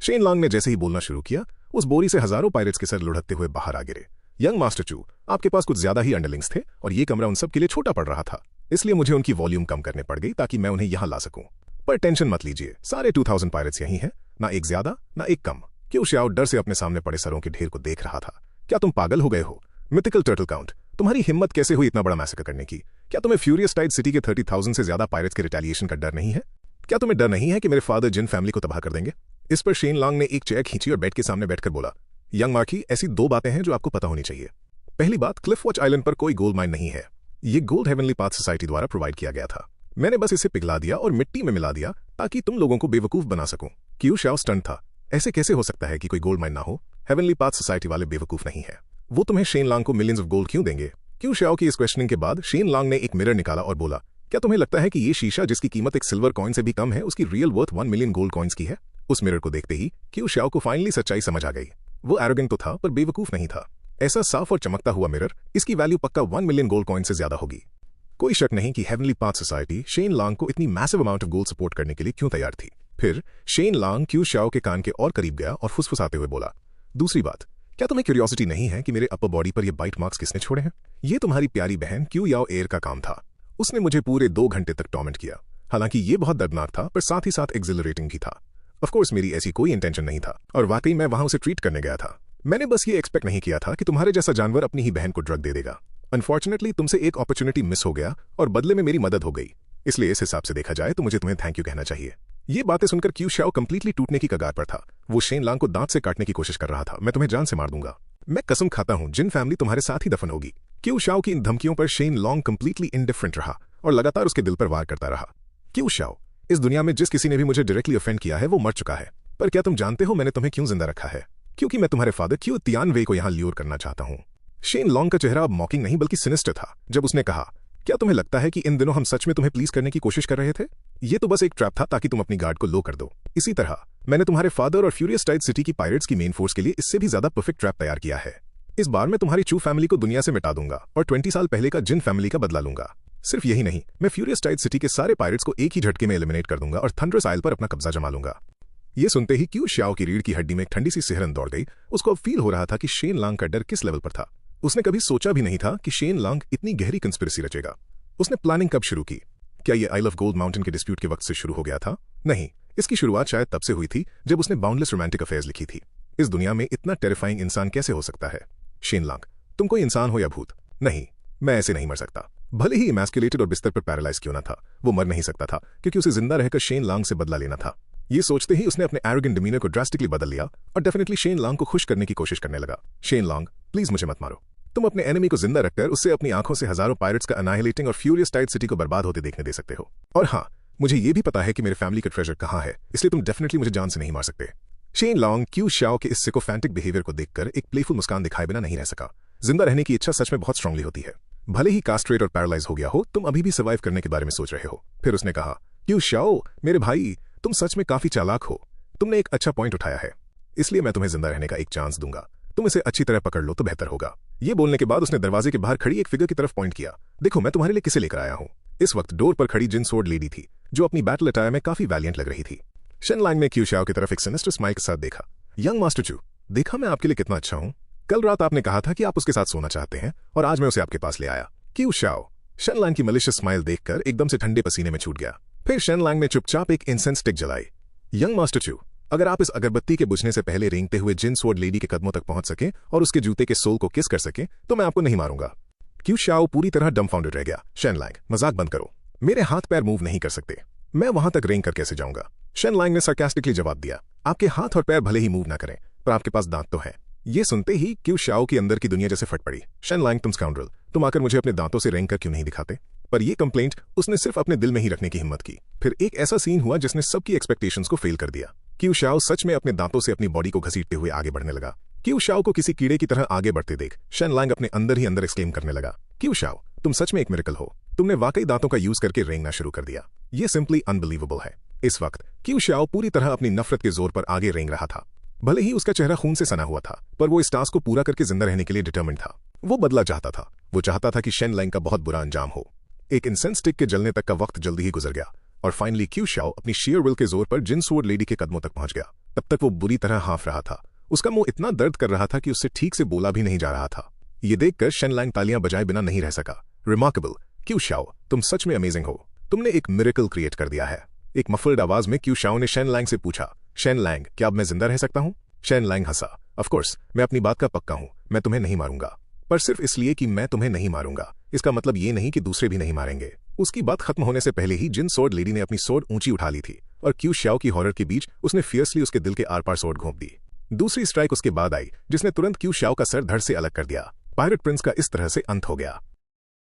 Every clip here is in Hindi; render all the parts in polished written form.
शेन लॉन्ग ने जैसे ही बोलना शुरू किया, उस बोरी से हजारों पायरेट्स के सर लुढ़कते हुए बाहर आ गिरे। यंग मास्टर चू, आपके पास कुछ ज्यादा ही अंडरलिंग्स थे और ये कमरा उन सब के लिए छोटा पड़ रहा था, इसलिए मुझे उनकी वॉल्यूम कम करने पड़ गई ताकि मैं उन्हें यहां ला सकूं। पर टेंशन मत लीजिए, सारे 2000 पायरेट्स यहीं हैं, ना एक ज्यादा ना एक कम। क्यू शाओ डर से अपने सामने पड़े सरों के ढेर को देख रहा था। क्या तुम पागल हो गए हो? मिथिकल टर्टल काउंट, तुम्हारी हिम्मत कैसे हुई इतना बड़ा मैसेकर करने की? क्या तुम्हें फ्यूरियस टाइड सिटी के 30,000 से ज्यादा पायरेट्स के रिटेलिएशन का डर नहीं है? क्या तुम्हें डर नहीं है कि मेरे फादर जिन फैमिली को तबाह कर देंगे? इस पर शेन लॉन्ग ने एक चेयर खींची और बेड के सामने बैठकर बोला, यंग मार्की, ऐसी 2 बातें हैं जो आपको पता होनी चाहिए। पहली बात, क्लिफ वॉच आइलैंड पर कोई गोल्ड माइन नहीं है। ये गोल्ड हेवनली पाथ सोसाइटी द्वारा प्रोवाइड किया गया था। मैंने बस इसे पिघला दिया और मिट्टी में मिला दिया ताकि तुम लोगों को बेवकूफ बना सकूं। क्यू शाओ स्टंट था। ऐसे कैसे हो सकता है कि कोई गोल्ड माइन ना हो? हेवनली पाथ सोसाइटी वाले बेवकूफ नहीं है। वो तुम्हें शेन लॉन्ग को मिलियंस ऑफ गोल्ड क्यों देंगे? क्यू शाओ की इस क्वेश्चनिंग के बाद शेन लॉन्ग ने एक मिरर निकाला और बोला, क्या तुम्हें लगता है कि ये शीशा जिसकी कीमत एक सिल्वर कॉइन से भी कम है, उसकी real worth 1 million gold coins की है? उस मिरर को देखते ही क्यू शाओ को फाइनली सच्चाई समझ आ गई। वो एरोगेंट तो था पर बेवकूफ नहीं था। ऐसा साफ और चमकता हुआ मिरर, इसकी वैल्यू पक्का 1 मिलियन गोल्ड कॉइन से ज्यादा होगी। कोई शक नहीं कि heavenly path society Shane long को इतनी massive amount of gold support करने के लिए क्यों तैयार थी। फिर शेन लॉन्ग क्यू शाओ के कान के और करीब गया और फुसफुसाते हुए बोला, दूसरी बात, क्या तुम्हें क्यूरियोसिटी नहीं है कि मेरे अपर बॉडी पर ये बाइट मार्क्स किसने छोड़े हैं? ये तुम्हारी प्यारी बहन क्यू याओ एयर का काम था। उसने मुझे पूरे 2 घंटे तक टॉर्मेंट किया। हालांकि ये बहुत दर्दनाक था पर साथ ही साथ एक्सिलरेटिंग भी था। ऑफकोर्स मेरी ऐसी कोई इंटेंशन नहीं था और वाकई मैं वहां उसे ट्रीट करने गया था। मैंने बस ये एक्सपेक्ट नहीं किया था कि तुम्हारे जैसा जानवर अपनी ही बहन को ड्रग दे देगा। अनफॉर्चुनेटली तुमसे एक अपॉर्चुनिटी मिस हो गया और बदले में मेरी मदद हो गई। इसलिए इस हिसाब से देखा जाए तो मुझे तुम्हें थैंक यू कहना चाहिए। ये बातें सुनकर क्यू शाओ कंप्लीटली टूटने की कगार पर था। वो शेन लॉन्ग को दांत से काटने की कोशिश कर रहा था। मैं तुम्हें जान से मार दूंगा। मैं कसम खाता हूं जिन फैमिली तुम्हारे साथ ही दफन होगी। क्यू शाओ की इन धमकियों पर शेन लॉन्ग कंप्लीटली इंडिफरेंट रहा और लगातार उसके दिल पर वार करता रहा। क्यू शाओ, इस दुनिया में जिस किसी ने भी मुझे डायरेक्टली ऑफेंड किया है वो मर चुका है। पर क्या तुम जानते हो मैंने तुम्हें क्यों जिंदा रखा है? क्योंकि मैं तुम्हारे फादर क्यू तियानवे को यहां ल्यूर करना चाहता हूं। शेन लॉन्ग का चेहरा अब मॉकिंग नहीं बल्कि सिनिस्टर था जब उसने कहा, क्या तुम्हें लगता है कि इन दिनों हम सच में तुम्हें प्लीज करने की कोशिश कर रहे थे? ये तो बस एक ट्रैप था ताकि तुम अपनी गार्ड को लो कर दो। इसी तरह मैंने तुम्हारे फादर और फ्यूरियस टाइड सिटी की पायरेट्स की मेन फोर्स के लिए इससे भी ज्यादा परफेक्ट ट्रैप तैयार किया है। इस बार मैं तुम्हारी चू फैमिली को दुनिया से मिटा दूंगा और 20 साल पहले का जिन फैमिली का बदला लूंगा। सिर्फ यही नहीं, मैं फ्यूरियस टाइड सिटी के सारे पायरेट्स को एक ही झटके में एलिमिनेट कर दूंगा और थंडरस आइल पर अपना कब्जा जमा लूंगा। ये सुनते ही क्यू शाओ की रीढ़ की हड्डी में एक ठंडी सी सिहरन दौड़ गई। उसको अब फील हो रहा था कि शेन लॉन्ग का डर किस लेवल पर था। उसने कभी सोचा भी नहीं था कि शेन लॉन्ग इतनी गहरी कंस्पिरेसी रचेगा। उसने प्लानिंग कब शुरू की? क्या ये आइल ऑफ गोल्ड माउंटेन के डिस्प्यूट के वक्त से शुरू हो गया था? नहीं, इसकी शुरुआत शायद तब से हुई थी जब उसने बाउंडलेस रोमांटिक अफेयर्स लिखी थी। इस दुनिया में इतना टेरिफाइंग इंसान कैसे हो सकता है? शेन लॉन्ग, तुम कोई इंसान हो या भूत? नहीं, मैं ऐसे नहीं मर सकता। भले ही इमैस्कुलेटेड और बिस्तर पर पैरालाइज क्यों ना था, वो मर नहीं सकता था क्योंकि उसे जिंदा रहकर शेन लॉन्ग से बदला लेना था। ये सोचते ही उसने अपने एरोगेंट डिमीनर को ड्रास्टिकली बदल लिया और डेफिनेटली शेन लॉन्ग को खुश करने की कोशिश करने लगा। शेन लॉन्ग, प्लीज मुझे मत मारो। तुम अपने एनिमी को जिंदा रखकर उससे अपनी आंखों से हजारों पायरेट्स का अनाहिलेटिंग और फ्यूरियस टाइड सिटी को बर्बाद होते देखने दे सकते हो। और हाँ, मुझे ये भी पता है कि मेरे फैमिली का ट्रेजर कहाँ है, इसलिए तुम डेफिनेटली मुझे जान से नहीं मार सकते। शेन लॉन्ग क्यू शाओ के इस सिकोफैंटिक बिहेवियर को देखकर एक प्लेफुल मुस्कान दिखाए बिना नहीं रह सका। जिंदा रहने की इच्छा सच में बहुत स्ट्रांगली होती है। भले ही कास्ट्रेट और पैरालाइज हो गया हो, तुम अभी भी सर्वाइव करने के बारे में सोच रहे हो। फिर उसने कहा, क्यू शाओ मेरे भाई, तुम सच में काफी चालाक हो। तुमने एक अच्छा पॉइंट उठाया है, इसलिए मैं तुम्हें जिंदा रहने का एक चांस दूंगा। तुम इसे अच्छी तरह पकड़ लो तो बेहतर होगा। ये बोलने के बाद उसने दरवाजे के बाहर खड़ी एक फिगर की तरफ पॉइंट किया। देखो, मैं तुम्हारे लिए किसे लेकर आया हूँ। इस वक्त डोर पर खड़ी जिन सोर्ड लेडी थी जो अपनी बैटल अटायर में काफी वैलियंट लग रही थी। शेन लॉन्ग ने क्यू शाओ की तरफ एक सिनिस्टर स्माइल के साथ देखा। यंग मास्टर चू, देखा मैं आपके लिए कितना अच्छा हूँ। कल रात आपने कहा था कि आप उसके साथ सोना चाहते हैं और आज मैं उसे आपके पास ले आया। क्यू शाओ शेन लॉन्ग की मलिशियस स्माइल देखकर एकदम से ठंडे पसीने में छूट गया। फिर शेन लॉन्ग ने चुपचाप एक इंसेंस स्टिक जलाई। यंग मास्टर चू, अगर आप इस अगरबत्ती के बुझने से पहले रेंगते हुए जिन सोर्ड लेडी के कदमों तक पहुंच सके और उसके जूते के सोल को किस कर सके तो मैं आपको नहीं मारूंगा। क्यू शाओ पूरी तरह डम्फाउंडेड रह गया। शेन लॉन्ग, मजाक बंद करो। मेरे हाथ पैर मूव नहीं कर सकते, मैं वहां तक रेंग कर कैसे जाऊंगा? शेन लॉन्ग ने सार्कास्टिकली जवाब दिया, आपके हाथ और पैर भले ही मूव ना करें पर आपके पास दांत तो है। ये सुनते ही क्यू शाओ की अंदर की दुनिया जैसे फट पड़ी। शेन लॉन्ग, तुम स्काउंड्रल, तुम आकर मुझे अपने दांतों से रेंग कर क्यों नहीं दिखाते? पर यह कंप्लेंट उसने सिर्फ अपने दिल में ही रखने की हिम्मत की। फिर एक ऐसा सीन हुआ जिसने सबकी एक्सपेक्टेशंस को फेल कर दिया। क्यू शाओ सच में अपने दांतों से अपनी बॉडी को घसीटते हुए आगे बढ़ने लगा। क्यू शाओ को किसी कीड़े की तरह आगे बढ़ते देख शेन लॉन्ग अपने अंदर ही अंदर एक्सक्लेम करने लगा, क्यू शाओ, तुम सच में एक मिरेकल हो। तुमने वाकई दांतों का यूज करके रेंगना शुरू कर दिया। ये सिंपली अनबिलीवेबल है। इस वक्त क्यू शाओ पूरी तरह अपनी नफरत के जोर पर आगे रेंग रहा था। भले ही उसका चेहरा खून से सना हुआ था पर वो इस टास्क को पूरा करके जिंदा रहने के लिए डिटरमिन्ड था। वो बदला चाहता था। वो चाहता था कि शेन लॉन्ग का बहुत बुरा अंजाम हो। एक इंसेंस स्टिक के जलने तक का वक्त जल्दी ही गुजर गया। और फाइनली क्यू शाओ अपनी शेयर विल के जोर पर जिन स्वॉर्ड लेडी के कदमों तक पहुंच गया। तब तक वो बुरी तरह हाँफ रहा था। उसका मुंह इतना दर्द कर रहा था कि उससे ठीक से बोला भी नहीं जा रहा था। ये देखकर शेन लैंग तालियां बजाए बिना नहीं रह सका। रिमार्केबल, क्यू शाओ, तुम सच में अमेजिंग हो। तुमने एक मिरेकल क्रिएट कर दिया है। एक मफल्ड आवाज में क्यू शाओ ने शेन लैंग से पूछा, शेन लैंग, क्या अब मैं जिंदा रह सकता हूं? शेन लैंग हंसा। ऑफ कोर्स, मैं अपनी बात का पक्का हूं। मैं तुम्हें नहीं मारूंगा, पर सिर्फ इसलिए कि मैं तुम्हें नहीं मारूंगा इसका मतलब ये नहीं कि दूसरे भी नहीं मारेंगे। उसकी बात खत्म होने से पहले ही जिन स्वॉर्ड लेडी ने अपनी स्वॉर्ड ऊंची उठा ली थी और क्यू शाओ की हॉरर के बीच उसने फियर्सली उसके दिल के आर पार स्वॉर्ड घोंप दी। दूसरी स्ट्राइक उसके बाद आई जिसने तुरंत क्यू शाओ का सर धड़ से अलग कर दिया। पायरेट प्रिंस का इस तरह से अंत हो गया।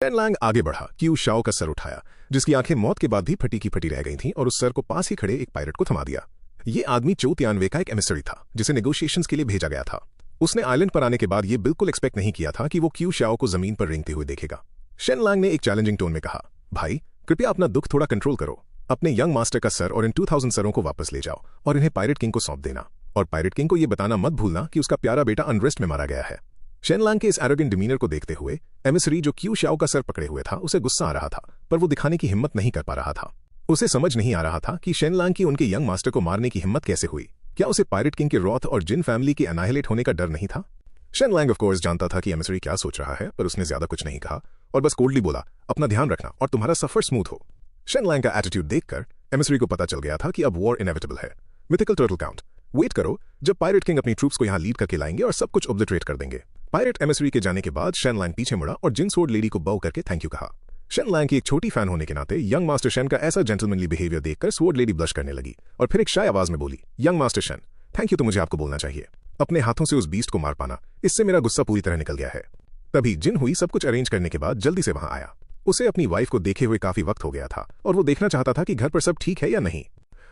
शेन लैंग आगे बढ़ा, क्यू शाओ का सर उठाया जिसकी आंखें मौत के बाद भी फटी की फटी रह गई थीं और उस सर को पास ही खड़े एक पायरेट को थमा दिया। ये आदमी चो तियानवे का एक एमिसरी था जिसे नेगोशिएशंस के लिए भेजा गया था। उसने आइलैंड पर आने के बाद ये बिल्कुल एक्सपेक्ट नहीं किया था कि वो क्यू शाओ को जमीन पर रेंगते हुए देखेगा। शेन लैंग ने एक चैलेंजिंग टोन में कहा, भाई कृपया अपना दुख थोड़ा कंट्रोल करो। अपने यंग मास्टर का सर और इन 2000 सरों को वापस ले जाओ और इन्हें पायरेट किंग को सौंप देना। और पायरेट किंग को यह बताना मत भूलना कि उसका प्यारा बेटा अनरेस्ट में मारा गया है। शेन लैंग के इस एरोगेंट डिमीनर को देखते हुए एमिसरी जो क्यू शाओ का सर पकड़े हुए था उसे गुस्सा आ रहा था, पर वो दिखाने की हिम्मत नहीं कर पा रहा था। उसे समझ नहीं आ रहा था कि शेन लैंग की उनके यंग मास्टर को मारने की हिम्मत कैसे हुई। क्या उसे पायरेट किंग के रॉथ और जिन फैमिली के एनाहिलेट होने का डर नहीं था? शेन लैंग ऑफ कोर्स जानता था कि एमिसरी क्या सोच रहा है, पर उसने ज्यादा कुछ नहीं कहा और बस कोल्डली बोला, अपना ध्यान रखना और तुम्हारा सफर स्मूथ हो। शेन लैंग का एटीट्यूड देखकर एमिसरी को पता चल गया था कि अब वॉर इनेविटेबल है। मिथिकल टर्टल काउंट, वेट करो जब पायरेट किंग अपनी ट्रूप्स को यहां लीड करके लाएंगे और सब कुछ ऑब्लिटरेट कर देंगे। पायरेट एमिसरी के जाने के बाद शेन लैंग पीछे मुड़ा और जिन स्वॉर्ड लेडी को बाउ करके थैंक यू कहा। शेन लैंग की एक छोटी फैन होने के नाते यंग मास्टर शेन का ऐसा जेंटलमैनली बिहेवियर देखकर स्वॉर्ड लेडी ब्लश करने लगी और फिर एक शाय आवाज में बोली, young master Shane, thank you तो मुझे आपको बोलना चाहिए। अपने हाथों से उस बीस्ट को मार पाना, इससे मेरा गुस्सा पूरी तरह निकल गया है। तभी जिन हुई सब कुछ अरेंज करने के बाद जल्दी से वहां आया। उसे अपनी वाइफ को देखे हुए काफी वक्त हो गया था और वो देखना चाहता था कि घर पर सब ठीक है या नहीं।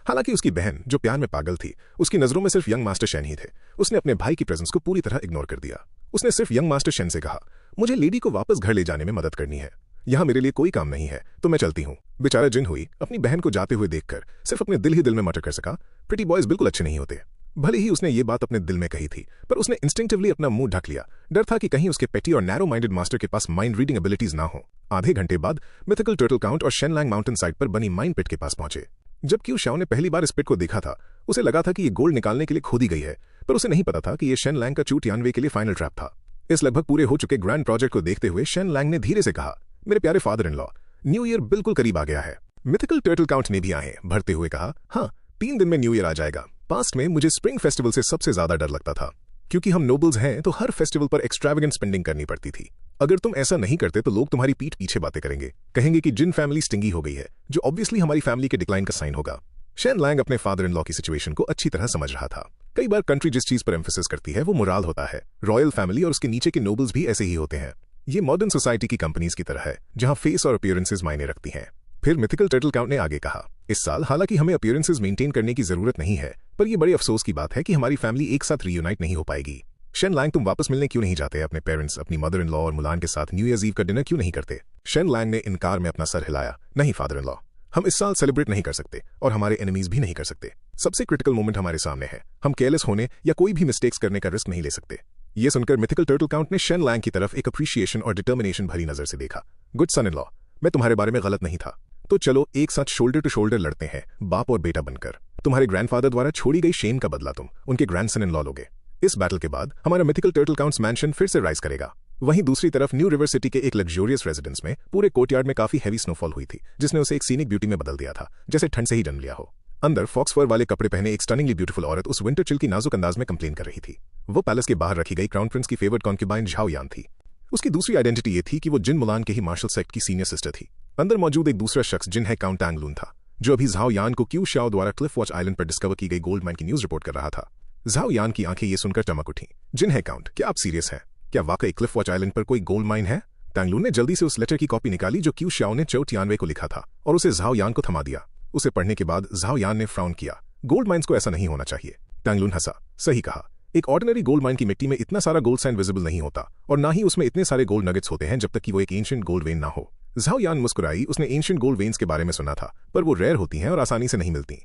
हालांकि उसकी बहन जो प्यार में पागल थी, उसकी नजरों में सिर्फ यंग मास्टर शेन ही थे। उसने अपने भाई की प्रेजेंस को पूरी तरह इग्नोर कर दिया। उसने सिर्फ यंग मास्टर शेन से कहा, मुझे लेडी को वापस घर ले जाने में मदद करनी है। यहाँ मेरे लिए कोई काम नहीं है तो मैं चलती हूँ। बेचारा जिन हुई अपनी बहन को जाते हुए देखकर सिर्फ अपने दिल ही दिल में मटर कर सका, प्रिटी बॉयज बिल्कुल अच्छे नहीं होते। भले ही उसने ये बात अपने दिल में कही थी, पर उसने इंस्टिंक्टिवली अपना मुंह ढक लिया। डर था कि कहीं उसके पेटी और नैरो माइंडेड मास्टर के पास माइंड रीडिंग एबिलिटीज ना हो। आधे घंटे बाद मिथिकल टर्टल काउंट और शेन लैंग माउंटेन साइड पर बनी माइन पिट के पास पहुंचे। जब क्यू शाओ ने पहली बार इस पिट को देखा था, उसे लगा था कि ये गोल्ड निकालने के लिए खोदी गई है, पर उसे नहीं पता था कि ये शेन लैंग का चू तियानवे के लिए फाइनल ट्रैप था। इस लगभग पूरे हो चुके ग्रैंड प्रोजेक्ट को देखते हुए शेन लैंग ने धीरे से कहा, मेरे प्यारे father in law, new year बिल्कुल करीब आ गया है। मिथिकल टर्टल काउंट ने भी आए भरते हुए कहा, हाँ 3 दिन में न्यू ईयर आ जाएगा। पास्ट में मुझे स्प्रिंग फेस्टिवल से सबसे ज्यादा डर लगता था, क्योंकि हम नोबल्स हैं तो हर फेस्टिवल पर एक्सट्रावेगेंट स्पेंडिंग करनी पड़ती थी। अगर तुम ऐसा नहीं करते तो लोग तुम्हारी पीठ पीछे बातें करेंगे, कहेंगे कि जिन फैमिली स्टिंगी हो गई है, जो ऑब्वियसली हमारी फैमिली के डिक्लाइन का साइन होगा। शेन लैंग अपने फादर इन लॉ की सिचुएशन को अच्छी तरह समझ रहा था। कई बार कंट्री जिस चीज पर एम्फेसिस करती है वो मोराल होता है। रॉयल फैमिली और उसके नीचे के नोबल्स भी ऐसे ही होते हैं। ये मॉडर्न सोसाइटी की कंपनीज की तरह है, जहां फेस और अपीयरेंसेस मायने रखती हैं। फिर मिथिकल टर्टल काउंट ने आगे कहा, इस साल हालांकि हमें अपीयरेंसेस मेंटेन करने की जरूरत नहीं है, पर यह बड़े अफसोस की बात है कि हमारी फैमिली एक साथ रीयूनाइट नहीं हो पाएगी। शेन लैंग, तुम वापस मिलने क्यों नहीं जाते? अपने पेरेंट्स, अपनी मदर इन लॉ और मुलान के साथ न्यू ईयर्स ईव का डिनर क्यों नहीं करते? शेन लैंग ने इनकार में अपना सर हिलाया, नहीं फादर इन लॉ, हम इस साल सेलिब्रेट नहीं कर सकते और हमारे एनिमीज भी नहीं कर सकते। सबसे क्रिटिकल मोमेंट हमारे सामने है। हम केयरलेस होने या कोई भी मिस्टेक्स करने का रिस्क नहीं ले सकते। ये सुनकर मिथिकल टर्टल काउंट ने शेन लैंग की तरफ एक अप्रिशिएशन और डिटर्मिनेशन भरी नजर से देखा। गुड सन इन लॉ, मैं तुम्हारे बारे में गलत नहीं था, तो चलो एक साथ शोल्डर टू शोल्डर लड़ते हैं, बाप और बेटा बनकर। तुम्हारे ग्रैंडफादर द्वारा छोड़ी गई शेम का बदला तुम उनके ग्रैंडसन इन लॉ लोगे। इस बैटल के बाद हमारा मिथिकल टर्टल काउंट्स मैंशन फिर से राइज करेगा। वहीं दूसरी तरफ न्यू रिवर सिटी के एक लग्जूरियस रेजिडेंस में पूरे कोर्टयार्ड में काफी हैवी स्नोफॉल हुई थी, जिसने उसे एक सीनिक ब्यूटी में बदल दिया था, जैसे ठंड से ही जन्म लिया हो। अंदर फॉक्स फर वाले कपड़े पहने एक स्टनिंगली ब्यूटीफुल औरत उस विंटर चिल की नाजुक अंदाज में कंप्लेन कर रही थी। वो पैलेस के बाहर रखी गई क्राउन प्रिंस की फेवरेट कॉन्क्यूबाइन झाओ यान थी। उसकी दूसरी आइडेंटिटी ये थी कि वो जिन मुलान के ही मार्शल सेक्ट की सीनियर सिस्टर थी। अंदर मौजूद एक दूसरा शख्स जिन है काउंट टैंग लून था, जो अभी झाओ यान को क्यू शाओ द्वारा क्लिफ वॉच आइलैंड पर डिस्कवर की गई गोल्ड माइन की न्यूज रिपोर्ट कर रहा था। झाओ यान की आंखें ये सुनकर चमक उठी। जिन है काउंट, क्या आप सीरियस हैं? क्या वाकई क्लिफ वॉच आइलैंड पर कोई गोल्ड माइन है? टैंगलून ने जल्दी से उस लेटर की कॉपी निकाली जो क्यू शाओ ने चौ तियानवे को लिखा था और उसे झाओ यान को थमा दिया। उसे पढ़ने के बाद झाओ यान ने फ्राउन किया। गोल्ड माइंस को ऐसा नहीं होना चाहिए। टैंगलून हंसा, सही कहा, एक ऑर्डिनरी गोल्ड माइन की मिट्टी में इतना सारा गोल्ड साइन विजिबल नहीं होता और ना ही उसमें इतने सारे गोल्ड नगेट्स होते हैं जब तक कि वो एक एंशिएंट गोल्ड वेन ना हो। झाओ यान मुस्कुराई। उसने एंशिएंट गोल्ड वेन्स के बारे में सुना था, पर वो रेयर होती हैं और आसानी से नहीं मिलती।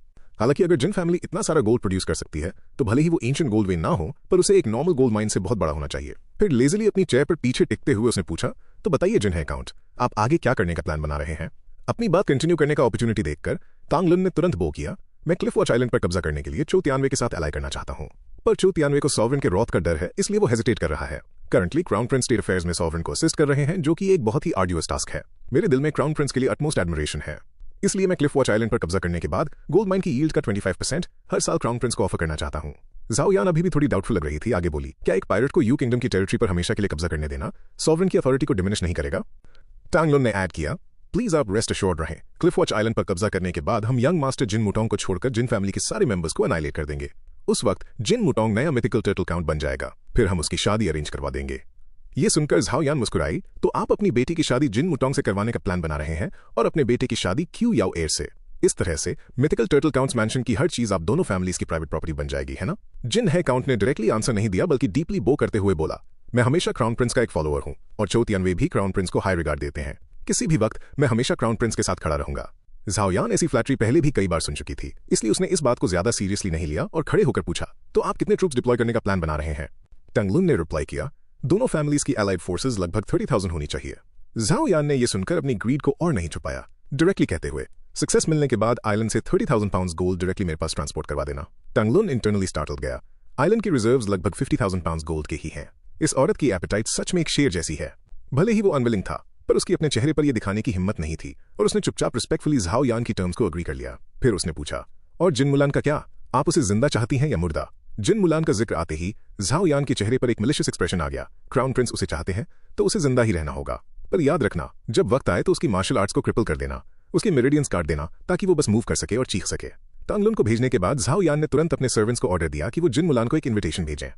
हालांकि अगर जिन फैमिली इतना सारा गोल्ड प्रोड्यूस कर सकती है तो भले ही वो एंशिएंट गोल्ड वेन ना हो, पर उसे एक नॉर्मल गोल्ड माइन से बहुत बड़ा होना चाहिए। फिर लेजिली अपनी चेयर पर पीछे टिकते हुए उसने पूछा, तो बताइए जिन है काउंट, आप आगे क्या करने का प्लान बना रहे हैं? अपनी बात कंटिन्यू करने का अपॉर्चुनिटी देखकर तांगलुन ने तुरंत बो किया, मैं क्लिफ वॉच आइलैंड पर कब्जा करने के लिए चो तियानवे के साथ एलाई करना चाहता हूं। पर चो तियानवे को सॉवरेन के रौथ का डर है, इसलिए वो हेजिटेट कर रहा है। Currently crown Prince state affairs में सॉवरेन को असिस्ट कर रहे हैं, जो कि एक बहुत ही आर्ड्यूअस टास्क है। मेरे दिल में क्राउन प्रिंस के लिए अटमोस्ट एडमिरेशन है, इसलिए मैं क्लिफ वॉच आइलैंड पर कब्जा करने के बाद गोल्ड माइन की यील्ड का 25% हर साल क्राउन प्रिंस को ऑफर करना चाहता हूं। झाओ यान अभी भी थोड़ी डाउटफुल लग रही थी, आगे बोली, क्या एक पायरेट को यू किंगडम की टेरिटरी पर हमेशा के लिए कब्जा करने देना सॉवरेन की अथॉरिटी को डिमिनिश नहीं करेगा? तांगलुन ने ऐड किया, प्लीज आप रेस्ट अश्योर्ड रहें, क्लिफ वॉच आइलैंड पर कब्जा करने के बाद हम यंग मास्टर जिन मुटोंग को छोड़कर जिन फैमिली के सारे मेंबर्स को अनाइलेट कर देंगे। उस वक्त जिन मुटोंग नया मिथिकल टर्टल काउंट बन जाएगा, फिर हम उसकी शादी अरेंज करवा देंगे। ये सुनकर झाओ यान मुस्कुराई, तो आप अपनी बेटी की शादी जिन मुटोंग से करवाने का प्लान बना रहे हैं और अपने बेटे की शादी क्यू याओ एयर से। इस तरह से मिथिकल टर्टल काउंट्स मैंशन की हर चीज आप दोनों फैमिलीज की प्राइवेट प्रॉपर्टी बन जाएगी, है ना? जिन है काउंट ने डायरेक्टली आंसर नहीं दिया, बल्कि डीपली बो करते हुए बोला, मैं हमेशा क्राउन प्रिंस का एक फॉलोअर हूं और चो तियानवे भी क्राउन प्रिंस को हाई रिगार्ड देते हैं। किसी भी वक्त मैं हमेशा क्राउन प्रिंस के साथ खड़ा रहूंगा। झाओ यान ऐसी फ्लैटरी पहले भी कई बार सुन चुकी थी, इसलिए उसने इस बात को ज्यादा सीरियसली नहीं लिया और खड़े होकर पूछा, तो आप कितने ट्रूप्स डिप्लॉय करने का प्लान बना रहे हैं? तांगलुन ने रिप्लाई किया, दोनों फैमिलीज की एलाइड फोर्सेज लगभग 30,000 होनी चाहिए। झाओ यान ने यह सुनकर अपनी ग्रीड को और नहीं छुपाया, डायरेक्टली कहते हुए, सक्सेस मिलने के बाद आइलैंड से 30,000 पाउंड गोल्ड डायरेक्टली मेरे पास ट्रांसपोर्ट करवा देना। तांगलुन इंटरनली स्टार्टल्ड गया, आइलैंड की रिजर्व्स लगभग 50,000 पाउंड गोल्ड के ही हैं। इस औरत की एपेटाइट सच में एक शेर जैसी है। भले ही वो अनविलिंग था, पर उसकी अपने चेहरे पर यह दिखाने की हिम्मत नहीं थी और उसने चुपचाप रिस्पेक्टफुली झाओ यान की टर्म्स को अग्री कर लिया। फिर उसने पूछा, और जिन मुलान का क्या? आप उसे जिंदा चाहती हैं या मुर्दा? जिन मुलान का जिक्र आते ही झाओ यान के चेहरे पर एक मिलिशियस एक्सप्रेशन आ गया। क्राउन प्रिंस उसे चाहते हैं तो उसे जिंदा ही रहना होगा, पर याद रखना, जब वक्त आए तो उसकी मार्शल आर्ट्स को क्रिपल कर देना, उसके मेरिडियंस काट देना, ताकि वो बस मूव कर सके और चीख सके। तांगलुन को भेजने के बाद झाओ यान ने तुरंत अपने सर्वेंट्स को ऑर्डर दिया कि वो जिन मुलान को एक इन्विटेशन भेजें।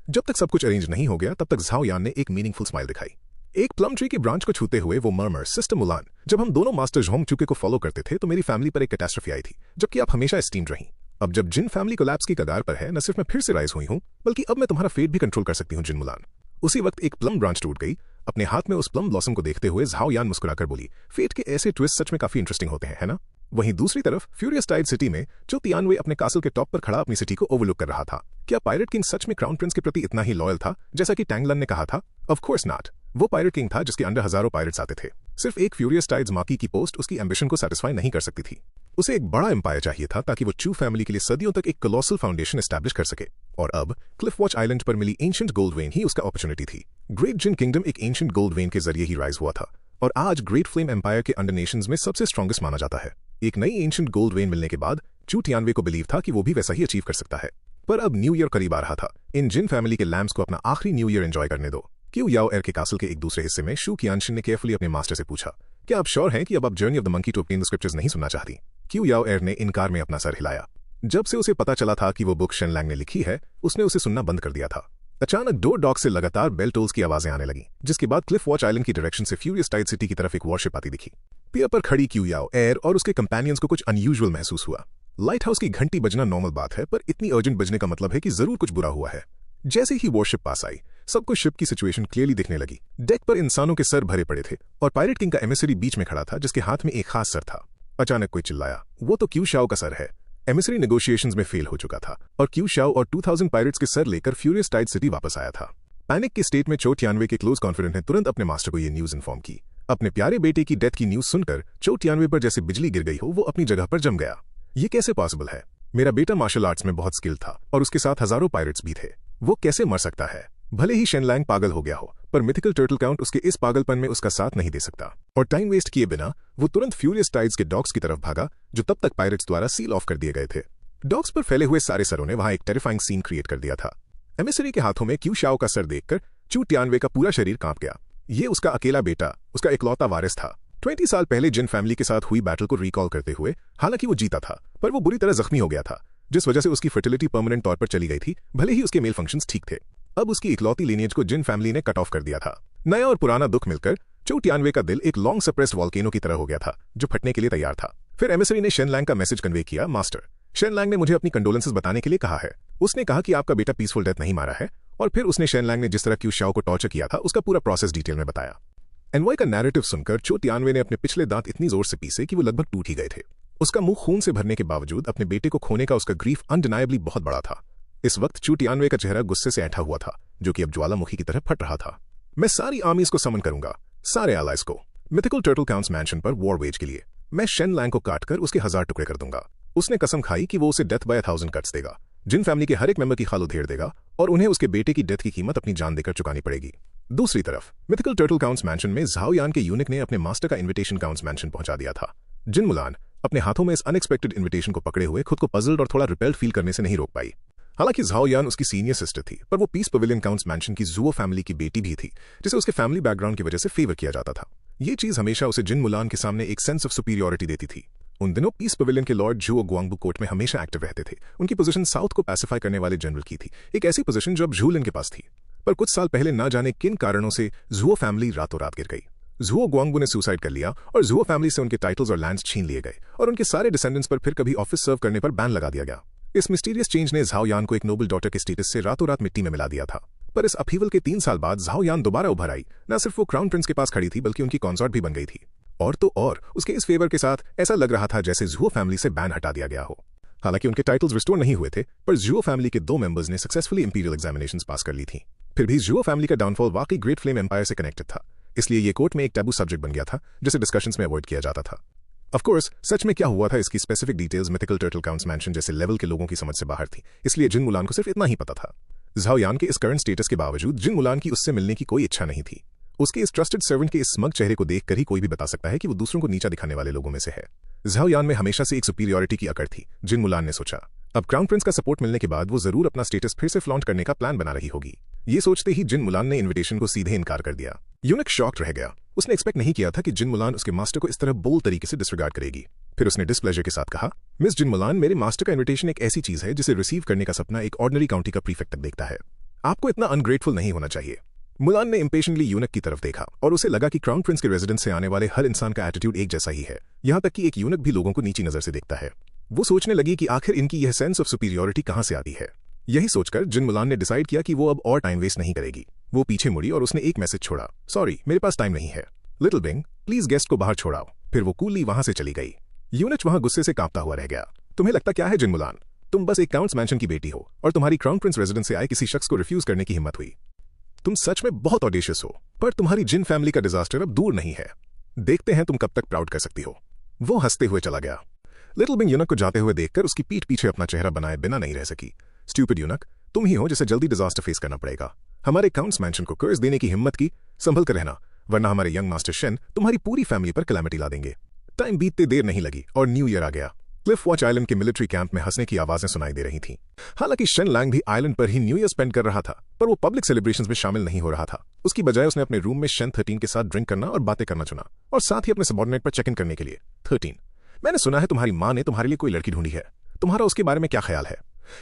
जब तक सब कुछ अरेंज नहीं हो गया, तब तक झाओ यान ने एक मीनिंगफुल स्माइल दिखाई। एक प्लम ट्री की ब्रांच को छूते हुए वो मर्मर, सिस्टर मुलान, जब हम दोनों मास्टर झोंग चुके को फॉलो करते थे तो मेरी फैमिली पर एक कैटास्ट्रोफी आई थी, जबकि आप हमेशा एस्टीम्ड रहीं। अब जब जिन फैमिली कोलैप्स की कगार पर है, न सिर्फ मैं फिर से राइज हुई हूं, बल्कि अब मैं तुम्हारा फेट भी कंट्रोल कर सकती हूं जिन मुलान। उसी वक्त एक प्लम ब्रांच टूट गई। अपने हाथ में उस प्लम ब्लॉसम को देखते हुए झाओ यान मुस्कुराकर बोली, फेट के ऐसे ट्विस्ट सच में काफी इंटरेस्टिंग होते हैं, है ना? वहीं दूसरी तरफ फ्यूरियस टाइड सिटी में चो तियानवे अपने कासल के टॉप पर खड़ा अपनी सिटी को ओवरलुक कर रहा था। क्या पायरेट किंग सच में क्राउन प्रिंस के प्रति इतना ही लॉयल था जैसा कि टैंगलन ने कहा था? Of course not. वो पायरेट किंग था जिसके अंडर हजारों पायरेट्स आते थे। सिर्फ एक फ्यूरियस टाइड्स माकी की पोस्ट उसकी एम्बिशन को सेटिस्फाई नहीं कर सकती थी। उसे एक बड़ा एम्पायर चाहिए था ताकि वो चू फैमिली के लिए सदियों तक एक कोलोसल फाउंडेशन एस्टैब्लिश कर सके, और अब क्लिफ वॉच आइलैंड पर मिली एंशिएंट गोल्ड वेन ही उसका अपॉर्चुनिटी थी। ग्रेट जिन किंगडम एक एंशिएंट गोल्ड वेन के जरिए ही राइज हुआ था और आज ग्रेट फ्लेम एम्पायर के अंडर नेशंस में सबसे स्ट्रॉन्गेस्ट माना जाता है। एक नई एंशिएंट गोल्ड वेन मिलने के बाद चू तियानवे को बिलीव था कि वो भी वैसा ही अचीव कर सकता है। पर अब न्यू ईयर करीब आ रहा था। इन जिन फैमिली के लैम्स को अपना आखिरी न्यू ईयर एंजॉय करने दो। क्यू याओ एयर के कासल के एक दूसरे हिस्से में शू कियानशिन ने केयरफुली अपने मास्टर से पूछा, क्या आप श्योर हैं कि अब आप journey of the monkey to obtain the scriptures नहीं सुनना चाहती? क्यू याओ एयर ने इनकार में अपना सर हिलाया। जब से उसे पता चला था कि वो बुक शेनलैंग ने लिखी है, उसने उसे सुनना बंद कर दिया था। अचानक डोर डॉग से लगातार बेल टोल्स की आवाजें आने लगी, जिसके बाद क्लिफ वॉच आइलैंड की डायरेक्शन से फ्यूरियस टाइड सिटी की तरफ एक वॉरशिप आती दिखी। पियर पर खड़ी क्यू याओ एयर और उसके कंपेनियंस को कुछ अनयूजुअल महसूस हुआ। लाइट हाउस की घंटी बजना नॉर्मल बात है, पर इतनी अर्जेंट बजने का मतलब है कि जरूर कुछ बुरा हुआ है। जैसे ही वॉरशिप पास आई, सबको शिप की सिचुएशन क्लियरली दिखने लगी। डेक पर इंसानों के सर भरे पड़े थे और पायरेट किंग का एमिसरी बीच में खड़ा था, जिसके हाथ में एक खास सर था। अचानक कोई चिल्लाया, वो तो क्यू शाओ का सर है। एमिसरी नेगोशिएशंस में फेल हो चुका था और क्यू शाओ और 2000 पायरेट्स के सर लेकर फ्यूरियस टाइड सिटी वापस आया था। पैनिक के स्टेट में चो तियानवे के क्लोज कॉन्फिडेंट ने तुरंत अपने मास्टर को यह न्यूज इन्फॉर्म की। अपने प्यारे बेटे की डेथ की न्यूज सुनकर चो तियानवे पर जैसे बिजली गिर गई हो, वो अपनी जगह पर जम गया। ये कैसे पॉसिबल है? मेरा बेटा मार्शल आर्ट्स में बहुत स्किल्ड था और उसके साथ हजारों पायरेट्स भी थे। वो कैसे मर सकता है? भले ही शेनलैंग पागल हो गया हो, पर मिथिकल टर्टल काउंट उसके इस पागलपन में उसका साथ नहीं दे सकता। और टाइम वेस्ट किए बिना वो तुरंत फ्यूरियस टाइड्स के डॉग्स की तरफ भागा, जो तब तक पायरेट्स द्वारा सील ऑफ कर दिए गए थे। डॉग्स पर फैले हुए सारे सरों ने वहां एक टेरिफाइंग सीन क्रिएट कर दिया था। एमिसरी के हाथों में क्यू शाओ का सर देखकर चू तियानवे का पूरा शरीर कांप गया। ये उसका अकेला बेटा, उसका इकलौता वारिस था। 20 साल पहले जिन फैमिली के साथ हुई बैटल को रिकॉल करते हुए, हालांकि वो जीता था, पर वो बुरी तरह जख्मी हो गया था, जिस वजह से उसकी फर्टिलिटी परमानेंट तौर पर चली गई थी, भले ही उसके मेल फंक्शंस ठीक थे। अब उसकी इकलौती लीनियज को जिन फैमिली ने कट ऑफ कर दिया था। नया और पुराना दुख मिलकर चो तियानवे का दिल एक लॉन्ग सप्रेस्ड वॉल्केनो की तरह हो गया था, जो फटने के लिए तैयार था। फिर एमिसरी ने शेनलैंग का मैसेज कन्वे किया, मास्टर, शेनलैंग ने मुझे अपनी कंडोलेंसेस बताने के लिए कहा है। उसने कहा कि आपका बेटा पीसफुल डेथ नहीं मारा है, और फिर उसने शेनलैंग ने जिस तरह क्यू शाओ को टॉर्चर किया था उसका पूरा प्रोसेस डिटेल में बताया। एनवाई का नैरेटिव सुनकर चो तियानवे ने अपने पिछले दांत इतनी जोर से पीसे कि वो लगभग टूट ही गए थे। उसका मुंह खून से भरने के बावजूद अपने बेटे को खोने का उसका ग्रीफ अनडिनायबली बहुत बड़ा था। इस वक्त चो तियानवे का चेहरा गुस्से से ऐठा हुआ था, जो कि अब ज्वालामुखी की तरह फट रहा था। मैं सारी आर्मीज को समन करूंगा, सारे एलाइज को, मिथिकल टर्टल काउंट्स मैंशन पर वॉर वेज के लिए। मैं शेन लैंग को काटकर उसके 1000 टुकड़े कर दूंगा। उसने कसम खाई कि वो उसे डेथ बाय 1000 कट्स देगा, जिन फैमिली के हर एक मेंबर की खाल उधेड़ देगा और उन्हें उसके बेटे की डेथ की कीमत अपनी जान देकर चुकानी पड़ेगी। दूसरी तरफ मिथिकल टर्टल काउंट्स मैंशन में झाओ यान के यूनिक ने अपने मास्टर का इन्विटेशन काउंट्स मैंशन पहुंचा दिया था। जिन मुलान अपने हाथों में इस अनएक्सपेक्टेड इन्विटेशन को पकड़े हुए खुद को पजल्ड और थोड़ा रिपेल्ड फील करने से नहीं रोक पाई। हालांकि झाओ यान उसकी सीनियर सिस्टर थी, पर वो पीस पवेलियन काउंट्स मैंशन की जुओ फैमिली की बेटी भी थी, जिसे उसके फैमिली बैकग्राउंड की वजह से फेवर किया जाता था। ये चीज हमेशा उसे जिन मुलान के सामने एक सेंस ऑफ सुपीरियरिटी देती थी। उन दिनों पीस पवेलियन के लॉर्ड जुओ गुआंगबू कोर्ट में हमेशा एक्टिव रहते थे। उनकी पोजीशन साउथ को पैसिफाई करने वाले जनरल की थी, एक ऐसी पोजीशन जो अब झूलिन के पास थी। पर कुछ साल पहले ना जाने किन कारणों से जुओ फैमिली रातों रात गिर गई। जुओ गुआंगबू ने सुसाइड कर लिया और जुओ फैमिली से उनके टाइटल्स और लैंड्स छीन लिए गए और उनके सारे डिसेंडेंट्स पर फिर कभी ऑफिस सर्व करने पर बैन लगा दिया गया। इस मिस्टीरियस चेंज ने झाओ यान को एक नोबल डॉटर के स्टेटस से रातों रात मिट्टी में मिला दिया था। पर इस अपहीवल के 3 साल बाद झाओ यान दोबारा उभर आई। न सिर्फ वो क्राउन प्रिंस के पास खड़ी थी, बल्कि उनकी कॉन्सॉर्ट भी बन गई थी। और तो और उसके इस फेवर के साथ ऐसा लग रहा था जैसे जुओ फैमिली से बैन हटा दिया गया हो। हालांकि उनके टाइटल्स रिस्टोर नहीं हुए थे, पर जुओ फैमिली के 2 मेंबर्स ने सक्सेसफुली इंपीरियल एग्जामिनेशंस पास कर ली थी। फिर भी जुओ फैमिली का डाउनफॉल वाकई ग्रेट फ्लेम एम्पायर से कनेक्टेड था, इसलिए ये कोर्ट में एक टैबू सब्जेक्ट बन गया था जिसे डिस्कशंस में अवॉइड किया जाता था। ऑफ कोर्स सच में क्या हुआ था इसकी specific details mythical turtle counts mention जैसे लेवल के लोगों की समझ से बाहर थी, इसलिए जिन मुलान को सिर्फ इतना ही पता था। झाओ यान के इस करंट स्टेटस के बावजूद जिन मुलान की उससे मिलने की कोई इच्छा नहीं थी। उसके इस ट्रस्टेड सर्वेंट के इस स्मग चेहरे को देखकर ही कोई भी बता सकता है कि वो दूसरों को नीचा दिखाने वाले लोगों में से है। झाओ यान में हमेशा से एक सुपीरियरिटी की अकड़ थी। जिन मुलान ने सोचा अब क्राउन प्रिंस का सपोर्ट मिलने के बाद वो जरूर अपना स्टेटस फिर से फ्लॉन्ट करने का प्लान बना रही होगी। ये सोचते ही जिन मुलान ने इन्विटेशन को सीधे इनकार कर दिया। यूनिक शॉक्ड रह गया। उसने एक्सपेक्ट नहीं किया था कि जिन मुलान उसके मास्टर को इस तरह बोल्ड तरीके से डिसरिगार्ड करेगी। फिर उसने डिस्प्लेजर के साथ कहा, मिस जिन मुलान, मेरे मास्टर का इन्विटेशन एक ऐसी चीज है जिसे रिसीव करने का सपना एक ऑर्डिनरी काउंटी का प्रीफेक्ट तक देखता है। आपको इतना अनग्रेटफुल नहीं होना चाहिए। मुलान ने इंपेशेंटली यूनिक की तरफ देखा और उसे लगा कि क्राउन प्रिंस के रेजिडेंस से आने वाले हर इंसान का एटीट्यूड एक जैसा ही है, यहां तक कि एक यूनिक भी लोगों को नीची नजर से देखता है। वो सोचने लगी कि आखिर इनकी यह सेंस ऑफ सुपीरियरिटी कहां से आती है। यही सोचकर जिन मुलान ने डिसाइड किया कि वो अब और टाइम वेस्ट नहीं करेगी। वो पीछे मुड़ी और उसने एक मैसेज छोड़ा, सॉरी मेरे पास टाइम नहीं है, लिटिल बिंग प्लीज गेस्ट को बाहर छोड़ाओ। फिर वो कूली वहां से चली गई। यूनिट वहां गुस्से से कांपता हुआ रह गया। तुम्हें लगता क्या है जिन मुलान, तुम बस एक काउंट्स मैंशन की बेटी हो और तुम्हारी क्राउन प्रिंस रेजिडेंस से आए किसी शख्स को रिफ्यूज करने की हिम्मत हुई। तुम सच में बहुत ऑडेशियस हो, पर तुम्हारी जिन फैमिली का डिजास्टर अब दूर नहीं है। देखते हैं तुम कब तक प्राउड कर सकती हो। वो हंसते हुए चला गया। लिटिल बिंग यूनक को जाते हुए देखकर उसकी पीठ पीछे अपना चेहरा बनाए बिना नहीं रह सकी। स्टूपिड यूनक, तुम ही हो जिसे जल्दी डिजास्टर फेस करना पड़ेगा। हमारे काउंट्स मैंशन को कर्ज देने की हिम्मत की, संभल कर रहना, वरना हमारे यंग मास्टर शेन तुम्हारी पूरी फैमिली पर कैलामिटी ला देंगे। टाइम बीतते देर नहीं लगी और न्यू ईयर आ गया। क्लिफ वॉच आइलैंड के मिलिट्री कैंप में हंसने की आवाजें सुनाई दे रही थीं। हालांकि शेन लैंग भी आइलैंड पर ही न्यू ईयर स्पेंड कर रहा था, पर वो पब्लिक सेलिब्रेशंस में शामिल नहीं हो रहा था। उसकी बजाय उसने अपने रूम में शेन 13 के साथ ड्रिंक करना और बातें करना चुना, और साथ ही अपने सबॉर्डिनेट पर चेक इन करने के लिए। 13, मैंने सुना है तुम्हारी माँ ने तुम्हारे लिए कोई लड़की ढूंढी है, तुम्हारा उसके बारे में क्या ख्याल है।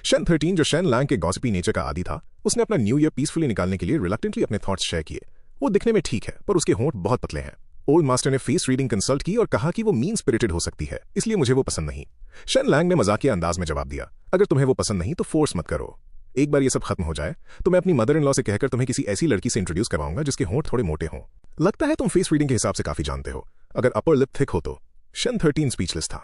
शेन 13, जो शेन लैंग के गॉसिपी नेचर का आदी था, उसने अपना न्यू ईयर पीसफुली निकालने के लिए रिलक्टेंटली अपने थॉट्स शेयर किए। वो दिखने में ठीक है, पर उसके होंठ बहुत पतले हैं। ओल्ड मास्टर ने फेस रीडिंग कंसल्ट की और कहा कि वो मीन स्पिरिटेड हो सकती है, इसलिए मुझे वो पसंद नहीं। शेन लैंग ने मजाकिया अंदाज में जवाब दिया, अगर तुम्हें वो पसंद नहीं तो फोर्स मत करो। एक बार ये सब खत्म हो जाए तो मैं अपनी मदर इन लॉ से कहकर तुम्हें किसी ऐसी लड़की से इंट्रोड्यूस करवाऊंगा जिसके होंठ थोड़े मोटे हों। लगता है तुम फेस रीडिंग के हिसाब से काफी जानते हो, अगर अपर लिप थिक हो तो। शेन 13 स्पीचलेस था।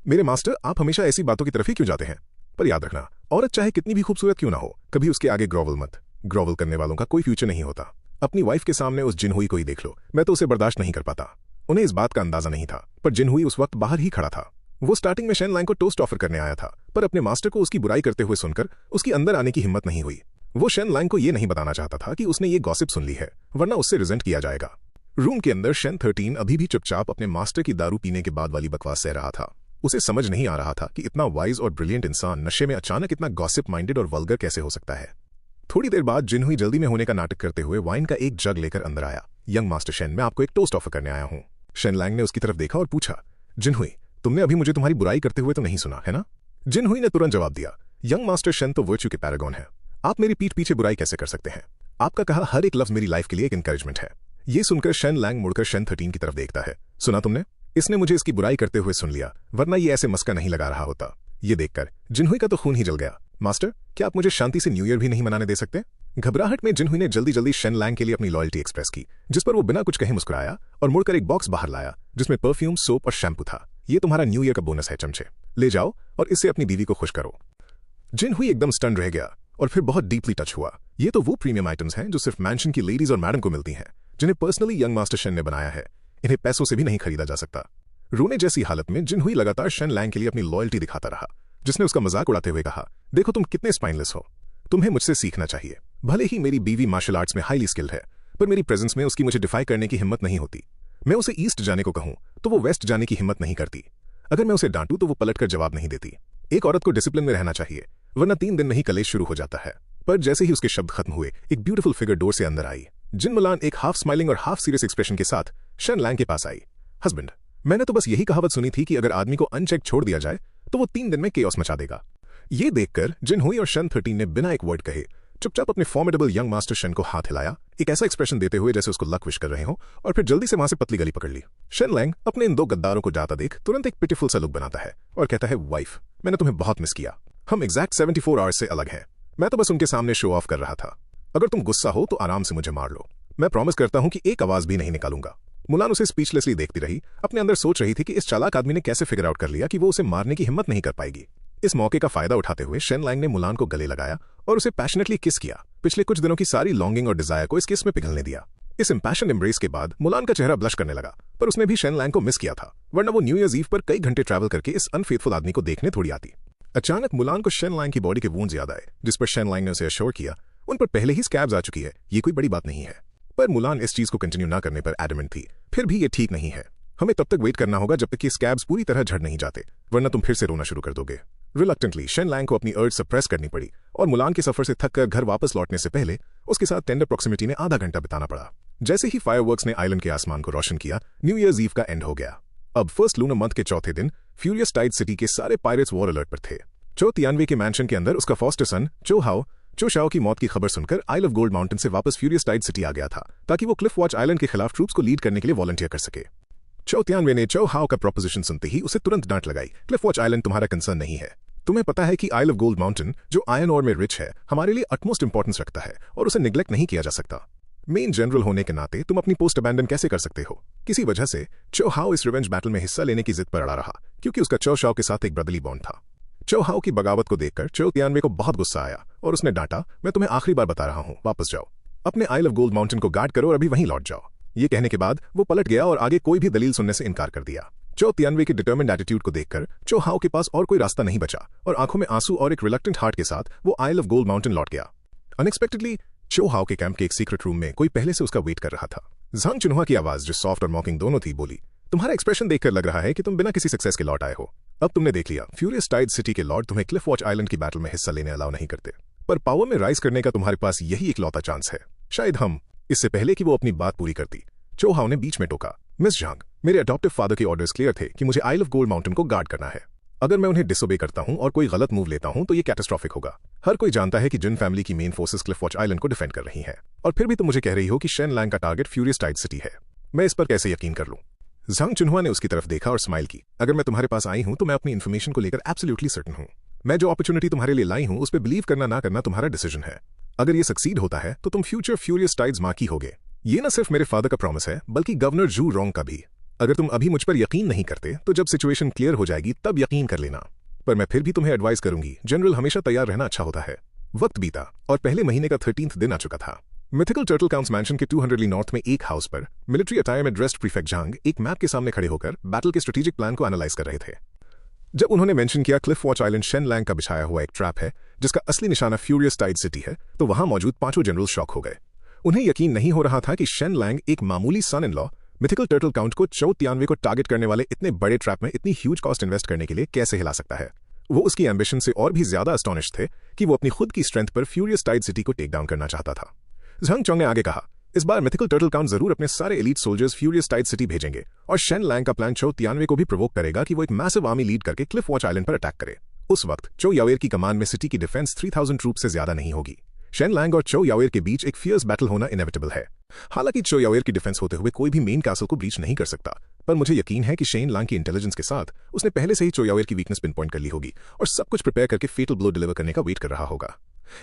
मेरे मास्टर, आप हमेशा ऐसी बातों की तरफ ही क्यों जाते हैं? पर याद रखना, औरत चाहे कितनी भी खूबसूरत क्यों ना हो, कभी उसके आगे ग्रोवल मत। ग्रोवल करने वालों का कोई फ्यूचर नहीं होता। अपनी वाइफ के सामने उस जिनहुई को ही देख लो, मैं तो उसे बर्दाश्त नहीं कर पाता। उन्हें इस बात का अंदाजा नहीं था, पर जिनहुई उस वक्त बाहर ही खड़ा था। वो स्टार्टिंग में शेन लैंग को टोस्ट ऑफर करने आया था, पर अपने मास्टर को उसकी बुराई करते हुए सुनकर उसकी अंदर आने की हिम्मत नहीं हुई। वो शेन लैंग को ये नहीं बताना चाहता था कि उसने ये गॉसिप सुन ली है, वरना उससे रिजेंट किया जाएगा। रूम के अंदर शेन 13 अभी भी चुपचाप अपने मास्टर की दारू पीने के बाद वाली बकवास सह रहा था। उसे समझ नहीं आ रहा था कि इतना वाइज और ब्रिलियंट इंसान नशे में अचानक इतना गॉसिप माइंडेड और वल्गर कैसे हो सकता है। थोड़ी देर बाद जिनहुई जल्दी में होने का नाटक करते हुए वाइन का एक जग लेकर अंदर आया। यंग मास्टर शेन, मैं आपको एक टोस्ट ऑफर करने आया हूँ। शेन लैंग ने उसकी तरफ देखा और पूछा, जिनहुई, तुमने अभी मुझे तुम्हारी बुराई करते हुए तो नहीं सुना है ना? जिनहुई ने तुरंत जवाब दिया, यंग मास्टर शेन तो वर्च्यू के पैरागॉन है, आप मेरी पीठ पीछे बुराई कैसे कर सकते हैं? आपका कहा हर एक लफ्ज मेरी लाइफ के लिए एक इंकरेजमेंट है। ये सुनकर शेन लैंग मुड़कर शेन 13 की तरफ देखता है। सुना तुमने? इसने मुझे इसकी बुराई करते हुए सुन लिया, वरना ये ऐसे मस्का नहीं लगा रहा होता। ये देखकर जिनहुई का तो खून ही जल गया। मास्टर, क्या आप मुझे शांति से न्यू ईयर भी नहीं मनाने दे सकते? घबराहट में जिनहुई ने जल्दी जल्दी शेन लैंग के लिए अपनी लॉयल्टी एक्सप्रेस की, जिस पर वो बिना कुछ कहे मुस्कुराया और मुड़कर एक बॉक्स बाहर लाया जिसमें परफ्यूम, सोप और शैम्पू था। ये तुम्हारा न्यू ईयर का बोनस है चमचे, ले जाओ और इससे अपनी बीवी को खुश करो। जिनहुई एकदम स्टन रह गया और फिर बहुत डीपली टच हुआ। ये तो वो प्रीमियम आइटम्स हैं जो सिर्फ मैंशन की लेडीज और मैडम को मिलती हैं, जिन्हें पर्सनली यंग मास्टर शेन ने बनाया है। इन्हें पैसों से भी नहीं खरीदा जा सकता। रोने जैसी हालत में जिन हुई लगातार शेन लैंग के लिए अपनी लॉयल्टी दिखाता रहा, जिसने उसका मजाक उड़ाते हुए कहा, देखो तुम कितने स्पाइनलेस हो, तुम्हें मुझसे सीखना चाहिए। भले ही मेरी बीवी मार्शल आर्ट्स में हाईली स्किल्ड है, पर मेरी प्रेजेंस में उसकी मुझे डिफाई करने की हिम्मत नहीं होती। मैं उसे ईस्ट जाने को कहूं तो वो वेस्ट जाने की हिम्मत नहीं करती। अगर मैं उसे डांटूं तो वो पलटकर जवाब नहीं देती। एक औरत को डिसिप्लिन में रहना चाहिए, वरना 3 दिन में ही कलेश शुरू हो जाता है। पर जैसे ही उसके शब्द खत्म हुए, एक ब्यूटीफुल फिगर डोर से अंदर आई। जिन मुलान एक हाफ स्माइलिंग और हाफ सीरियस एक्सप्रेशन के साथ शेन लैंग के पास आई। हस्बैंड, मैंने तो बस यही कहावत सुनी थी कि अगर आदमी को अनचेक छोड़ दिया जाए तो वो 3 दिन में केओस मचा देगा। ये देखकर जिन हुई और शन 13 ने बिना एक वर्ड कहे चुपचाप अपने फॉर्मिडेबल यंग मास्टर शन को हाथ हिलाया, एक ऐसा एक्सप्रेशन देते हुए जैसे उसको लक विश कर रहे हो, और फिर जल्दी से वहां से पतली गली पकड़ ली। शेन लैंग अपने इन 2 गद्दारों को जाता देख तुरंत एक पिटीफुल सा लुक बनाता है और कहता है, वाइफ, मैंने तुम्हें बहुत मिस किया। हम एग्जैक्ट 74 आवर्स से अलग हैं। मैं तो बस उनके सामने शो ऑफ कर रहा था। अगर तुम गुस्सा हो तो आराम से मुझे मार लो, मैं प्रॉमिस करता हूं कि एक आवाज भी नहीं निकालूंगा। मुलान उसे स्पीचलेसली देखती रही, अपने अंदर सोच रही थी कि इस चालाक आदमी ने कैसे फिगर आउट कर लिया कि वो उसे मारने की हिम्मत नहीं कर पाएगी। इस मौके का फायदा उठाते हुए शेन लैंग ने मुलान को गले लगाया और उसे पैशनेटली किस किया। पिछले कुछ दिनों की सारी लॉन्गिंग और डिजायर को इस किस में पिघलने दिया। इस इंपैशन एम्ब्रेस के बाद मुलान का चेहरा ब्लश करने लगा, पर उसने भी शेन लैंग को मिस किया था, वरना वो न्यू ईयर्स ईव पर कई घंटे ट्रैवल करके इस अनफेथफुल आदमी को देखने थोड़ी आती। अचानक मुलान को शेन लैंग की बॉडी के वूंड्स याद आए, जिस पर शेन लैंग ने उसे अश्योर किया उन पर पहले ही स्कैब्स आ चुकी है, ये कोई बड़ी बात नहीं है। पर मुलान इस चीज को कंटिन्यू ना करने पर एडमेंट थी। फिर भी ये ठीक नहीं है, हमें तब तक वेट करना होगा जब तक कि स्कैब्स पूरी तरह झड़ नहीं जाते, वरना तुम फिर से रोना शुरू कर दोगे। रिलक्टेंटली शेन लैंग को अपनी अर्ज सप्रेस करनी पड़ी और मुलान के सफर से थककर घर वापस लौटने से पहले उसके साथ टेंडर प्रॉक्सिमिटी में आधा घंटा बिताना पड़ा। जैसे ही फायरवर्क्स ने आइलैंड के आसमान को रोशन किया, न्यू ईयर्स ईव का एंड हो गया। अब फर्स्ट लूनर मंथ के चौथे दिन फ्यूरियस टाइड सिटी के सारे पायरेट्स वॉर अलर्ट पर थे। चो तियानवे के मैंशन के अंदर उसका फॉस्टर सन चो शाओ की मौत की खबर सुनकर आइल ऑफ गोल्ड माउंटेन से वापस फ्यूरियस टाइड सिटी आ गया था, ताकि वो क्लिफ वॉच आइलैंड के खिलाफ ट्रूप्स को लीड करने के लिए वॉलंटियर कर सके। चो तियानवे ने चो हाओ का प्रोपोजिशन सुनते ही उसे तुरंत डांट लगाई, क्लिफ वॉच आइलैंड तुम्हारा कंसर्न नहीं है। तुम्हें पता है कि आइल ऑफ गोल्ड माउंटेन, जो आयरन ओर में रिच है, हमारे लिए अटमोस्ट इंपॉर्टेंस रखता है और उसे निग्लेक्ट नहीं किया जा सकता। मेन जनरल होने के नाते तुम अपनी पोस्ट अबैंडन कैसे कर सकते हो? किसी वजह से चो हाओ इस रिवेंज बैटल में हिस्सा लेने की जिद पर अड़ा रहा, क्योंकि उसका चो शाओ के साथ एक ब्रदरली बॉन्ड था। चो हाओ की बगावत को देखकर चो तियानवे को बहुत गुस्सा आया और उसने डांटा, मैं तुम्हें आखिरी बार बता रहा हूं, वापस जाओ, अपने आइल ऑफ गोल्ड माउंटेन को गार्ड करो और अभी वहीं लौट जाओ। ये कहने के बाद वो पलट गया और आगे कोई भी दलील सुनने से इनकार कर दिया। चो तियानवे की डिटर्मिन्ड एटीट्यूड को देखकर चो हाओ के पास और कोई रास्ता नहीं बचा और आंखों में आंसू और एक रिलक्टेंट हार्ट के साथ वो आइल ऑफ गोल्ड माउंटेन लौट गया। अनएक्सपेक्टेडली चो हाओ के कैंप के एक सीक्रेट रूम में कोई पहले से उसका वेट कर रहा था। झांग चुनहुआ की आवाज, जो सॉफ्ट और मॉकिंग दोनों थी, बोली, तुम्हारा एक्सप्रेशन देखकर लग रहा है कि तुम बिना किसी सक्सेस के लौट आए हो। अब तुमने देख लिया, फ्यूरियस टाइड सिटी के लॉर्ड तुम्हें क्लिफ वॉच आइलैंड की बैटल में हिस्सा लेने अलाउ नहीं करते, पर पावर में राइज करने का तुम्हारे पास यही इकलौता चांस है। शायद हम, इससे पहले कि वो अपनी बात पूरी करती, चो हाओ ने बीच में टोका, मिस झांग, मेरे अडॉप्टिव फादर के ऑर्डर्स क्लियर थे कि मुझे आइल ऑफ गोल्ड माउंटेन को गार्ड करना है। अगर मैं उन्हें डिसोबे करता हूं और कोई गलत मूव लेता हूं तो ये कैटास्ट्रॉफिक होगा। हर कोई जानता है कि जिन फैमिली की main forces Cliff Watch island को डिफेंड कर रही हैं, और फिर भी तुम मुझे कह रही हो कि शेन लैंग का टारगेट फ्यूरियस टाइड सिटी है। मैं इस पर कैसे यकीन कर लूं? झांग चुनहुआ ने उसकी तरफ देखा और स्माइल की। अगर मैं तुम्हारे पास आई हूं तो मैं अपनी इन्फॉर्मेशन को लेकर एब्सोल्युटली सर्टेन हूं। मैं जो अपॉर्चुनिटी तुम्हारे लिए लाई हूं उस पर बिलीव करना ना करना तुम्हारा डिसीजन है। अगर ये सक्सीड होता है तो तुम फ्यूचर फ्यूरियस टाइड्स माकी होगे। ये न सिर्फ मेरे फादर का प्रॉमिस है, बल्कि गवर्नर जू रोंग का भी। अगर तुम अभी मुझ पर यकीन नहीं करते तो जब सिचुएशन क्लियर हो जाएगी तब यकीन कर लेना, पर मैं फिर भी तुम्हें एडवाइस करूंगी, जनरल हमेशा तैयार रहना अच्छा होता है। वक्त बीता और पहले महीने का 13th दिन आ चुका था। मिथिकल टर्टल काउंट्स मैंशन के 200 नॉर्थ में एक हाउस पर मिलिट्री अटायर में ड्रेस्ड प्रीफेक्ट झांग एक मैप के सामने खड़े होकर बैटल के स्ट्रेटेजिक प्लान को एनालाइज कर रहे थे। जब उन्होंने मेंशन किया Cliff Watch Island Shen Lang का बिछाया हुआ एक ट्रैप है जिसका असली निशाना फ्यूरियस टाइड सिटी है, तो वहां मौजूद 5 जनरल शॉक हो गए। उन्हें यकीन नहीं हो रहा था कि शेन लैंग, एक मामूली son in law, mythical turtle count को चो तियानवे को टारगेट करने वाले इतने बड़े ट्रैप में इतनी ह्यूज कॉस्ट इन्वेस्ट करने के लिए कैसे हिला सकता है। वो उसकी एम्बिशन से और भी ज्यादा एस्टोनिश थे कि वो अपनी खुद की स्ट्रेंथ पर फ्यूरियस टाइड सिटी को टेक डाउन करना चाहता था। झांग चोंग ने आगे कहा, इस बार मिथिकल टर्टल काउंट जरूर अपने सारे elite soldiers Furious Tide City भेजेंगे और शेन लैंग का प्लान चो तियानवे को भी प्रोवोक करेगा कि वो एक मैसिव आर्मी लीड करके क्लिफ वॉच आइलैंड पर अटैक करे। उस वक्त चो यावेर की कमान में सिटी की डिफेंस 3000 ट्रूप से ज्यादा नहीं होगी। शेन लैंग और चो यावेर के बीच एक फियर्स बैटल होना इनएविटेबल है। हालांकि चो यावेर की डिफेंस होते हुए कोई भी मेन कैसल को ब्रीच नहीं कर सकता, पर मुझे यकीन है कि शेन लैंग की इंटेलिजेंस के साथ उसने पहले से ही चो यावेर की वीकनेस पिन पॉइंट कर ली होगी और सब कुछ प्रिपेयर करके फेटल ब्लो डिलीवर करने का वेट कर रहा होगा।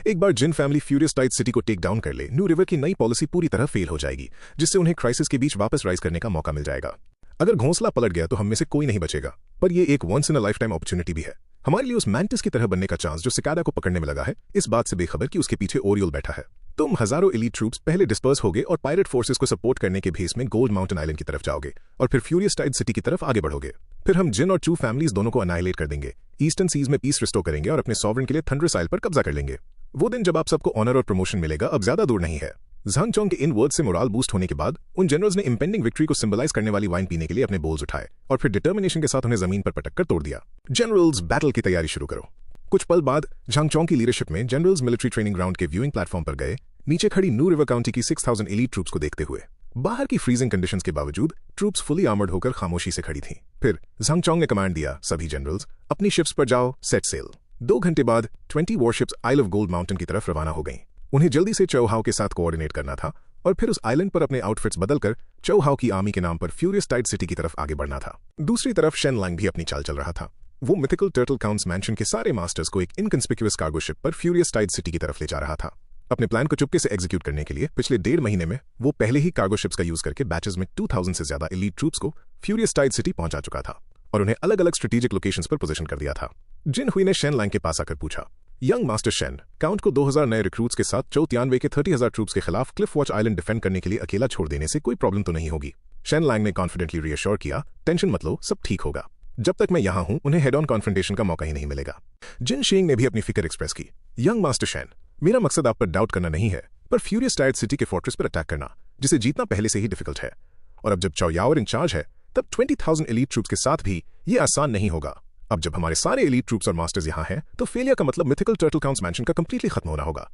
एक बार जिन फैमिली फ्यूरियस टाइड सिटी को टेक डाउन कर ले, न्यू रिवर की नई पॉलिसी पूरी तरह फेल हो जाएगी, जिससे उन्हें क्राइसिस के बीच वापस राइज करने का मौका मिल जाएगा। अगर घोंसला पलट गया तो हम में से कोई नहीं बचेगा, पर यह एक once in a lifetime opportunity भी है हमारे लिए उस मैंटिस की तरह बनने का चांस जो सिकाडा को पकड़ने में लगा है, इस बात से बेखबर कि उसके पीछे ओरियल बैठा है। तुम हजारों एलीट ट्रूप्स पहले डिस्पर्स होगे और पायरेट फोर्सेस को सपोर्ट करने के भेस में गोल्ड माउंटेन आइलैंड की तरफ जाओगे और फिर फ्यूरियस टाइड सिटी की तरफ आगे बढ़ोगे। फिर हम जिन और चू फैमिलीज दोनों को अनाइलेट कर देंगे, ईस्टर्न सीज में पीस रिस्टोर करेंगे और अपने सॉवरेन के लिए थंडरस आइल पर कब्जा कर लेंगे। वो दिन जब आप सबको ऑनर और प्रमोशन मिलेगा अब ज्यादा दूर नहीं है। झांग चोंग के इन वर्ड से मोराल बूस्ट होने के बाद उन जनरल्स ने इंपेंडिंग विक्ट्री को सिंबलाइज करने वाली वाइन पीने के लिए अपने बोल्स उठाए और फिर डिटर्मिनेशन के साथ उन्हें जमीन पर पटक कर तोड़ दिया। जनरल्स, बैटल की तैयारी शुरू करो। कुछ पल बाद झांग चोंग की लीडरशिप में जनरल्स मिलिट्री ट्रेनिंग ग्राउंड के व्यूइंग प्लेटफॉर्म पर गए, नीचे खड़ी न्यू रिवर काउंटी की 6000 एलीट ट्रूप्स को देखते हुए। बाहर की फ्रीजिंग कंडीशंस के बावजूद ट्रूप्स फुली आर्मर्ड होकर खामोशी से खड़ी थीं। फिर झांग चोंग ने कमांड दिया, सभी जनरल्स अपनी शिप्स पर जाओ, सेट सेल। 2 घंटे बाद 20 warships Isle of Gold Mountain की तरफ रवाना हो गईं। उन्हें जल्दी से चौहाओ के साथ कोऑर्डिनेट करना था और फिर उस आइलैंड पर अपने आउटफिट्स बदलकर चौहाओ की आर्मी के नाम पर फ्यूरियस टाइड सिटी की तरफ आगे बढ़ना था। दूसरी तरफ शेन लैंग भी अपनी चाल चल रहा था। वो मिथिकल टर्टल काउंट्स मैंशन के सारे मास्टर्स को एक इनकंस्पिक्यूअस कार्गो शिप पर फ्यूरियस टाइड सिटी की तरफ ले जा रहा था। अपने प्लान को चुपके से एग्जीक्यूट करने के लिए पिछले 1.5 महीने में वो पहले ही कार्गो शिप्स का यूज करके बैचेस में 2000 से ज्यादा एलीट ट्रूप्स को फ्यूरियस टाइड सिटी पहुंचा चुका था और उन्हें अलग अलग स्ट्रेटेजिक लोकेशंस पर पोजीशन कर दिया था। जिन हुई ने शेन लैंग के पास आकर पूछा, यंग मास्टर शेन, काउंट को 2000 नए रिक्रूट्स के साथ चौ तियानवे के 30,000 ट्रूप्स के खिलाफ क्लिफ वॉच आइलैंड डिफेंड करने के लिए अकेला छोड़ देने से कोई प्रॉब्लम तो नहीं होगी? शेन लैंग ने कॉन्फिडेंटली रियश्योर किया, टेंशन मत लो, सब ठीक होगा। जब तक मैं यहां हूं उन्हें हेड ऑन कॉन्फ्रंटेशन का मौका ही नहीं मिलेगा। जिन शींग ने भी अपनी फिक्र एक्सप्रेस की, यंग मास्टर शेन, मेरा मकसद आप पर डाउट करना नहीं है, पर फ्यूरियस टाइड सिटी के फोर्ट्रेस पर अटैक करना, जिसे जीतना पहले से ही डिफिकल्ट है। और अब जब चौयावर इंचार्ज है तब 20,000 एलीट ट्रूप्स के साथ भी ये आसान नहीं होगा। अब जब हमारे सारे एलीट ट्रूप्स और मास्टर्स यहां हैं तो फेलियर का मतलब मिथिकल टर्टल काउंट्स मैंशन का कंप्लीटली खत्म होना होगा।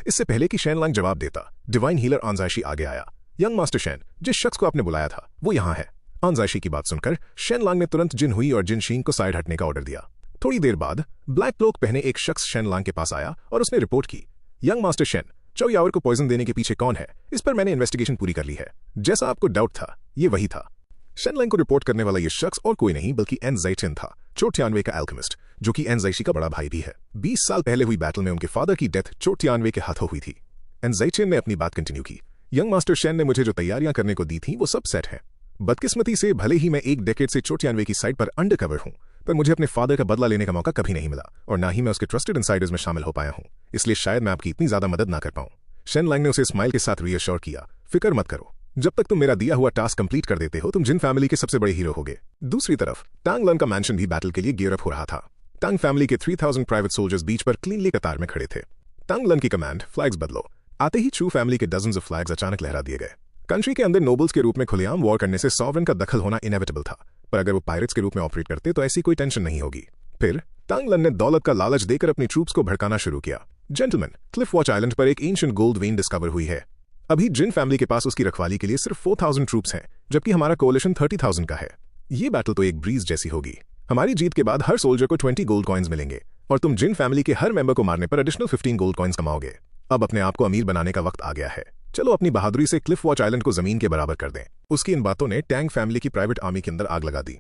इससे पहले कि शेन लैंग जवाब देता, डिवाइन हीलर आंजाइशी आगे आया। यंग मास्टर शेन, जिस शख्स को आपने बुलाया था वो यहां है। आंजाइशी की बात सुनकर शेन लैंग ने तुरंत जिन हुई और जिन शींग को साइड हटने का ऑर्डर दिया। थोड़ी देर बाद ब्लैक क्लोक पहने एक शख्स शेन लैंग के पास आया और उसने रिपोर्ट की, यंग मास्टर शेन, चौयावर को पॉइजन देने के पीछे कौन है, इस पर मैंने इन्वेस्टिगेशन पूरी कर ली है। जैसा आपको डाउट था ये वही था। शेन लैंग को रिपोर्ट करने वाला ये शख्स और कोई नहीं बल्कि एन ज़ाइटिन था, चोटियानवे का एल्केमिस्ट, जो कि एन ज़ाइशी का बड़ा भाई भी है। 20 साल पहले हुई बैटल में उनके फादर की डेथ चोटियानवे के हाथों हुई थी। एन ज़ाइटिन ने अपनी बात कंटिन्यू की, यंग मास्टर शेन ने मुझे जो तैयारियां करने को दी थी वो सब सेट है। बदकिस्मती से भले ही मैं 1 डेकेड से चोटियानवे की साइड पर अंडर कवर हूं, पर मुझे अपने फादर का बदला लेने का मौका कभी नहीं मिला और ना ही मैं उसके ट्रस्टेड इनसाइडर्स में शामिल हो पाया हूं, इसलिए शायद मैं आपकी इतनी ज्यादा मदद ना कर पाऊं। शेन लैंग ने उसे स्माइल के साथ रीअश्योर किया, फिक्र मत करो, जब तक तुम मेरा दिया हुआ टास्क कंप्लीट कर देते हो तुम जिन फैमिली के सबसे बड़े हीरो होगे। दूसरी तरफ टांग लन का मैंशन भी बैटल के लिए गियर अप हो रहा था। टांग फैमिली के 3000 प्राइवेट सोल्जर्स बीच पर क्लीनली कतार में खड़े थे। टांग लन की कमांड, फ्लैग्स बदलो। आते ही चू फैमिली के डजन्स ऑफ फ्लैग्स अचानक लहरा दिए गए। कंट्री के अंदर नोबल्स के रूप में खुलेआम वॉर करने से सॉवरेन का दखल होना इनएविटेबल था, पर अगर वो पायरेट्स के रूप में ऑपरेट करते तो ऐसी कोई टेंशन नहीं होगी। फिर टांग लन ने दौलत का लालच देकर अपनी ट्रूप्स को भड़काना शुरू किया। जेंटलमैन, क्लिफ वॉच आइलैंड पर एक एंशिएंट गोल्ड वेन डिस्कवर हुई है। अभी जिन फैमिली के पास उसकी रखवाली के लिए सिर्फ 4000 ट्रूप्स हैं, जबकि हमारा कोalition 30,000 का है। ये बैटल तो एक ब्रीज जैसी होगी। हमारी जीत के बाद हर सोल्जर को 20 गोल्ड कॉइन्स मिलेंगे और तुम जिन फैमिली के हर मेंबर को मारने पर एडिशनल 15 गोल्ड कॉइन्स कमाओगे। अब अपने आप को अमीर बनाने का वक्त आ गया है। चलो अपनी बहादुरी से क्लिफ वॉच आइलैंड को जमीन के बराबर कर दें। उसकी इन बातों ने टैंग फैमिली की प्राइवेट आर्मी के अंदर आग लगा दी।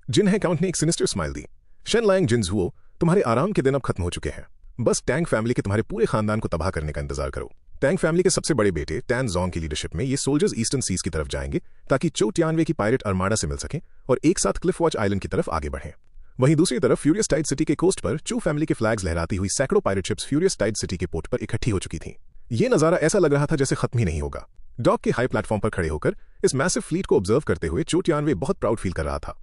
जिन है काउंट ने एक सिनिस्टर स्माइल दी, शेन लैंग, जिन जुओ, तुम्हारे आराम के दिन अब खत्म हो चुके हैं। बस टैंग फैमिली के तुम्हारे पूरे खानदान को तबाह करने का इंतजार करो। टैंग फैमिली के सबसे बड़े बेटे टैन जोंग की लीडरशिप में ये सोल्जर्स ईस्टर्न सीज की तरफ जाएंगे ताकि चोटियानवे की पायरेट आर्माडा से मिल सकें और एक साथ क्लिफ वॉच आइलैंड की तरफ आगे बढ़ें। वहीं दूसरी तरफ फ्यूरियस टाइड सिटी के कोस्ट पर चू फैमिली के फ्लैग्स लहराती हुई सैकड़ों pirate ships Furious Tide City के पोर्ट पर इकट्ठी हो चुकी थीं। ये नजारा ऐसा लग रहा था जैसे खत्म ही नहीं होगा। डॉक के हाई प्लेटफॉर्म पर खड़े होकर इस मैसिव फ्लीट को ऑब्जर्व करते हुए चोटियानवे बहुत प्राउड फील कर रहा था।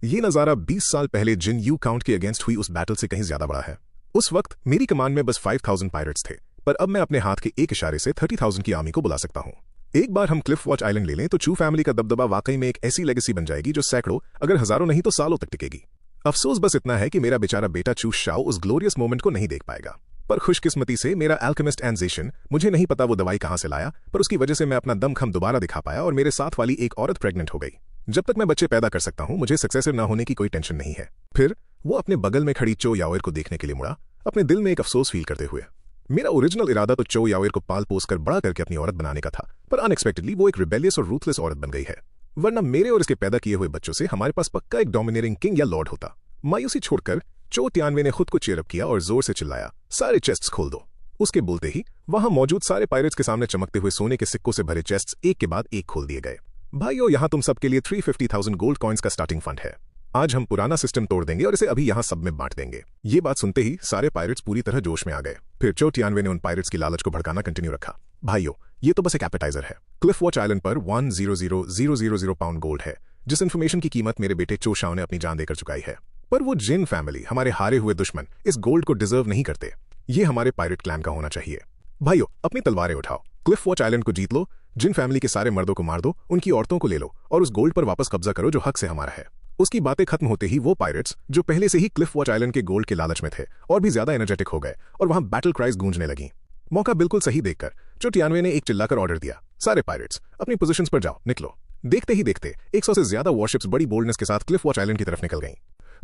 ये नजारा 20 साल पहले जिन यू काउंट के अगेंस्ट हुई उस बैटल से कहीं ज्यादा बड़ा है। उस वक्त मेरी कमांड में बस 5000 पायरेट्स थे, पर अब मैं अपने हाथ के एक इशारे से 30,000 की आर्मी को बुला सकता हूं। एक बार हम क्लिफ वॉच आइलैंड ले लें तो चू फैमिली का दबदबा वाकई में एक ऐसी लेगेसी बन जाएगी जो सैकड़ों अगर हजारों नहीं तो सालों तक टिकेगी। अफसोस बस इतना है कि मेरा बेचारा बेटा चू शाओ उस ग्लोरियस मोमेंट को नहीं देख पाएगा। पर खुशकिस्मती से मेरा एल्केमिस्ट एनजेशन, मुझे नहीं पता वो दवाई कहां से लाया, पर उसकी वजह से मैं अपना दमखम दोबारा दिखा पाया और मेरे साथ वाली एक औरत प्रेग्नेंट हो गई। जब तक मैं बच्चे पैदा कर सकता हूं मुझे सक्सेसर ना होने की कोई टेंशन नहीं है। फिर वो अपने बगल में खड़ी चो याओर को देखने के लिए मुड़ा, अपने दिल में एक अफसोस फील करते हुए। मेरा ओरिजिनल इरादा तो चो याओर को पाल पोस कर बड़ा करके अपनी औरत बनाने का था, पर अनएक्सपेक्टेडली वो एक रिबेलियस और रूथलेस औरत बन गई है। वरना मेरे और इसके पैदा किए हुए बच्चों से हमारे पास पक्का एक डोमिनेटिंग किंग या लॉर्ड होता। मायूसी छोड़कर चो तियानवे ने खुद को चीयरअप किया और जोर से चिल्लाया, सारे चेस्ट्स खोल दो। उसके बोलते ही वहां मौजूद सारे पायरेट्स के सामने चमकते हुए सोने के सिक्कों से भरे चेस्ट्स एक के बाद एक खोल दिए गए। भाइयों, यहां तुम सबके लिए 350,000 गोल्ड कॉइन्स का स्टार्टिंग फंड है। आज हम पुराना सिस्टम तोड़ देंगे और इसे अभी यहाँ सब में बांट देंगे। ये बात सुनते ही सारे पायरेट्स पूरी तरह जोश में आ गए। फिर चो टियानवे ने उन पायरेट्स की लालच को भड़काना कंटिन्यू रखा। भाइयों, ये तो बस एक एपेटाइजर है। क्लिफ वॉच आइलैंड पर 100,000 पाउंड गोल्ड है, जिस इन्फॉर्मेशन की कीमत मेरे बेटे चो शाओ ने अपनी जान देकर चुकाई है। पर वो जिन फैमिली, हमारे हारे हुए दुश्मन, इस गोल्ड को डिजर्व नहीं करते। ये हमारे पायरेट क्लैन का होना चाहिए। भाइयों, अपनी तलवारें उठाओ, क्लिफ वॉच आइलैंड को जीत लो, जिन फैमिली के सारे मर्दों को मार दो, उनकी औरतों को ले लो और उस गोल्ड पर वापस कब्जा करो जो हक से हमारा है। उसकी बातें खत्म होते ही वो पायरेट्स, जो पहले से ही क्लिफ वॉच आइलैंड के गोल्ड के लालच में थे, और भी ज्यादा एनर्जेटिक हो गए और वहां बैटल क्राइज गूंजने लगी। मौका बिल्कुल सही देखकर चो टियानवे ने एक चिल्लाकर ऑर्डर दिया, सारे पायरेट्स अपनी पोजीशंस पर जाओ, निकलो। देखते ही देखते 100 से ज्यादा वॉरशिप्स बड़ी बोल्डनेस के साथ क्लिफ वॉच आइलैंड की तरफ निकल गईं।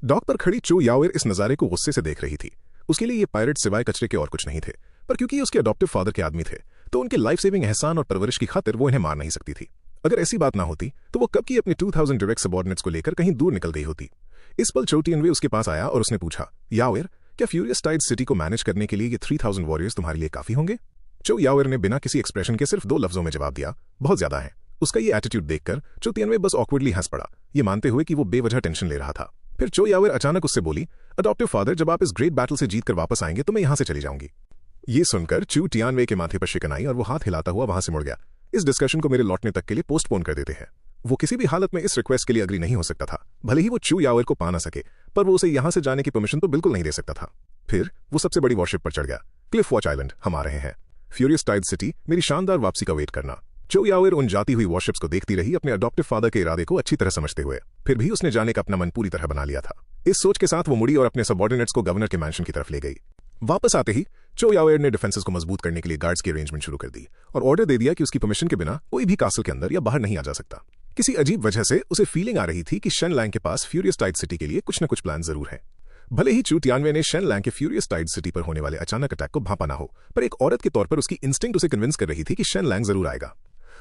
डॉक पर खड़ी चो याओर इस नजारे को गुस्से से देख रही थी। उसके लिए ये पायरेट सिवाय कचरे के और कुछ नहीं थे, पर क्योंकि ये उसके अडॉप्टिव फादर के आदमी थे, तो उनके लाइफ सेविंग एहसान और परवरिश की खातिर वो इन्हें मार नहीं सकती थी। अगर ऐसी बात ना होती तो वो कब की अपने 2000 डायरेक्ट सबऑर्डिनेट्स को लेकर कहीं दूर निकल गई होती। इस पल चो टियानवे उसके पास आया और उसने पूछा, याओर, क्या फ्यूरियस टाइड सिटी को मैनेज करने के लिए ये 3000 वॉरियर्स तुम्हारे लिए काफी होंगे? चो याओर ने बिना किसी एक्सप्रेशन के सिर्फ 2 लफ्जों में जवाब दिया, बहुत ज्यादा है। उसका ये एटीट्यूड देखकर चो टियानवे बस ऑकवर्डली हंस पड़ा, ये मानते हुए कि वो बेवजह टेंशन ले रहा था। फिर चो याओर अचानक उससे बोली, अडॉप्टिव फादर, जब आप इस ग्रेट बैटल से जीत कर वापस आएंगे तो मैं यहां से चली जाऊंगी। ये सुनकर चो टियानवे के माथे पर शिकन आई और वो हाथ हिलाता हुआ वहां से मुड़ गया। इस डिस्कशन को मेरे लौटने तक के लिए पोस्टपोन कर देते हैं। वो किसी भी हालत में इस रिक्वेस्ट के लिए अग्री नहीं हो सकता था। भले ही वो चो याओर को पा ना सके, पर वो उसे यहां से जाने की परमिशन तो बिल्कुल नहीं दे सकता था। फिर वो सबसे बड़ी वॉरशिप पर चढ़ गया। क्लिफ वॉच आइलैंड हम आ रहे हैं। फ्यूरियस टाइड सिटी, मेरी शानदार वापसी का वेट करना। चो याओर उन जाती हुई वॉरशिप्स को देखती रही, अपने अडॉप्टिव फादर के इरादे को अच्छी तरह समझते हुए। फिर भी उसने जाने का अपना मन पूरी तरह बना लिया था। इस सोच के साथ वो मुड़ी और अपने सबऑर्डिनेट्स को गवर्नर के मैंशन की तरफ ले गई। वापस आते ही चो याओर ने डिफेंसेस को मजबूत करने के लिए गार्ड्स की अरेंजमेंट शुरू कर दी और ऑर्डर दे दिया कि उसकी परमिशन के बिना कोई भी कासल के अंदर या बाहर नहीं आ जा सकता। किसी अजीब वजह से उसे फीलिंग आ रही थी कि शेन लैंग के पास फ्यूरियस टाइड सिटी के लिए कुछ न कुछ प्लान जरूर है। भले ही चो टियानवे ने शेन लैंग के फ्यूरियस टाइड सिटी पर होने वाले अचानक अटैक को भांपा ना हो, पर एक औरत के तौर पर उसकी इंस्टिंक्ट उसे कन्विंस कर रही थी कि शेन लैंग जरूर आएगा।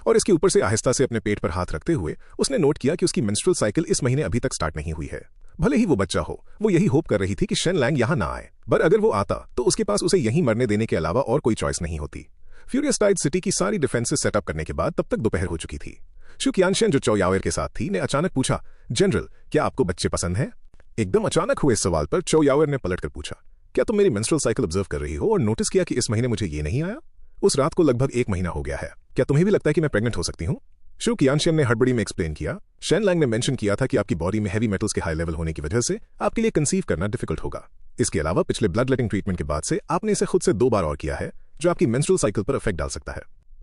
और इसके ऊपर से आहिस्ता से अपने पेट पर हाथ रखते हुए उसने नोट किया कि उसकी मेंस्ट्रुअल साइकिल इस महीने अभी तक स्टार्ट नहीं हुई है। भले ही वो बच्चा हो, वो यही होप कर रही थी कि शेन लैंग यहां ना आए, पर अगर वो आता तो उसके पास उसे यहीं मरने देने के अलावा और कोई चॉइस नहीं होती। फ्यूरियस टाइड सिटी की सारी डिफेंसेस सेटअप करने के बाद तब तक दोपहर हो चुकी थी। शू कियानशेन, जो चो याओर के साथ थी, ने अचानक पूछा, जनरल, क्या आपको बच्चे पसंद हैं? एकदम अचानक हुए इस सवाल पर चो याओर ने पलटकर पूछा, क्या तुम मेरी मेंस्ट्रुअल साइकिल ऑब्जर्व कर रही हो और नोटिस किया कि इस महीने मुझे ये नहीं आया? उस रात को लगभग 1 महीना हो गया है। क्या तुम्हें भी लगता है कि मैं प्रेग्नेंट हो सकती हूँ? शू कियानशेन ने हड़बड़ी में एक्सप्लेन किया, शेन लैंग ने मेंशन किया था कि आपकी बॉडी में हैवी मेटल्स के हाई लेवल होने की वजह से आपके लिए कंसीव करना डिफिकल्ट होगा। इसके अलावा पिछले ब्लड लेटिंग ट्रीटमेंट के बाद से आपने इसे खुद से 2 बार और किया है, जो आपकी मेंस्ट्रुअल साइकिल पर इफेक्ट डाल सकता है।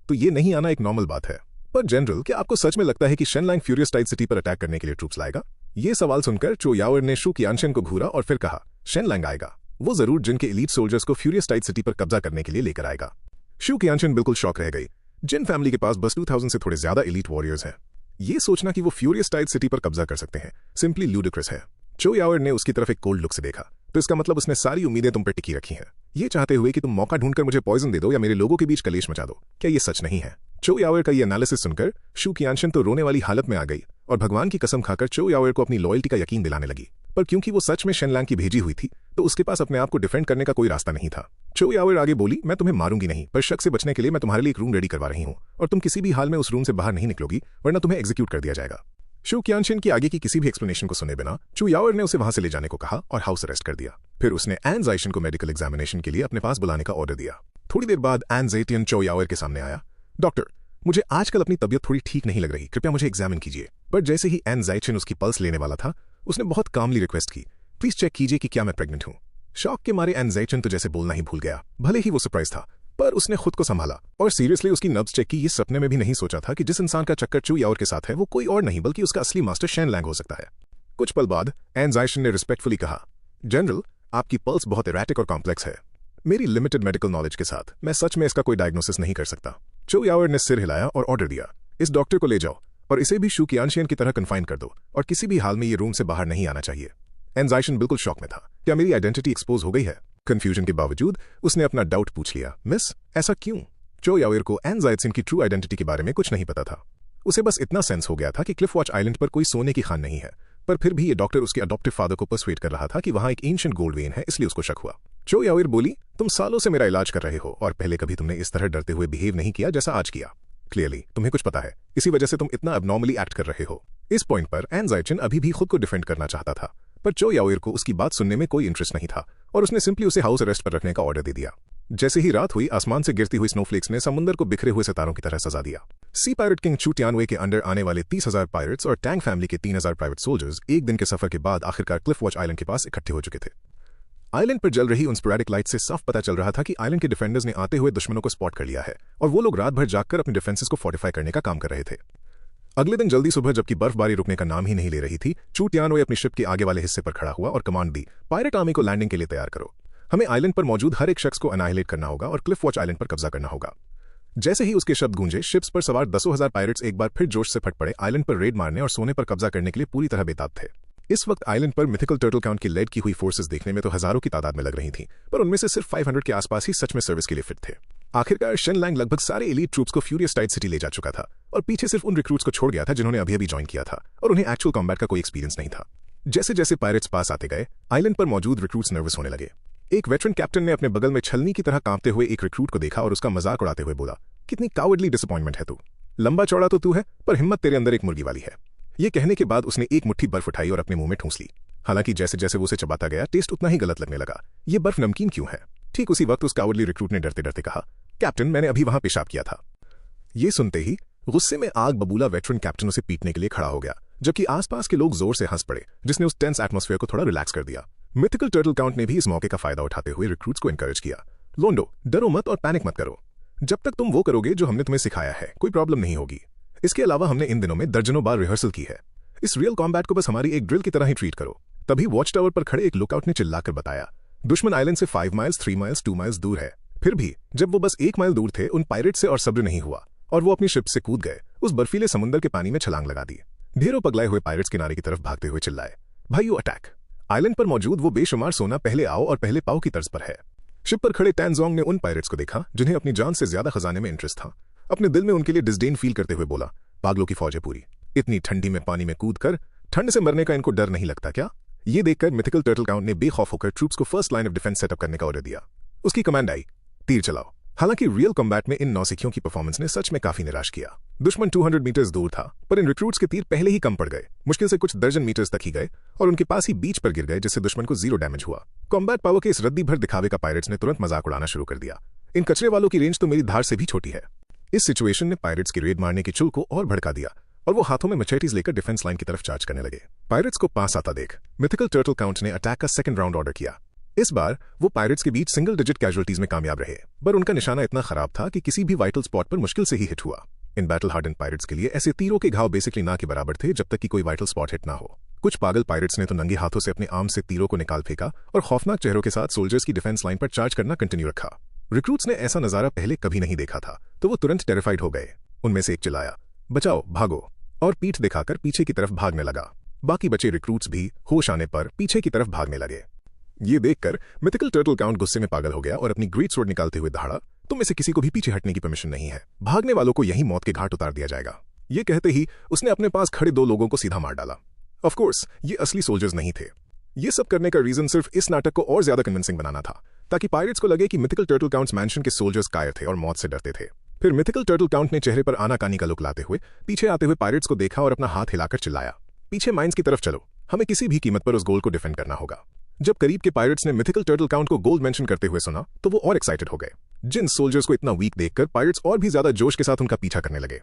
तो ये नहीं आना एक नॉर्मल बात है। पर जनरल, क्या आपको सच में लगता है कि Shen Lang Furious Tide City पर अटैक करने के लिए ट्रूप्स लाएगा? ये सवाल सुनकर चो याओर ने शू कियानशेन को घूरा और फिर कहा, शेन लैंग आएगा, वो जरूर जिनके एलीट सोल्जर्स को फ्यूरियस टाइड सिटी पर कब्जा करने के लिए लेकर आएगा। शू कियानशेन बिल्कुल शॉक रह गई। जिन फैमिली के पास बस 2000 से थोड़े ज्यादा एलीट वॉरियर्स हैं, ये सोचना कि वो फ्यूरियस टाइड सिटी पर कब्जा कर सकते हैं सिंपली ल्यूडिक्रस है। चो याओर ने उसकी तरफ एक कोल्ड लुक से देखा, तो इसका मतलब उसने सारी उम्मीदें तुम पर टिकी रखी हैं, ये चाहते हुए कि तुम मौका ढूंढकर मुझे पॉइजन दे दो या मेरे लोगों के बीच कलेश मचा दो। क्या ये सच नहीं है? चो याओर का ये एनालिसिस सुनकर शू कियानशेन तो रोने वाली हालत में आ गई और भगवान की कसम खाकर चो याओर को अपनी लॉयल्टी का यकीन दिलाने लगी। पर क्योंकि वो सच में शेन लैंग की भेजी हुई थी, तो उसके पास अपने आप को डिफेंड करने का कोई रास्ता नहीं था। चो याओर आगे बोली, मैं तुम्हें मारूंगी नहीं, पर शक से बचने के लिए मैं तुम्हारे लिए एक रूम रेडी करवा रही हूँ और तुम किसी भी हाल में उस रूम से बाहर नहीं निकलोगी, वरना तुम्हें एग्जीक्यूट कर दिया जाएगा। शू कियानशेन की आगे की किसी भी एक्सप्लेनेशन को सुने बिना चो याओर ने उसे वहां से ले जाने को कहा और हाउस अरेस्ट कर दिया। फिर उसने एन ज़ाइशन को मेडिकल एग्जामिनेशन के लिए अपने पास बुलाने का ऑर्डर दिया। थोड़ी देर बाद एन ज़ाइटियन चो याओर के सामने आया। डॉक्टर, मुझे आजकल अपनी तबीयत थोड़ी ठीक नहीं लग रही, कृपया मुझे एग्जामिन कीजिए। पर जैसे ही एन ज़ाइटियन उसकी पल्स लेने वाला था, उसने बहुत कामली रिक्वेस्ट की, प्लीज चेक कीजिए कि क्या मैं प्रेग्नेंट हूँ। शॉक के मारे एन ज़ाइटियन तो जैसे बोलना ही भूल गया। भले ही वो सरप्राइज था, पर उसने खुद को संभाला और सीरियसली उसकी नब्ज चेक की। ये सपने में भी नहीं सोचा था कि जिस इंसान का चक्कर चो याओर के साथ है, वो कोई और नहीं बल्कि उसका असली मास्टर शेन लैंग हो सकता है। कुछ पल बाद एन ज़ाइटियन ने रिस्पेक्टफुली कहा, जनरल, आपकी पल्स बहुत एरैटिक और कॉम्प्लेक्स है। मेरी लिमिटेड मेडिकल नॉलेज के साथ मैं सच में इसका कोई डायग्नोसिस नहीं कर सकता। चो याओर ने सिर हिलाया और ऑर्डर दिया, इस डॉक्टर को ले जाओ और इसे भी शू कियानशेन की तरह कन्फाइन कर दो और किसी भी हाल में ये रूम से बाहर नहीं आना चाहिए। एन ज़ाइटियन बिल्कुल शॉक में था। क्या मेरी आइडेंटिटी एक्सपोज हो गई है? कंफ्यूजन के बावजूद उसने अपना डाउट पूछ लिया, मिस, ऐसा क्यों? चो याओर को एन ज़ाइटियन की ट्रू आइडेंटिटी के बारे में कुछ नहीं पता था। उसे बस इतना सेंस हो गया था कि क्लिफ वॉच आइलैंड पर कोई सोने की खान नहीं है, पर फिर भी ये डॉक्टर उसके अडॉप्टिव फादर को पर्सुएड कर रहा था कि वहां एक एंशिएंट गोल्ड वेन है, इसलिए उसको शक हुआ। चो याओर बोली, तुम सालों से मेरा इलाज कर रहे हो और पहले कभी तुमने इस तरह डरते हुए बिहेव नहीं किया जैसा आज किया। क्लियरली तुम्हें कुछ पता है, इसी वजह से तुम इतना अबनॉर्मली एक्ट कर रहे हो। इस पॉइंट पर एन ज़ाइचिन अभी भी खुद को डिफेंड करना चाहता था, पर चो याओइर को उसकी बात सुनने में कोई इंटरेस्ट नहीं था और उसने सिंपली उसे हाउस अरेस्ट पर रखने का ऑर्डर दे दिया। जैसे ही रात हुई, आसमान से गिरती हुई स्नोफ्लेक्स ने समुद्र को बिखरे हुए सितारों की तरह सजा दिया। सी पायरेट किंग चू टियानवे के अंडर आने वाले 30,000 पायरेट्स और टैंग फैमिली के 3,000 प्राइवेट सोल्जर्स एक दिन के सफर के बाद आखिरकार क्लिफ वॉच आइलैंड के पास इकट्ठे हो चुके थे। आइलैंड पर जल रही उन स्पोरेडिक लाइट से साफ पता चल रहा था कि आइलैंड के डिफेंडर्स ने आते हुए दुश्मनों को स्पॉट कर लिया है और वो लोग रात भर जागकर अपने डिफेंसेस को फोर्टिफाई करने का काम कर रहे थे। अगले दिन जल्दी सुबह, जबकि बर्फबारी रुकने का नाम ही नहीं ले रही थी, चू टियानवे अपनी शिप के आगे वाले हिस्से पर खड़ा हुआ और कमांड दी, पायरेट आर्मी को लैंडिंग के लिए तैयार करो। हमें आइलैंड पर मौजूद हर एक शख्स को अनाहिलेट करना होगा और क्लिफ वॉच आइलैंड पर कब्जा करना होगा। जैसे ही उसके शब्द गूंजे, शिप्स पर सवार 10,000 पायरेट्स एक बार फिर जोश से फट पड़े, आइलैंड पर रेड मारने और सोने पर कब्जा करने के लिए पूरी तरह बेताब थे। इस वक्त आइलैंड पर मिथिकल टर्टल काउंट की लेड की हुई फोर्सेस देखने में तो हजारों की तादाद में लग रही थीं, पर उनमें से सिर्फ 500 के आसपास ही सच में सर्विस के लिए फिट थे। आखिरकार शन लैंग लगभग सारे एलीट ट्रूप्स को फ्यूरियस टाइड सिटी ले जा चुका था और पीछे सिर्फ उन रिक्रूट्स को छोड़ गया था जिन्होंने अभी अभी ज्वाइन किया था और उन्हें एक्चुअल कॉम्बैट का कोई एक्सपीरियंस नहीं था। जैसे जैसे पायरेट्स पास आते गए, आइलैंड पर मौजूद रिक्रूट्स नर्वस होने लगे। एक वेटरन कैप्टन ने अपने बगल में छलनी की तरह कांपते हुए एक रिक्रूट को देखा और उसका मजाक उड़ाते हुए बोला, कितनी कावर्डली डिसअपॉइंटमेंट है तू, लंबा चौड़ा तो तू है पर हिम्मत तेरे अंदर एक मुर्गी वाली है। ये कहने के बाद उसने एक मुट्ठी बर्फ उठाई और अपने मुंह में ठूंस ली। हालांकि जैसे जैसे वो उसे चबाता गया, टेस्ट उतना ही गलत लगने लगा। ये बर्फ नमकीन क्यों है? ठीक उसी वक्त उस कावर्डली रिक्रूट ने डरते डरते कहा, कैप्टन मैंने अभी वहां पेशाब किया था। ये सुनते ही गुस्से में आग बबूला वेटरन कैप्टन उसे पीटने के लिए खड़ा हो गया, जबकि आसपास के लोग जोर से हंस पड़े, जिसने उस टेंस एटमॉस्फेयर को थोड़ा रिलैक्स कर दिया। मिथिकल टर्टल काउंट ने भी इस मौके का फायदा उठाते हुए रिक्रूट्स को एनकरेज किया, लोंडो डरो मत और पैनिक मत करो। जब तक तुम वो करोगे जो हमने तुम्हें सिखाया है, कोई प्रॉब्लम नहीं होगी। इसके अलावा हमने इन दिनों में दर्जनों बार रिहर्सल की है। इस रियल कॉम्बैट को बस हमारी एक ड्रिल की तरह ही ट्रीट करो। तभी वॉच टावर पर खड़े एक लुकआउट ने चिल्लाकर बताया, दुश्मन आइलैंड से 5 माइल्स 3 माइल्स 2 माइल्स दूर है। फिर भी जब वो बस 1 माइल दूर थे, उन पायरेट से और सब्र नहीं हुआ और वो अपनी शिप से कूद गए, उस बर्फीले समुद्र के पानी में छलांग लगा दी। ढेरों पगलाए हुए पायरेट्स किनारे की तरफ भागते हुए चिल्लाए, भाइयों अटैक। आइलैंड पर मौजूद वो बेशुमार सोना पहले आओ और पहले पाओ की तर्ज पर है। शिप पर खड़े टैनजोंग ने उन पायरेट्स को देखा जिन्हें अपनी जान से ज्यादा खजाने में इंटरेस्ट था। अपने दिल में उनके लिए डिस्डेन फील करते हुए बोला, पागलों की फौज है पूरी, इतनी ठंडी में पानी में कूद कर ठंड से मरने का इनको डर नहीं लगता क्या? ये देखकर मिथिकल टर्टल काउंट ने बेखौफ होकर ट्रूप्स को first line of defence setup करने का ऑर्डर दिया। उसकी कमांड आई, तीर चलाओ। हालांकि रियल कॉम्बैट में इन नौसिखियों की परफॉर्मेंस ने सच में काफी निराश किया। दुश्मन 200 मीटर्स दूर था, पर इन रिक्रूट्स के तीर पहले ही कम पड़ गए, मुश्किल से कुछ दर्जन मीटर्स तक ही गए और उनके पास ही बीच पर गिर गए, जिससे दुश्मन को 0 डैमेज हुआ। कॉम्बैट पावर के इस रद्दी भर दिखावे का पायरेट्स ने तुरंत मजाक उड़ाना शुरू कर दिया, इन कचरे वालों की रेंज तो मेरी धार से भी छोटी है। इस सिचुएशन ने पायरेट्स की रेड मारने की चुल को और भड़का दिया और वो हाथों में मचेटीज लेकर डिफेंस लाइन की तरफ चार्ज करने लगे। पायरेट्स को पास आता देख मिथिकल टर्टल काउंट ने अटैक का सेकंड राउंड ऑर्डर किया। इस बार वो पायरेट्स के बीच सिंगल डिजिट कैजुअल्टीज में कामयाब रहे, पर उनका निशाना इतना खराब था कि किसी भी वाइटल स्पॉट पर मुश्किल से ही हिट हुआ। इन बैटल हार्डन पायरेट्स के लिए ऐसे तीरों के घाव बेसिकली ना के बराबर थे जब तक कि कोई वाइटल स्पॉट हिट ना हो। कुछ पागल पायरेट्स ने तो नंगे हाथों से अपने आर्म से तीरों को निकाल फेंका और खौफनाक चेहरों के साथ सोल्जर्स की डिफेंस लाइन पर चार्ज करना कंटिन्यू रखा। रिक्रूट्स ने ऐसा नजारा पहले कभी नहीं देखा था, तो वो तुरंत टेरिफाइड हो गए। उनमें से एक चिल्लाया, बचाओ भागो, और पीठ दिखाकर पीछे की तरफ भागने लगा। बाकी बचे रिक्रूट्स भी होश आने पर पीछे की तरफ भागने लगे। ये देखकर मिथिकल टर्टल काउंट गुस्से में पागल हो गया और अपनी ग्रेट स्वॉर्ड निकालते हुए दहाड़ा, तुम में से किसी को भी पीछे हटने की परमिशन नहीं है, भागने वालों को यहीं मौत के घाट उतार दिया जाएगा। ये कहते ही उसने अपने पास खड़े 2 लोगों को सीधा मार डाला। ऑफ कोर्स ये असली सोल्जर्स नहीं थे। ये सब करने का रीजन सिर्फ इस नाटक को और ज्यादा कन्विंसिंग बनाना था, ताकि पायरेट्स को लगे कि मिथिकल टर्टल काउंट्स मैंशन के सोल्जर्स कायर थे और मौत से डरते थे। फिर मिथिकल टर्टल काउंट ने चेहरे पर आनाकानी का लुक लाते हुए पीछे आते हुए पायरेट्स को देखा और अपना हाथ हिलाकर चिल्लाया, पीछे माइंस की तरफ चलो, हमें किसी भी कीमत पर उस गोल को डिफेंड करना होगा। जब करीब के पायरेट्स ने मिथिकल टर्टल काउंट को गोल्ड मेंशन करते हुए सुना, तो वो और एक्साइटेड हो गए। जिन सोल्जर्स को इतना वीक देखकर पायरेट्स और भी ज्यादा जोश के साथ उनका पीछा करने लगे।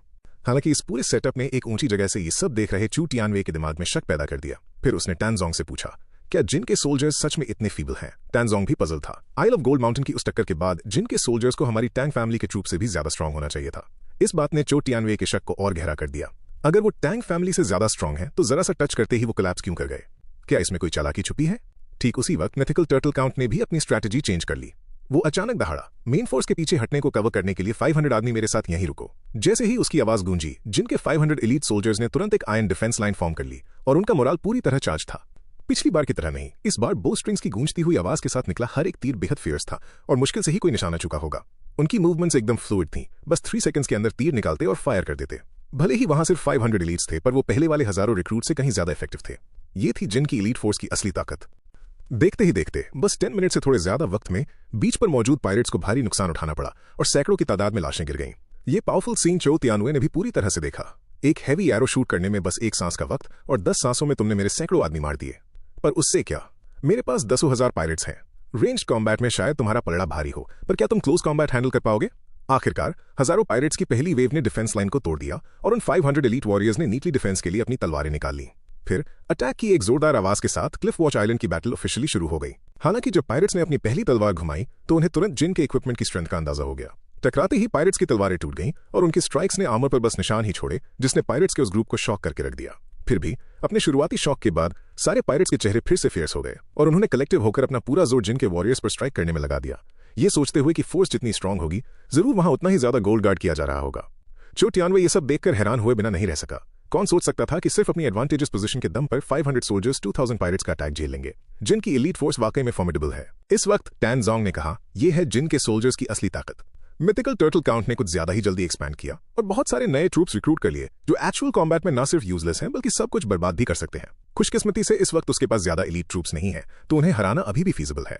हालांकि इस पूरे सेटअप ने एक ऊंची जगह से ये सब देख रहे चू टियानवे के दिमाग में शक पैदा कर दिया। फिर उसने टैनजोंग से पूछा, क्या जिन के सोल्जर्स सच में इतने फीबल हैं? टैनजोंग भी पजल था। आइल ऑफ गोल्ड माउंटेन की उस टक्कर के बाद जिन के सोल्जर्स को हमारी टैंग फैमिली के ट्रूप से भी ज्यादा स्ट्रांग होना चाहिए था। इस बात ने चो टियानवे के शक को और गहरा कर दिया। अगर वो टैंग फैमिली से ज्यादा स्ट्रांग है, तो जरा सा टच करते ही वो कोलैप्स क्यों कर गए? क्या इसमें कोई चालाकी छुपी है? ठीक उसी वक्त मिथिकल टर्टल काउंट ने भी अपनी स्ट्रैटेजी चेंज कर ली। वो अचानक दहाड़ा, मेन फोर्स के पीछे हटने को कवर करने के लिए 500 आदमी मेरे साथ यहीं रुको। जैसे ही उसकी आवाज गूंजी, जिनके 500 एलीट सोल्जर्स ने तुरंत एक आयरन डिफेंस लाइन फॉर्म कर ली और उनका मोराल पूरी तरह चार्ज था। पिछली बार की तरह नहीं, इस बार बो स्ट्रिंग्स की गूंजती हुई आवाज के साथ निकला हर एक तीर बेहद फियर्स था और मुश्किल से ही कोई निशाना चुका होगा। उनकी मूवमेंट्स एकदम फ्लूइड थी, बस 3 सेकंड्स के अंदर तीर निकालते और फायर कर देते। भले ही वहां सिर्फ 500 एलीट्स थे, पर वो पहले वाले हजारों रिक्रूट से कहीं ज्यादा इफेक्टिव थे। ये थी जिनकी एलीट फोर्स की असली ताकत। देखते ही देखते बस 10 मिनट से थोड़े ज्यादा वक्त में बीच पर मौजूद पायरेट्स को भारी नुकसान उठाना पड़ा और सैकड़ों की तादाद में लाशें गिर गईं। ये पावरफुल सीन चो तियानवे ने भी पूरी तरह से देखा। एक हैवी एरो शूट करने में बस 1 सांस का वक्त और 10 सांसों में तुमने मेरे सैकड़ों आदमी मार दिए। पर उससे क्या, मेरे पास 10,000 पायरेट्स हैं। रेंज कॉम्बैट में शायद तुम्हारा पलड़ा भारी हो, पर क्या तुम क्लोज कॉम्बैट हैंडल कर पाओगे? आखिरकार हजारों पायरेट्स की पहली वेव ने डिफेंस लाइन को तोड़ दिया और उन 500 एलीट वॉरियर्स ने नीटली डिफेंस के लिए अपनी तलवारें निकाल ली। फिर अटैक की एक जोरदार आवाज के साथ क्लिफ वॉच आइलैंड की बैटल ऑफिशियली शुरू हो गई। हालांकि जब पायरेट्स ने अपनी पहली तलवार घुमाई तो उन्हें तुरंत जिन के इक्विपमेंट की स्ट्रेंथ का अंदाजा हो गया। टकराते ही पायरेट्स की तलवारें टूट गईं और उनकी स्ट्राइक्स ने आर्मर पर बस निशान ही छोड़े, जिसने पायरेट्स के उस ग्रुप को शॉक करके रख दिया। फिर भी अपने शुरुआती शॉक के बाद सारे पायरेट्स के चेहरे फिर से फियर्स हो गए और उन्होंने कलेक्टिव होकर अपना पूरा जोर जिन के वॉरियर्स पर स्ट्राइक करने में लगा दिया, ये सोचते हुए कि फोर्स जितनी स्ट्रांग होगी जरूर वहां उतना ही ज्यादा गोल्ड गार्ड किया जा रहा होगा। चो तियानवे ये सब देखकर हैरान हुए बिना नहीं रह सका। कौन सोच सकता था कि सिर्फ अपनी एडवांटेजेस पोजीशन के दम पर 500 सोल्जर्स 2000 पायरेट्स का अटैक झेल लेंगे। जिन की एलीट फोर्स वाकई में फॉर्मिडेबल है। इस वक्त टैन जोंग ने कहा, यह है जिन के सोल्जर्स की असली ताकत। मिथिकल टर्टल काउंट ने कुछ ज्यादा ही जल्दी एक्सपैंड किया और बहुत सारे नए ट्रूप्स रिक्रूट कर लिए जो एक्चुअल कॉम्बैट में न सिर्फ यूजलेस हैं बल्कि सब कुछ बर्बाद भी कर सकते हैं। खुशकिस्मती से इस वक्त उसके पास ज्यादा एलीट ट्रूप्स नहीं है, तो उन्हें हराना अभी भी फीजिबल है।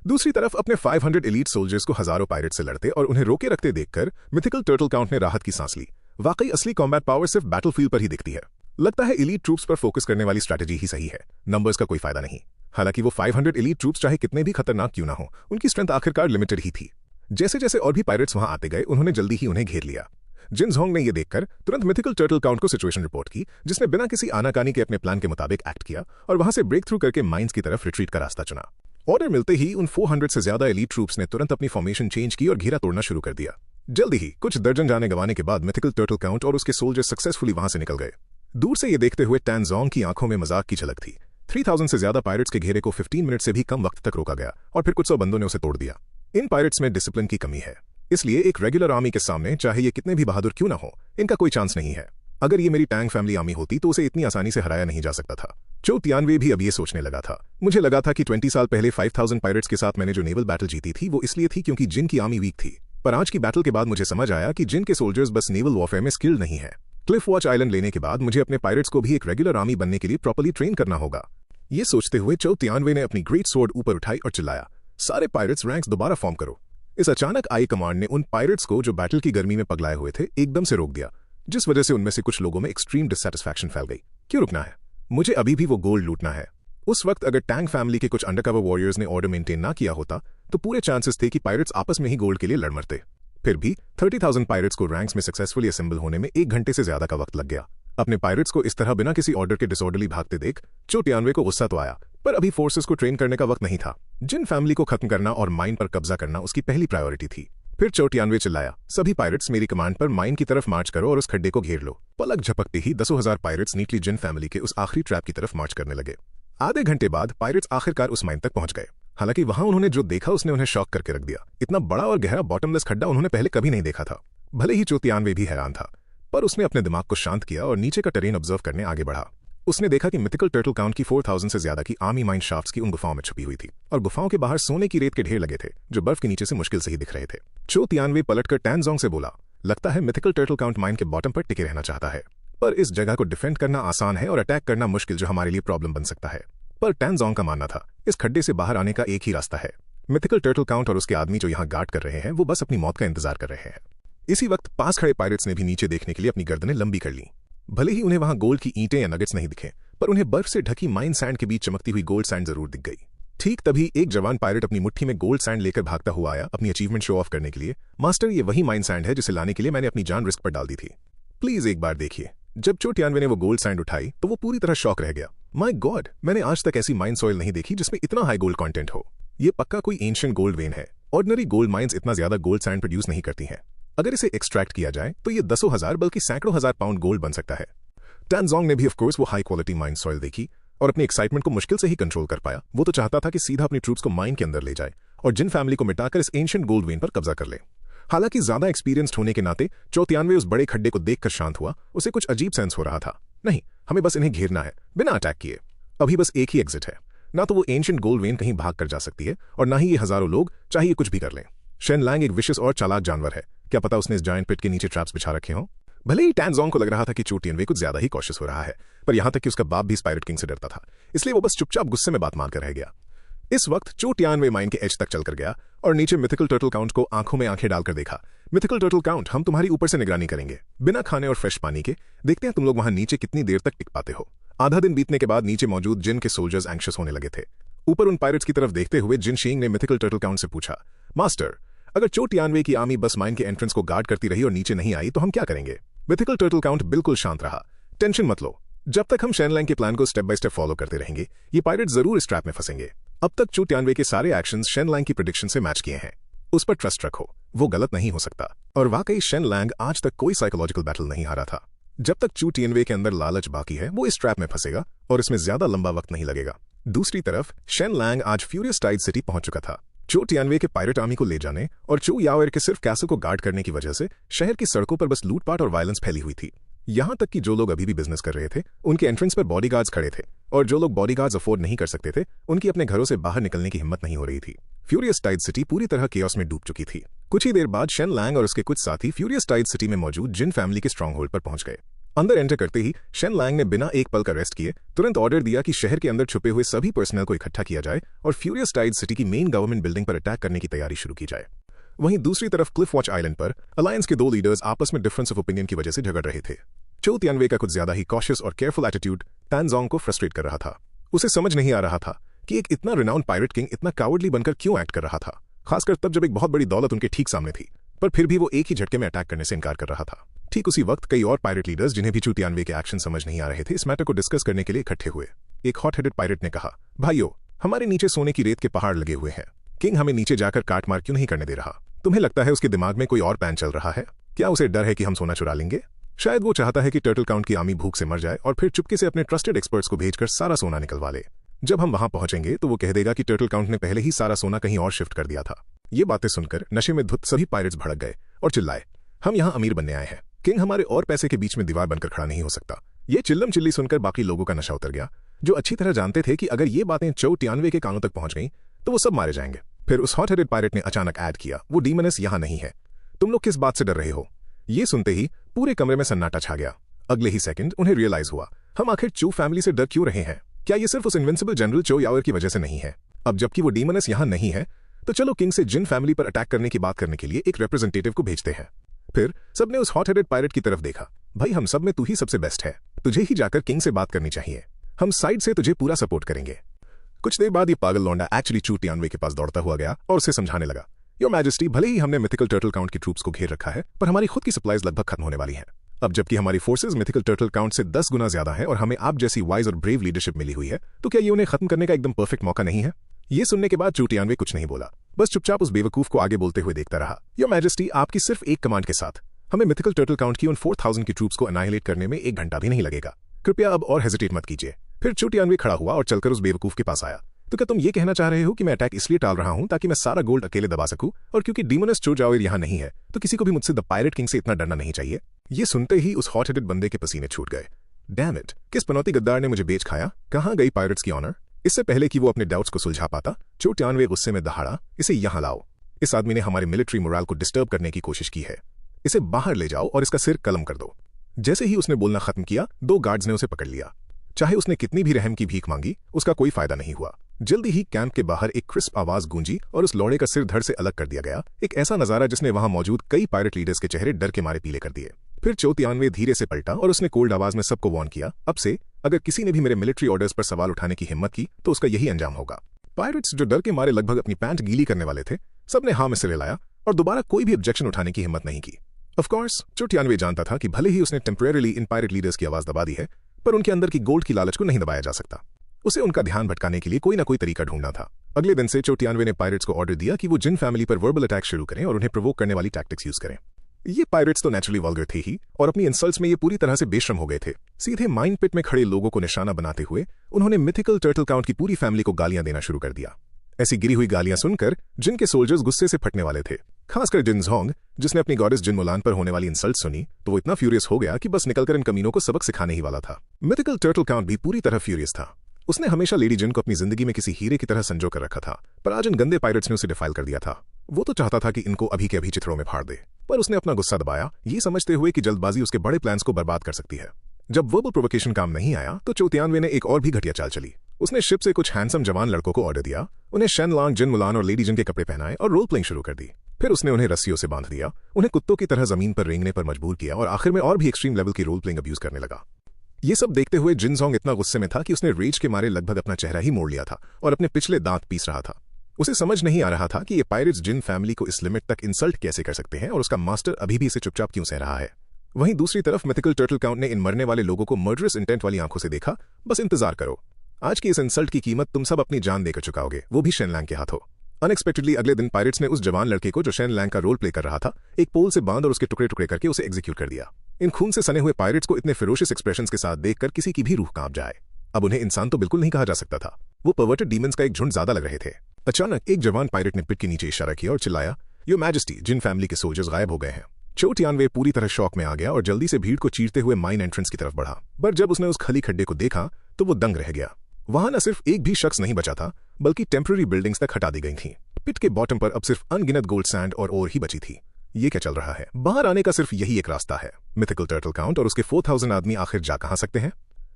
दूसरी तरफ अपने 500 एलीट सोल्जर्स को हजारों पायरेट से लड़ते और उन्हें रोके रखते देखकर मिथिकल टर्टल काउंट ने राहत की सांस ली। वाकई असली कॉम्बैट पावर सिर्फ बैटलफील्ड पर ही दिखती है। लगता है एलीट ट्रूप्स पर फोकस करने वाली स्ट्रैटेजी ही सही है, नंबर्स का कोई फायदा नहीं। हालांकि वो 500 एलीट ट्रूप्स चाहे कितने भी खतरनाक क्यों ना हो, उनकी स्ट्रेंथ आखिरकार लिमिटेड ही थी। जैसे जैसे और भी पायरेट्स वहां आते गए, उन्होंने जल्दी ही उन्हें घेर लिया। जिन जोंग ने यह देखकर तुरंत मिथिकल टर्टल काउंट को सिचुएशन रिपोर्ट की, जिसने बिना किसी आनाकानी के अपने प्लान के मुताबिक एक्ट किया और वहां से ब्रेक थ्रू करके माइंस की तरफ रिट्रीट का रास्ता चुना। ऑर्डर मिलते ही उन 400 से ज्यादा एलीट ट्रूप्स ने तुरंत अपनी फॉर्मेशन चेंज की और घेरा तोड़ना शुरू कर दिया। जल्दी ही कुछ दर्जन जाने गंवाने के बाद मिथिकल टर्टल काउंट और उसके सोल्जर्स सक्सेसफुली वहां से निकल गए। दूर से ये देखते हुए टैन जोंग की आंखों में मजाक की झलक थी। 3000 से ज्यादा पायरेट्स के घेरे को 15 मिनट से भी कम वक्त तक रोका गया और फिर कुछ 100 बंदों ने उसे तोड़ दिया। इन पायरेट्स में डिसिप्लिन की कमी है, इसलिए एक रेगुलर आर्मी के सामने चाहे ये कितने भी बहादुर क्यों ना हो, इनका कोई चांस नहीं है। अगर ये मेरी टैंग फैमिली आर्मी होती तो उसे इतनी आसानी से हराया नहीं जा सकता था। चो तियानवे भी अब ये सोचने लगा था। मुझे लगा था कि 20 साल पहले 5000 पायरेट्स के साथ मैंने जो नेवल बैटल जीती थी वो इसलिए थी क्योंकि जिन की आर्मी वीक थी, पर आज की बैटल के बाद मुझे समझ आया कि जिन के सोल्जर्स बस नेवल वॉरफेयर में स्किल्ड नहीं है। क्लिफ वॉच आइलैंड लेने के बाद मुझे अपने पायरेट्स को भी एक रेगुलर आर्मी बनने के लिए प्रॉपर्ली ट्रेन करना होगा। ये सोचते हुए चो तियानवे ने अपनी ग्रेट स्वॉर्ड ऊपर उठाई और चिल्लाया, सारे पायरेट्स रैंक्स दोबारा फॉर्म करो। इस अचानक आई कमांड ने उन पायरेट्स को जो बैटल की गर्मी में पगलाए हुए थे एकदम से रोक दिया, जिस वजह से उनमें से कुछ लोगों में एक्सट्रीम डिससैटिस्फैक्शन फैल गई। क्यों रुकना है, मुझे अभी भी वो गोल्ड लूटना है। उस वक्त अगर टैंग फैमिली के कुछ अंडरकवर वॉरियर्स ने ऑर्डर मेंटेन ना किया होता तो पूरे चांसेस थे कि पायरेट्स आपस में ही गोल्ड के लिए लड़ मरते। फिर भी 30,000 पायरेट्स को रैंक्स में सक्सेसफुली असेंबल होने में 1 घंटे से ज्यादा का वक्त लग गया। अपने पायरेट्स को इस तरह बिना किसी ऑर्डर के डिसऑर्डरली भागते देख चो तियानवे को गुस्सा तो आया, पर अभी फोर्सेस को ट्रेन करने का वक्त नहीं था। जिन फैमिली को खत्म करना और माइन पर कब्जा करना उसकी पहली प्रायोरिटी थी। फिर चो तियानवे चिल्लाया, सभी पायरेट्स मेरी कमांड पर माइन की तरफ मार्च करो और उस खड्डे को घेर लो। पलक झपकते ही 10,000 पायरेट्स नीटली जिन फैमिली के उस आखिरी ट्रैप की तरफ मार्च करने लगे। आधे घंटे बाद पायरेट्स आखिरकार उस माइन तक पहुंच गए। हालांकि वहां उन्होंने जो देखा उसने उन्हें शॉक करके रख दिया। इतना बड़ा और गहरा बॉटमलेस खड्डा उन्होंने पहले कभी नहीं देखा था। भले ही चो तियानवे भी हैरान था, पर उसने अपने दिमाग को शांत किया और नीचे का टेरेन ऑब्जर्व करने आगे बढ़ा। उसने देखा कि मिथिकल टर्टल काउंट की 4000 से ज्यादा की आर्मी माइन शाफ्ट्स की उन गुफाओं में छुपी हुई थी और गुफाओं के बाहर सोने की रेत के ढेर लगे थे जो बर्फ के नीचे से मुश्किल से ही दिख रहे थे। चो तियानवे पलटकर टैन जोंग से बोला, लगता है मिथिकल टर्टल काउंट माइन के बॉटम पर टिके रहना चाहता है, पर इस जगह को डिफेंड करना आसान है और अटैक करना मुश्किल, जो हमारे लिए प्रॉब्लम बन सकता है। पर टैन जोंग का मानना था इस खड्डे से बाहर आने का एक ही रास्ता है। मिथिकल टर्टल काउंट और उसके आदमी जो यहाँ गार्ड कर रहे हैं वो बस अपनी मौत का इंतजार कर रहे हैं। इसी वक्त पास खड़े पायरेट्स ने भी नीचे देखने के लिए अपनी गर्दनें लंबी कर ली। भले ही उन्हें वहां गोल्ड की ईंटें या नगेट्स नहीं दिखे, पर उन्हें बर्फ से ढकी माइन सैंड के बीच चमकती हुई गोल्ड सैंड जरूर दिख गई। ठीक तभी एक जवान पायरेट अपनी मुट्ठी में गोल्ड सैंड लेकर भागता हुआ आया अपनी अचीवमेंट शो ऑफ करने के लिए। मास्टर, ये वही माइन सैंड है जिसे लाने के लिए मैंने अपनी जान रिस्क पर डाल दी थी। प्लीज एक बार देखिए। जब चो तियानवे ने वो गोल्ड सैंड उठाई तो वो पूरी तरह शॉक रह गया। माय गॉड, मैंने आज तक ऐसी माइन सॉइल नहीं देखी जिसमें इतना हाई गोल्ड कंटेंट हो। ये पक्का कोई एंशिएंट गोल्ड वेन है। ऑर्डिनरी गोल्ड माइंस इतना ज्यादा गोल्ड सैंड प्रोड्यूस नहीं करती हैं। अगर इसे एक्सट्रैक्ट किया जाए तो ये 10,000 बल्कि सैकड़ों हजार पाउंड गोल्ड बन सकता है। टैन जोंग ने भी ऑफकोर्स वो हाई क्वालिटी माइन सॉइल देखी और अपनी एक्साइटमेंट को मुश्किल से ही कंट्रोल कर पाया। वो तो चाहता था कि सीधा अपनी ट्रूप्स को माइन के अंदर ले जाए और जिन फैमिली को मिटाकर इस एंशिएंट गोल्ड वेन पर कब्जा कर ले। हालांकि ज्यादा एक्सपीरियंस्ड होने के नाते चो तियानवे उस बड़े खड्डे को देखकर शांत हुआ। उसे कुछ अजीब सेंस हो रहा था। नहीं, हमें बस इन्हें घेरना है बिना अटैक किए। अभी बस एक ही एग्जिट है। ना तो वो एंशिएंट गोल्ड वेन कहीं भाग कर जा सकती है और ना ही ये हजारों लोग चाहे ये कुछ भी कर लें। शेन लैंग एक विशियस और चालाक जानवर है। क्या पता उसने इस जायंट पिट के नीचे ट्रैप्स बिछा रखे हों। भले ही टैन जोंग को लग रहा था कि चो तियानवे कुछ ज्यादा ही कॉशियस हो रहा है, पर यहां तक कि उसका बाप भी स्पायरेट किंग से डरता था, इसलिए वो बस चुपचाप गुस्से में बात मानकर रह गया। इस वक्त चो तियानवे माइन के एज तक चलकर गया और नीचे मिथिकल टर्टल काउंट को आंखों में आंखें डालकर देखा मिथिकल टर्टल काउंट, हम तुम्हारी ऊपर से निगरानी करेंगे, बिना खाने और फ्रेश पानी के। देखते हैं तुम लोग वहां नीचे कितनी देर तक टिक पाते हो। आधा दिन बीतने के बाद नीचे मौजूद जिन के सोल्जर्स एंग्शियस होने लगे थे। ऊपर उन पायरेट्स की तरफ देखते हुए जिन शींग ने मिथिकल टर्टल काउंट से पूछा, मास्टर, अगर चो टियानवे की आर्मी बस माइन के एंट्रेंस को गार्ड करती रही और नीचे नहीं आई तो हम क्या करेंगे? मिथिकल टर्टल काउंट बिल्कुल शांत रहा। टेंशन मत लो, जब तक हम शेनलैंग के प्लान को स्टेप बाय स्टेप फॉलो करते रहेंगे ये पायरेट जरूर इस ट्रैप में फंसेंगे। अब तक चो टियानवे के सारे एक्शंस शेनलैंग की प्रेडिक्शन से मैच किए हैं। उस पर ट्रस्ट रखो, वो गलत नहीं हो सकता। और वाकई शेनलैंग आज तक कोई साइकोलॉजिकल बैटल नहीं हारा था। जब तक चो टियानवे के अंदर लालच बाकी है वो इस ट्रैप में फंसेगा और इसमें ज्यादा लंबा वक्त नहीं लगेगा। दूसरी तरफ शेनलैंग आज फ्यूरियस टाइड सिटी पहुंच चुका था। चो टियानवे के पायरेट आर्मी को ले जाने और चो याओएर के सिर्फ कैसल को गार्ड करने की वजह से शहर की सड़कों पर बस लूटपाट और वायलेंस फैली हुई थी। यहां तक कि जो लोग अभी भी बिजनेस कर रहे थे उनके एंट्रेंस पर बॉडीगार्ड्स खड़े थे, और जो लोग बॉडीगार्ड्स अफोर्ड नहीं कर सकते थे उनकी अपने घरों से बाहर निकलने की हिम्मत नहीं हो रही थी। फ्यूरियस टाइड सिटी पूरी तरह केओस में डूब चुकी थी। कुछ ही देर बाद शेनलैंग और उसके कुछ साथी फ्यूरियस टाइड सिटी में मौजूद जिन फैमिली के स्ट्रॉन्ग होल्ड पर पहुंच गए। अंदर एंटर करते ही शेनलैंग ने बिना एक पल का रेस्ट किए तुरंत ऑर्डर दिया कि शहर के अंदर छुपे हुए सभी पर्सनल को इकट्ठा किया जाए और फ्यूरियस टाइड सिटी की मेन गवर्नमेंट बिल्डिंग पर अटैक करने की तैयारी शुरू की जाए। वहीं दूसरी तरफ क्लिफ वॉच आइलैंड पर अलायंस के दो लीडर्स आपस में डिफरेंस ऑफ ओपिनियन की वजह से झगड़ रहे थे। चो टियानवे का कुछ ज्यादा ही कॉशियस और केयरफुल एटीट्यूड तानजोंग को फ्रस्ट्रेट कर रहा था। उसे समझ नहीं आ रहा था कि एक इतना रिनाउंड पायरेट किंग इतना कावर्डली बनकर क्यों एक्ट कर रहा था, खासकर तब जब एक बहुत बड़ी दौलत उनके ठीक सामने थी। पर फिर भी वो एक ही झटके में अटैक करने से इनकार कर रहा था। ठीक उसी वक्त कई और पायरेट लीडर्स जिन्हें भी चो टियानवे के एक्शन समझ नहीं आ रहे थे इस मैटर को डिस्कस करने के लिए इकट्ठे हुए। एक हॉट हेडेड पायरेट ने कहा, भाइयों, हमारे नीचे सोने की रेत के पहाड़ लगे हुए हैं, किंग हमें नीचे जाकर काट मार क्यों नहीं करने दे रहा? तुम्हें लगता है उसके दिमाग में कोई और प्लान चल रहा है? क्या उसे डर है कि हम सोना चुरा लेंगे? शायद वो चाहता है कि टर्टल काउंट की आर्मी भूख से मर जाए और फिर चुपके से अपने ट्रस्टेड एक्सपर्ट्स को भेजकर सारा सोना निकलवा ले। जब हम वहां पहुंचेंगे तो वो कह देगा कि टर्टल काउंट ने पहले ही सारा सोना कहीं और शिफ्ट कर दिया था। ये बातें सुनकर नशे में धुत सभी पायरेट्स भड़क गए और चिल्लाए, हम यहाँ अमीर बनने आए हैं, किंग हमारे और पैसे के बीच में दीवार बनकर खड़ा नहीं हो सकता। ये चिल्लम चिल्ली सुनकर बाकी लोगों का नशा उतर गया, जो अच्छी तरह जानते थे कि अगर ये बातें चो टियानवे के कानों तक पहुंच गईं तो वो सब मारे जाएंगे। फिर उस हॉट हेडेड पायरेट ने अचानक ऐड किया, वो डीमनस यहाँ नहीं है, तुम लोग किस बात से डर रहे हो? ये सुनते ही पूरे कमरे में सन्नाटा छा गया। अगले ही सेकंड उन्हें रियलाइज हुआ, हम आखिर चो फैमिली से डर क्यों रहे हैं? क्या ये सिर्फ उस इनविंसिबल जनरल चो याओएर की वजह से नहीं है? अब जबकि वो डीमनस यहाँ नहीं है तो चलो किंग से जिन फैमिली पर अटैक करने की बात करने के लिए एक रिप्रेजेंटेटिव को भेजते हैं। फिर सबने उस हॉट हेडेड पायरेट की तरफ देखा, भाई हम सब में तू ही सबसे बेस्ट है, तुझे ही जाकर किंग से बात करनी चाहिए, हम साइड से तुझे पूरा सपोर्ट करेंगे। कुछ देर बाद ये पागल लौंडा एक्चुअली चो टियानवे के पास दौड़ता हुआ गया और उसे समझाने लगा, योर मैजेस्टी, भले ही हमने मिथिकल टर्टल काउंट की ट्रूप्स को घेर रखा है पर हमारी खुद की सप्लाईज लगभग खत्म होने वाली हैं। अब जबकि हमारी फोर्सेज मिथिकल टर्टल काउंट से 10 गुना ज्यादा है और हमें आप जैसी वाइज और ब्रेव लीडरशिप मिली हुई है, तो क्या ये उन्हें खत्म करने का एकदम परफेक्ट मौका नहीं है? ये सुनने के बाद चो टियानवे कुछ नहीं बोला, बस चुपचाप उस बेवकूफ को आगे बोलते हुए देखता रहा। योर मैजेस्टी, आपकी सिर्फ एक कमांड के साथ हमें मिथिकल टर्टल काउंट की उन 4000 की ट्रूप्स को अनाइलेट करने में 1 घंटा भी नहीं लगेगा। कृपया अब और हेजिटेट मत कीजिए। फिर चो टियानवे खड़ा हुआ और चलकर उस बेवकूफ के पास आया। तो क्या तुम ये कहना चाह रहे हो कि मैं अटैक इसलिए टाल रहा हूं ताकि मैं सारा गोल्ड अकेले दबा सकूं, और क्योंकि डीमनस चो याओएर यहाँ नहीं है तो किसी को भी मुझसे द पायरेट किंग से इतना डरना नहीं चाहिए? ये सुनते ही उस हॉट हेडेड बंदे के पसीने छूट गए। डैम इट, किस पनौती गद्दार ने मुझे बेच खाया? कहां गई पायरेट्स की ऑनर? इससे पहले कि वो अपने डाउट्स को सुलझा पाता, चो टियानवे गुस्से में दहाड़ा, इसे यहां लाओ। इस आदमी ने हमारे मिलिट्री मोराल को डिस्टर्ब करने की कोशिश की है, इसे बाहर ले जाओ और इसका सिर कलम कर दो। जैसे ही उसने बोलना खत्म किया 2 गार्ड्स ने उसे पकड़ लिया। चाहे उसने कितनी भी रहम की भीख मांगी, उसका कोई फायदा नहीं हुआ। जल्दी ही कैंप के बाहर एक क्रिस्प आवाज गूंजी और उस लौड़े का सिर धड़ से अलग कर दिया गया, एक ऐसा नजारा जिसने वहां मौजूद कई पायरेट लीडर्स के चेहरे डर के मारे पीले कर दिए। फिर चो टियानवे धीरे से पलटा और उसने कोल्ड आवाज में सबको वार्न किया, अब से अगर किसी ने भी मेरे मिलिट्री ऑर्डर्स पर सवाल उठाने की हिम्मत की तो उसका यही अंजाम होगा। पायरेट्स जो डर के मारे लगभग अपनी पैंट गीली करने वाले थे, सबने हाँ में सिरे लाया और दोबारा कोई भी ऑब्जेक्शन उठाने की हिम्मत नहीं की। ऑफ कोर्स चो टियानवे जानता था कि भले ही उसने टेम्परेरीली इन पायरेट लीडर्स की आवाज दबा दी है, पर उनके अंदर की गोल्ड की लालच को नहीं दबाया जा सकता। उसे उनका ध्यान भटकाने के लिए कोई ना कोई तरीका ढूंढना था। अगले दिन से चो टियानवे ने पायरेट्स को ऑर्डर दिया कि वो जिन फैमिली पर वर्बल अटैक शुरू करें और उन्हें प्रोवोक करने वाली टैक्टिक्स यूज करें। ये पायरेट्स तो नेचुरली वल्गर थे ही, और अपनी इंसल्ट्स में ये पूरी तरह से बेशर्म हो गए थे। सीधे माइन पिट में खड़े लोगों को निशाना बनाते हुए उन्होंने मिथिकल टर्टल काउंट की पूरी फैमिली को गालियां देना शुरू कर दिया। ऐसी गिरी हुई गालियां सुनकर जिनके सोल्जर्स गुस्से से फटने वाले थे, खासकर जिनजोंग, जिसने अपनी गॉडेस जिन मुलान पर होने वाली इंसल्ट सुनी तो वो इतना फ्यूरियस हो गया कि बस निकलकर इन कमीनों को सबक सिखाने ही वाला था। मिथिकल टर्टल काउंट भी पूरी तरह फ्यूरियस था। उसने हमेशा लेडी जिन को अपनी जिंदगी में किसी हीरे की तरह संजो कर रखा था, पर आज इन गंदे पायरेट्स ने उसे डिफाइल कर दिया था। वो तो चाहता था कि इनको अभी के अभी चित्रों में फाड़ दे, पर उसने अपना गुस्सा दबाया, ये समझते हुए कि जल्दबाजी उसके बड़े प्लान्स को बर्बाद कर सकती है। जब वर्बल प्रोवोकेशन काम नहीं आया तो चो टियानवे ने एक और भी घटिया चाल चली। उसने शिप से कुछ हैंडसम जवान लड़कों को ऑर्डर दिया, उन्हें शेनलॉन्ग, जिन मुलान और लेडी जिन के कपड़े पहनाए और रोल प्लेइंग शुरू कर दी। फिर उसने उन्हें रस्सियों से बांध दिया, उन्हें कुत्तों की तरह जमीन पर रेंगने पर मजबूर किया और आखिर में और भी एक्सट्रीम लेवल की रोल प्लेइंग अब्यूज करने लगा। ये सब देखते हुए जिनजोंग इतना गुस्से में था कि उसने रेज के मारे लगभग अपना चेहरा ही मोड़ लिया था और अपने पिछले दांत पीस रहा था। उसे समझ नहीं आ रहा था कि ये पायरेट्स जिन फैमिली को इस लिमिट तक इंसल्ट कैसे कर सकते हैं और उसका मास्टर अभी भी इसे चुपचाप क्यों सह रहा है। वहीं दूसरी तरफ मिथिकल टर्टल काउंट ने इन मरने वाले लोगों को मर्डरस इंटेंट वाली आंखों से देखा। बस इंतजार करो, आज की इस इंसल्ट की कीमत तुम सब अपनी जान देकर चुकाओगे, वो भी शेन लैंग के हाथों। अनएक्सपेक्टेडली अगले दिन पायरेट्स ने उस जवान लड़के को जो शेन लैंग का रोल प्ले कर रहा था एक पोल से बांध और उसके टुकड़े टुकड़े करके उसे एग्जीक्यूट कर दिया। इन खून से सने हुए पायरेट्स को इतने फेरोशियस एक्सप्रेशंस के साथ देखकर किसी की भी रूह कांप जाए। अब उन्हें इंसान तो बिल्कुल नहीं कहा जा सकता था, वो परवर्टेड डीमंस का एक झुंड ज्यादा लग रहे थे। अचानक एक जवान पायरेट ने पिट के नीचे इशारा किया और चिल्लाया, योर मैजेस्टी, जिन फैमिली के सोल्जर्स गायब हो गए हैं। चो टियानवे पूरी तरह शॉक में आ गया और जल्दी से भीड़ को चीरते हुए माइन एंट्रेंस की तरफ बढ़ा। पर जब उसने उस खाली खड्डे को देखा तो वो दंग रह गया। वहां न सिर्फ एक भी शख्स नहीं बचा था बल्कि टेम्पररी बिल्डिंग्स तक हटा दी गई थीं। पिट के बॉटम पर अब सिर्फ अनगिनत गोल्ड सैंड और ओर ही बची थी। ये क्या चल रहा है? बाहर आने का सिर्फ यही एक रास्ता है। मिथिकल टर्टल काउंट और उसके 4000 आदमी आखिर जा कहां सकते हैं?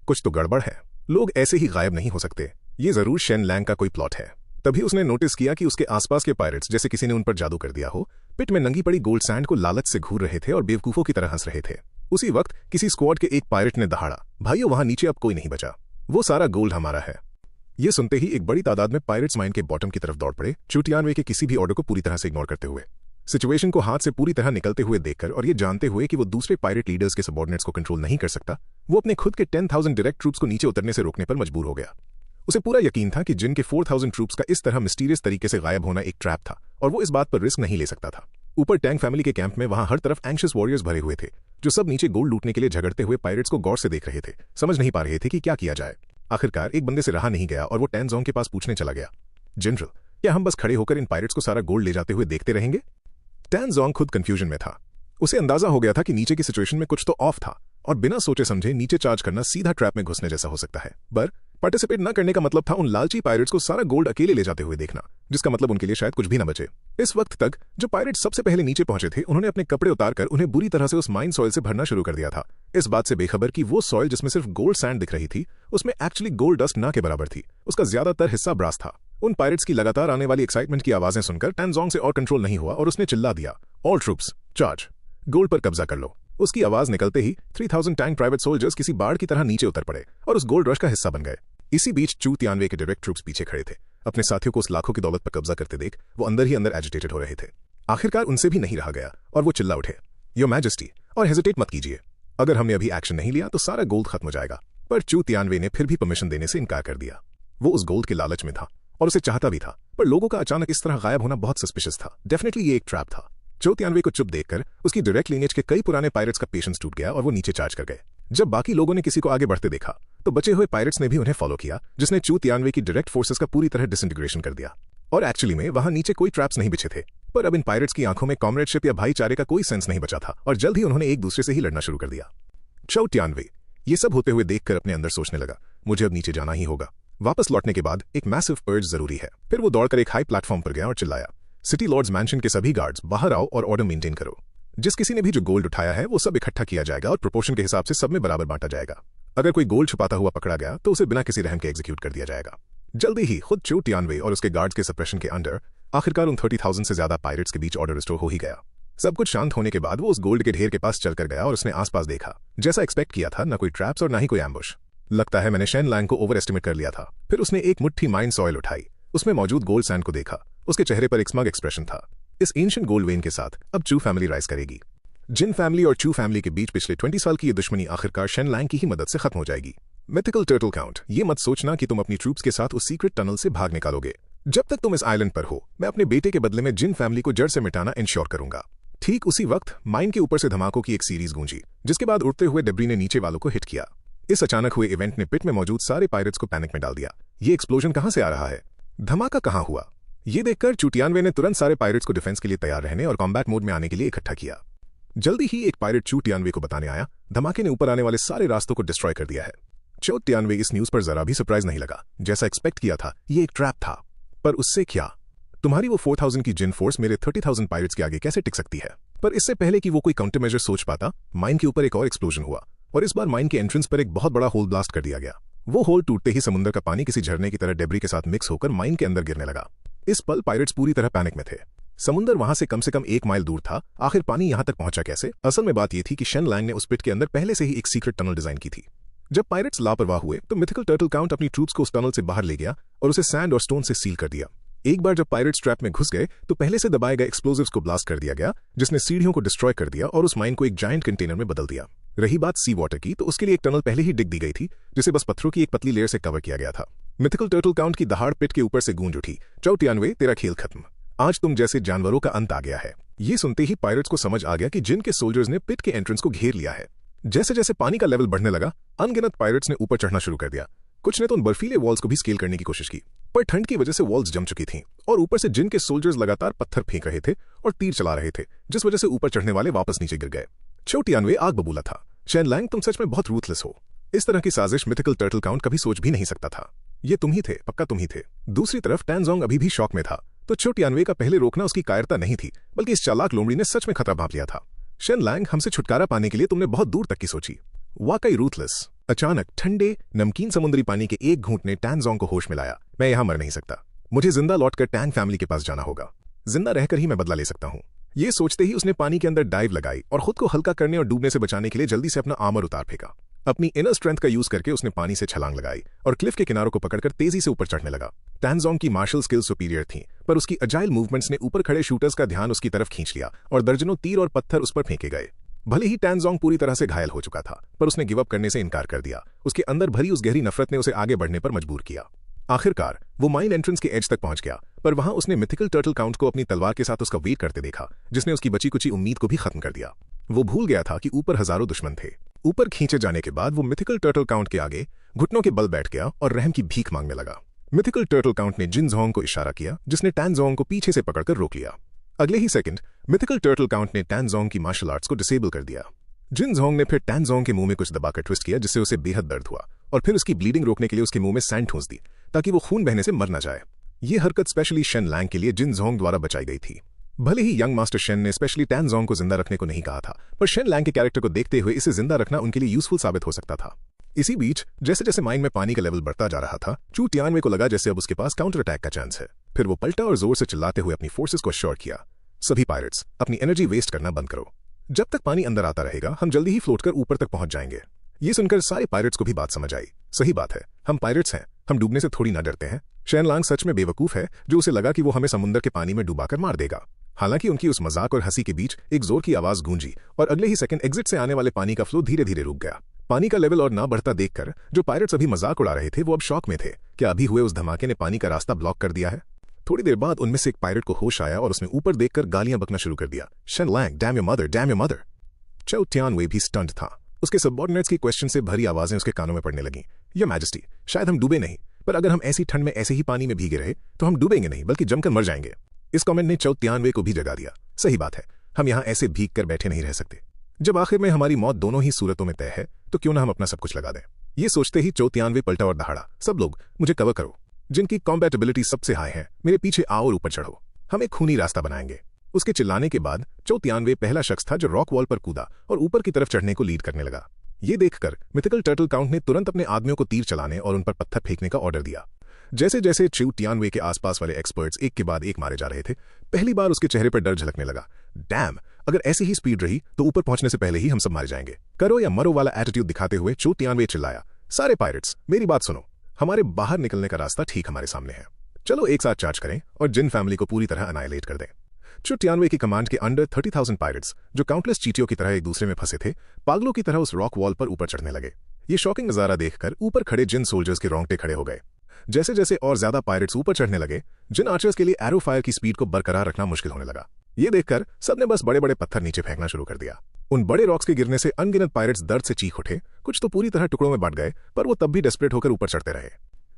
कुछ तो गड़बड़ है, लोग ऐसे ही गायब नहीं हो सकते। ये जरूर शेन लैंग का कोई प्लॉट है। तभी उसने नोटिस किया कि उसके आसपास के पायरेट्स जैसे किसी ने उन पर जादू कर दिया हो, पिट में नंगी पड़ी गोल्ड सैंड को लालच से घूर रहे थे और बेवकूफों की तरह हंस रहे थे। उसी वक्त किसी स्क्वाड के एक पायरेट ने दहाड़ा, भाइयों वहां नीचे अब कोई नहीं बचा, वो सारा गोल्ड हमारा है। ये सुनते ही एक बड़ी तादाद में पायरेट्स माइन के बॉटम की तरफ दौड़ पड़े, चो टियानवे के किसी भी ऑर्डर को पूरी तरह से इग्नोर करते हुए, सिचुएशन को हाथ से पूरी तरह निकलते हुए देखकर और ये जानते हुए कि वो दूसरे पायरेट लीडर्स के सबऑर्डिनेट्स को कंट्रोल नहीं कर सकता, वो अपने खुद के 10,000 डायरेक्ट ट्रूप्स को नीचे उतरने से रोकने पर मजबूर हो गया। उसे पूरा यकीन था कि जिन के 4,000 ट्रूप्स का इस तरह मिस्टीरियस तरीके से गायब होना एक ट्रैप था और वो इस बात पर रिस्क नहीं ले सकता था। ऊपर टैंग फैमिली के कैंप में वहां हर तरफ एंग्शियस वॉरियर्स भरे हुए थे जो सब नीचे गोल्ड लूटने के लिए झगड़ते हुए पायरेट्स को गौर से देख रहे थे, समझ नहीं पा रहे थे कि क्या किया जाए। आखिरकार एक बंदे से रहा नहीं गया और वो टैनजोंग के पास पूछने चला गया, जनरल, क्या हम बस खड़े होकर इन पायरेट्स को सारा गोल्ड ले जाते हुए देखते रहेंगे? टैनजोंग खुद कंफ्यूजन में था। उसे अंदाजा हो गया था कि नीचे की सिचुएशन में कुछ तो ऑफ था और बिना सोचे समझे नीचे चार्ज करना सीधा ट्रैप में घुसने जैसा हो सकता है। पर पार्टिसिपेट न करने का मतलब था उन लालची पायरेट्स को सारा गोल्ड अकेले ले जाते हुए देखना, जिसका मतलब उनके लिए शायद कुछ भी न बचे। इस वक्त तक जो पायरेट्स सबसे पहले नीचे पहुंचे थे उन्होंने अपने कपड़े उतारकर उन्हें बुरी तरह से उस माइन सॉइल से भरना शुरू कर दिया था, इस बात से बेखबर कि वो सॉइल जिसमें सिर्फ गोल्ड सैंड दिख रही थी उसमें एक्चुअली गोल्ड डस्ट ना के बराबर थी। उसका ज्यादातर हिस्सा ब्रास था। उन पायरेट्स की लगातार आने वाली एक्साइटमेंट की आवाजें सुनकर टैनजोंग से और कंट्रोल नहीं हुआ और उसने चिल्ला दिया, ऑल ट्रूप्स चार्ज, गोल्ड पर कब्जा कर लो। उसकी आवाज निकलते ही 3000 टैंक प्राइवेट सोल्जर्स किसी बाढ़ की तरह नीचे उतर पड़े और उस गोल्ड रश का हिस्सा बन गए। इसी बीच चो टियानवे के डायरेक्ट ट्रूप्स पीछे खड़े थे। अपने साथियों को उस लाखों की दौलत पर कब्जा करते देख वो अंदर ही अंदर एजिटेटेड हो रहे थे। आखिरकार उनसे भी नहीं रहा गया और वो चिल्ला उठे, योर मैजेस्टी, और हेजिटेट मत कीजिए, अगर हमने अभी एक्शन नहीं लिया तो सारा गोल्ड खत्म हो जाएगा। पर चो टियानवे ने फिर भी परमिशन देने से इनकार कर दिया। वो उस गोल्ड के लालच में था और उसे चाहता भी था, पर लोगों का अचानक इस तरह गायब होना बहुत सस्पिशियस था। डेफिनेटली ये एक ट्रैप था। चो टियानवे को चुप देखकर उसकी डायरेक्ट लीनेज के कई पुराने पायरेट्स का पेशेंस टूट गया और वो नीचे चार्ज कर गए। जब बाकी लोगों ने किसी को आगे बढ़ते देखा तो बचे हुए पायरेट्स ने भी उन्हें फॉलो किया, जिसने चो टियानवे की डायरेक्ट फोर्सेस का पूरी तरह डिसइंटीग्रेशन कर दिया। और एक्चुअली में वहां नीचे कोई ट्रैप्स नहीं बिछे थे, पर अब इन पायरेट्स की आंखों में कॉमरेडशिप या भाईचारे का कोई सेंस नहीं बचा था और जल्द ही उन्होंने एक दूसरे से ही लड़ना शुरू कर दिया। चो टियानवे ये सब होते हुए देखकर अपने अंदर सोचने लगा, मुझे अब नीचे जाना ही होगा। वापस लौटने के बाद एक मैसिव पर्ज जरूरी है। फिर वो दौड़कर एक हाई प्लेटफॉर्म पर गया और चिल्लाया, सिटी लॉर्ड्स मैंशन के सभी गार्ड्स बाहर आओ और ऑर्डर मेंटेन करो। जिस किसी ने भी जो गोल्ड उठाया है वो सब इकट्ठा किया जाएगा और प्रोपोर्शन के हिसाब से सब में बराबर बांटा जाएगा। अगर कोई गोल्ड छुपाता हुआ पकड़ा गया तो उसे बिना किसी रहम के एग्जीक्यूट कर दिया जाएगा। जल्दी ही खुद चो टियानवे और उसके गार्ड्स के सप्रेशन के अंडर आखिरकार उन 30,000 से ज्यादा पायरेट्स के बीच ऑर्डर रिस्टोर हो ही गया। सब कुछ शांत होने के बाद वो उस गोल्ड के ढेर के पास चलकर गया और उसने आसपास देखा। जैसा एक्सपेक्ट किया था, न कोई ट्रैप्स और न ही कोई एम्बुश। लगता है मैंने शेन लैंग को ओवर एस्टिमेट कर लिया था। फिर उसने एक मुट्ठी माइन सॉइल उठाई, उसमें मौजूद गोल्ड सैंड को देखा। उसके चेहरे पर एक स्मग एक्सप्रेशन था। इस एंशिएंट गोल्ड वेन के साथ अब चो फैमिली राइज करेगी। जिन फैमिली और चो फैमिली के बीच पिछले 20 साल की ये दुश्मनी आखिरकार शेन लैंग की ही मदद से खत्म हो जाएगी। मिथिकल टर्टल काउंट, ये मत सोचना कि तुम अपनी ट्रूप्स के साथ उस सीक्रेट टनल से भाग निकालोगे। जब तक तुम इस आइलैंड पर हो, मैं अपने बेटे के बदले में जिन फैमिली को जड़ से मिटाना इंश्योर करूंगा। ठीक उसी वक्त माइन के ऊपर से धमाकों की एक सीरीज गूंजी, जिसके बाद उड़ते हुए डेब्री ने नीचे वालों को हिट किया। इस अचानक हुए इवेंट ने पिट में मौजूद सारे पायरेट्स को पैनिक में डाल दिया। ये एक्सप्लोजन कहां से आ रहा है? धमाका कहां हुआ? ये देखकर चो टियानवे ने तुरंत सारे पायरेट्स को डिफेंस के लिए तैयार रहने और कॉम्बैट मोड में आने के लिए इकट्ठा किया। जल्दी ही एक पायरेट चो टियानवे को बताने आया, धमाके ने ऊपर आने वाले सारे रास्तों को डिस्ट्रॉय कर दिया है। चो टियानवे इस न्यूज पर जरा भी सरप्राइज नहीं लगा। जैसा एक्सपेक्ट किया था, ये एक ट्रैप था। पर उससे क्या? तुम्हारी वो 4000 की जिन फोर्स मेरे 30,000 पायरेट्स के आगे कैसे टिक सकती है? पर इससे पहले कि वो कोई काउंटर मेजर सोच पाता, माइन के ऊपर एक और एक्सप्लोजन हुआ और इस बार माइन के एंट्रेंस पर एक बहुत बड़ा होल ब्लास्ट कर दिया गया। वो होल टूटते ही समुद्र का पानी किसी झरने की तरह डेब्री के साथ मिक्स होकर माइन के अंदर गिरने लगा। इस पल पायरेट्स पूरी तरह पैनिक में थे। समुंदर वहां से कम 1 माइल दूर था। आखिर पानी यहां तक पहुंचा कैसे? असल में बात यह थी कि शेन लैंग ने उस पिट के अंदर पहले से ही एक सीक्रेट टनल डिजाइन की थी। जब पायरेट्स लापरवाह हुए तो मिथिकल टर्टल काउंट अपनी ट्रूप्स को उस टनल से बाहर ले गया और उसे सैंड और स्टोन से सील कर दिया। एक बार जब पायरेट्स ट्रैप में घुस गए तो पहले से दबाए गए एक्सप्लोजिव्स को ब्लास्ट कर दिया गया, जिसने सीढ़ियों को डिस्ट्रॉय कर दिया और उस माइन को एक जायंट कंटेनर में बदल दिया। रही बात सी वाटर की, तो उसके लिए एक टनल पहले ही डिग दी गई थी, जिसे बस पत्थरों की एक पतली लेयर से कवर किया गया था। मिथिकल टर्टल काउंट की दहाड़ पिट के ऊपर से गूंज उठी, चौ टियानवे, तेरा खेल खत्म। आज तुम जैसे जानवरों का अंत आ गया है। ये सुनते ही पायरेट्स को समझ आ गया कि जिन के सोल्जर्स ने पिट के एंट्रेंस को घेर लिया है। जैसे जैसे पानी का लेवल बढ़ने लगा, अनगिनत पायरेट्स ने ऊपर चढ़ना शुरू कर दिया। कुछ ने तो उन बर्फीले वॉल्स को भी स्केल करने की कोशिश की, पर ठंड की वजह से वॉल्स जम चुकी थीं और ऊपर से जिन के सोल्जर्स लगातार पत्थर फेंक रहे थे और तीर चला रहे थे, जिस वजह से ऊपर चढ़ने वाले वापस नीचे गिर गए। चौ टियानवे आग बबूला था। शेन लैंग, तुम सच में बहुत रूथलेस हो। इस तरह की साजिश मिथिकल टर्टल काउंट कभी सोच भी नहीं सकता था। ये तुम ही थे, पक्का तुम ही थे। दूसरी तरफ टैनजोंग अभी भी शॉक में था, तो चौ टियानवे का पहले रोकना उसकी कायरता नहीं थी, बल्कि इस चालाक लोमड़ी ने सच में खतरा भांप लिया था। शेन लैंग, हमसे छुटकारा पाने के लिए तुमने बहुत दूर तक की सोची। वाकई रूथलेस। अचानक ठंडे नमकीन समुद्री पानी के एक घूंट ने टैनजोंग को होश में लाया। मैं यहां मर नहीं सकता, मुझे जिंदा लौटकर टैंग फैमिली के पास जाना होगा। जिंदा रहकर ही मैं बदला ले सकता हूं। ये सोचते ही उसने पानी के अंदर डाइव लगाई और खुद को हल्का करने और डूबने से बचाने के लिए जल्दी से अपना आर्मर उतार फेंका। अपनी इनर स्ट्रेंथ का यूज करके उसने पानी से छलांग लगाई और क्लिफ के किनारों को पकड़कर तेजी से ऊपर चढ़ने लगा। टैनजोंग की मार्शल स्किल सुपीरियर थी, पर उसकी अजाइल मूवमेंट्स ने ऊपर खड़े शूटर्स का ध्यान उसकी तरफ खींच लिया और दर्जनों तीर और पत्थर उस पर फेंके गए। भले ही टैनजोंग पूरी तरह से घायल हो चुका था, पर उसने गिव अप करने से इनकार कर दिया। उसके अंदर भरी उस गहरी नफरत ने उसे आगे बढ़ने पर मजबूर किया। आखिरकार वो माइन एंट्रेंस के एज तक पहुंच गया, पर वहां उसने मिथिकल टर्टल काउंट को अपनी तलवार के साथ उसका वेट करते देखा, जिसने उसकी बची कुची उम्मीद को भी खत्म कर दिया। वो भूल गया था कि ऊपर हजारों दुश्मन थे। ऊपर खींचे जाने के बाद वो मिथिकल टर्टल काउंट के आगे घुटनों के बल बैठ गया और रहम की भीख मांगने लगा। मिथिकल टर्टल काउंट ने जिनजोंग को इशारा किया, जिसने टैनजोंग को पीछे से पकड़कर रोक लिया। अगले ही सेकंड मिथिकल टर्टल काउंट ने टैनजोंग की मार्शल आर्ट्स को डिसेबल कर दिया। जिनजोंग ने फिर टैनजोंग के मुंह में कुछ दबाकर ट्विस्ट किया, जिससे उसे बेहद दर्द हुआ, और फिर उसकी ब्लीडिंग रोकने के लिए उसके मुंह में सैंड ठूंस दी ताकि वो खून बहने से मर न जाए। ये हरकत स्पेशली शेन लैंग के लिए जिनजोंग द्वारा बचाई गई थी। भले ही यंग मास्टर शेन ने स्पेशली टैनजोंग को जिंदा रखने को नहीं कहा था, पर शेन लैंग के कैरेक्टर को देखते हुए इसे जिंदा रखना उनके लिए यूजफुल साबित हो सकता था। इसी बीच जैसे जैसे माइन में पानी का लेवल बढ़ता जा रहा था, चू टियानवे को लगा जैसे अब उसके पास काउंटर अटैक का चांस है। फिर वो पलटा और जोर से चिल्लाते हुए अपनी फोर्सेस को अश्योर किया, सभी पायरेट्स अपनी एनर्जी वेस्ट करना बंद करो। जब तक पानी अंदर आता रहेगा, हम जल्दी ही फ्लोट कर ऊपर तक पहुंच जाएंगे। ये सुनकर सारे पायरेट्स को भी बात समझ आई। सही बात है, हम पायरेट्स हैं, हम डूबने से थोड़ी ना डरते हैं। शेन लैंग सच में बेवकूफ है जो उसे लगा कि वो हमें समुद्र के पानी में डुबाकर मार देगा। हालांकि उनकी उस मजाक और हंसी के बीच एक जोर की आवाज गूंजी और अगले ही सेकंड एग्जिट से आने वाले पानी का फ्लो धीरे धीरे रुक गया। पानी का लेवल और ना बढ़ता देखकर जो पायरेट्स अभी मजाक उड़ा रहे थे, वो अब शॉक में थे। क्या अभी हुए उस धमाके ने पानी का रास्ता ब्लॉक कर दिया है? थोड़ी देर बाद उनमें से एक पायरेट को होश आया और उसने ऊपर देखकर गालियां बकना शुरू कर दिया। Shen Lang, damn your mother, damn your mother. Chou Tianwei भी स्टंट था। उसके सबऑर्डिनेट्स की क्वेश्चन से भरी आवाजें उसके कानों में पड़ने लगीं। योर मैजेस्टी, शायद हम डूबे नहीं, पर अगर हम ऐसी ठंड में ऐसे ही पानी में भीगे रहे तो हम डूबेंगे नहीं बल्कि जमकर मर जाएंगे। इस कमेंट ने चौ टियानवे को भी जगा दिया। सही बात है, हम यहाँ ऐसे भीग कर बैठे नहीं रह सकते। जब आखिर में हमारी मौत दोनों ही सूरतों में तय है, तो क्यों ना हम अपना सब कुछ लगा दें। ये सोचते ही चौ टियानवे पलटा और दहाड़ा, सब लोग मुझे कवर करो। जिनकी कॉम्बैटिबिलिटी सबसे हाई है, मेरे पीछे आओ और ऊपर चढ़ो। हम एक खूनी रास्ता बनाएंगे। उसके चिल्लाने के बाद चौ टियानवे पहला शख्स था जो रॉक वॉल पर कूदा और ऊपर की तरफ चढ़ने को लीड करने लगा। ये देखकर मिथिकल टर्टल काउंट ने तुरंत अपने आदमियों को तीर चलाने और उन पर पत्थर फेंकने का ऑर्डर दिया। जैसे जैसे चौ टियानवे के आसपास वाले एक्सपर्ट्स एक के बाद एक मारे जा रहे थे, पहली बार उसके चेहरे पर डर झलकने लगा। डैम, अगर ऐसी ही स्पीड रही तो ऊपर पहुंचने से पहले ही हम सब मारे जाएंगे। करो या मरो वाला एटीट्यूड दिखाते हुए चौ टियानवे चिल्लाया, सारे पायरेट्स मेरी बात सुनो, हमारे बाहर निकलने का रास्ता ठीक हमारे सामने है। चलो एक साथ चार्ज करें और जिन फैमिली को पूरी तरह अनाइलेट कर दें। चौ टियानवे की कमांड के अंडर 30,000 पायरेट्स, जो काउंटलेस चीटियों की तरह एक दूसरे में फंसे थे, पागलों की तरह उस रॉक वॉल पर ऊपर चढ़ने लगे। ये शॉकिंग नजारा देखकर ऊपर खड़े जिन सोल्जर्स के रोंगटे खड़े हो गए। जैसे जैसे और ज्यादा पायरेट्स ऊपर चढ़ने लगे, जिन आर्चर्स के लिए एरो फायर की स्पीड को बरकरार रखना मुश्किल होने लगा। ये देखकर सबने बस बड़े बड़े पत्थर नीचे फेंकना शुरू कर दिया। उन बड़े रॉक्स के गिरने से अनगिनत पायरेट्स दर्द से चीख उठे। कुछ तो पूरी तरह टुकड़ों में बट गए, पर वो तब भी डेस्परेट होकर ऊपर चढ़ते रहे।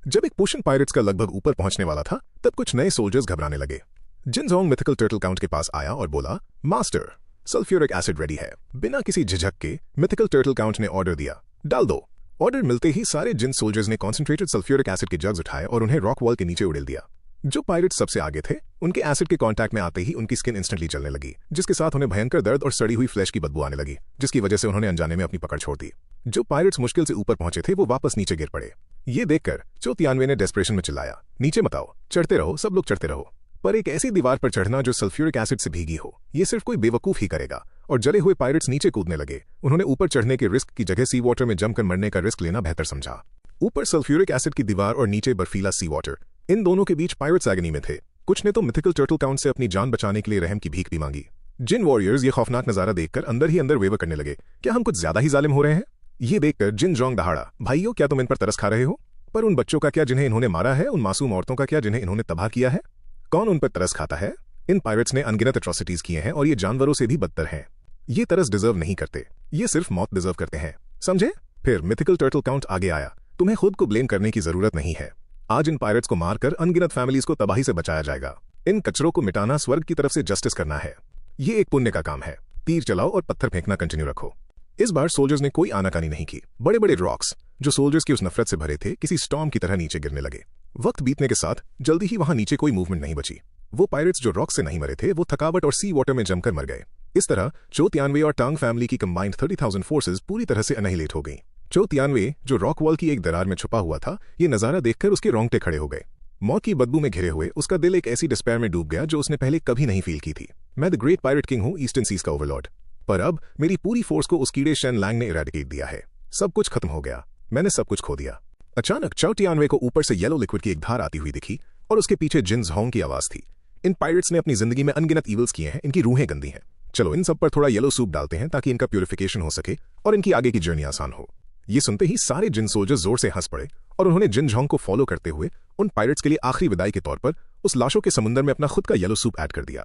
जब एक पोर्शन पायरेट्स का लगभग ऊपर पहुंचने वाला था, तब कुछ नए सोल्जर्स घबराने लगे। जिनजोंग मिथिकल टर्टल काउंट के पास आया और बोला, मास्टर, सल्फ्यूरिक एसिड रेडी है। बिना किसी झिझक के मिथिकल टर्टल काउंट ने ऑर्डर दिया, डाल दो। ऑर्डर मिलते ही सारे जिन सोल्जर्स ने कॉन्सेंट्रेटेड सल्फ्यूरिक एसिड के जग्स उठाए और उन्हें रॉक वॉल के नीचे उड़ेल दिया। जो पायरेट्स सबसे आगे थे, उनके एसिड के कांटेक्ट में आते ही उनकी स्किन इंस्टेंटली जलने लगी, जिसके साथ उन्हें भयंकर दर्द और सड़ी हुई फ्लैश की बदबू आने लगी, जिसकी वजह से उन्होंने अनजाने में अपनी पकड़ छोड़ दी। जो पायरेट्स मुश्किल से ऊपर पहुंचे थे, वो वापस नीचे गिर पड़े। ये देखकर चौ टियानवे ने डेस्परेशन में चिल्लाया, नीचे मत आओ, चढ़ते रहो, सब लोग चढ़ते रहो। पर एक ऐसी दीवार पर चढ़ना जो सल्फ्यूरिक एसिड से भीगी हो, ये सिर्फ कोई बेवकूफ ही करेगा। और जले हुए पायरेट्स नीचे कूदने लगे। उन्होंने ऊपर चढ़ने के रिस्क की जगह सी वाटर में जमकर मरने का रिस्क लेना बेहतर समझा। ऊपर सल्फ्यूरिक एसिड की दीवार और नीचे बर्फीला सी वाटर, इन दोनों के बीच पायरेट्स एगनी में थे। कुछ ने तो मिथिकल टर्टल काउंट से अपनी जान बचाने के लिए रहम की भीख भी मांगी। जिन वॉरियर्स ये खौफनाक नजारा देखकर अंदर ही अंदर वेवर करने लगे, क्या हम कुछ ज्यादा ही जालिम हो रहे हैं? ये देखकर जिन जोंग दहाड़ा, भाइयों क्या तुम इन पर तरस खा रहे हो? पर उन बच्चों का क्या जिन्हें इन्होंने मारा है? उन मासूम औरतों का क्या जिन्हें इन्होंने तबाह किया है? कौन उन पर तरस खाता है? इन पायरेट्स ने अनगिनत एट्रोसिटीज किए हैं और ये जानवरों से भी बदतर हैं। ये तरस डिजर्व नहीं करते, ये सिर्फ मौत डिजर्व करते हैं, समझे? फिर मिथिकल टर्टल काउंट आगे आया। तुम्हें खुद को ब्लेम करने की जरूरत नहीं है। आज इन पायरेट्स को मारकर अनगिनत फैमिलीज को तबाही से बचाया जाएगा। इन कचरों को मिटाना स्वर्ग की तरफ से जस्टिस करना है। ये एक पुण्य का काम है। तीर चलाओ और पत्थर फेंकना कंटिन्यू रखो। इस बार सोल्जर्स ने कोई आनाकानी नहीं की। बड़े बड़े रॉक्स जो सोल्जर्स की उस नफरत से भरे थे, किसी स्टॉर्म की तरह नीचे गिरने लगे। वक्त बीतने के साथ जल्दी ही वहां नीचे कोई मूवमेंट नहीं बची। वो पायरेट्स जो रॉक से नहीं मरे थे, वो थकावट और सी वाटर में जमकर मर गए। इस तरह चो तियानवे और टांग फैमिली की कंबाइंड 30,000 फोर्सेज पूरी तरह से अनहिलेट हो गई। चो तियानवे जो रॉक वॉल की एक दरार में छुपा हुआ था, ये नजारा देखकर उसके रोंगटे खड़े हो गए। मौत की बदबू में घिरे हुए उसका दिल एक ऐसी डिस्पेयर में डूब गया जो उसने पहले कभी नहीं फील की थी। मैं द ग्रेट पायरेट किंग हूँ, ईस्टर्न सीज का ओवरलॉर्ड, पर अब मेरी पूरी फोर्स को उस कीड़े शेन लैंग ने इरेडिकेट दिया है। सब कुछ खत्म हो गया, मैंने सब कुछ खो दिया। अचानक चो तियानवे को ऊपर से येलो लिक्विड की एक धार आती हुई दिखी और उसके पीछे जिन जोंग की आवाज थी। इन पायरेट्स ने अपनी जिंदगी में अनगिनत ईवल्स किए हैं, इनकी रूहें गंदी हैं। चलो इन सब पर थोड़ा येलो सूप डालते हैं ताकि इनका प्यूरिफिकेशन हो सके और इनकी आगे की जर्नी आसान हो। ये सुनते ही सारे जिन सोल्जर्स जोर से हंस पड़े और उन्होंने जिन जोंग को फॉलो करते हुए उन पायरेट्स के लिए आखिरी विदाई के तौर पर उस लाशों के समुद्र में अपना खुद का येलो सूप ऐड कर दिया।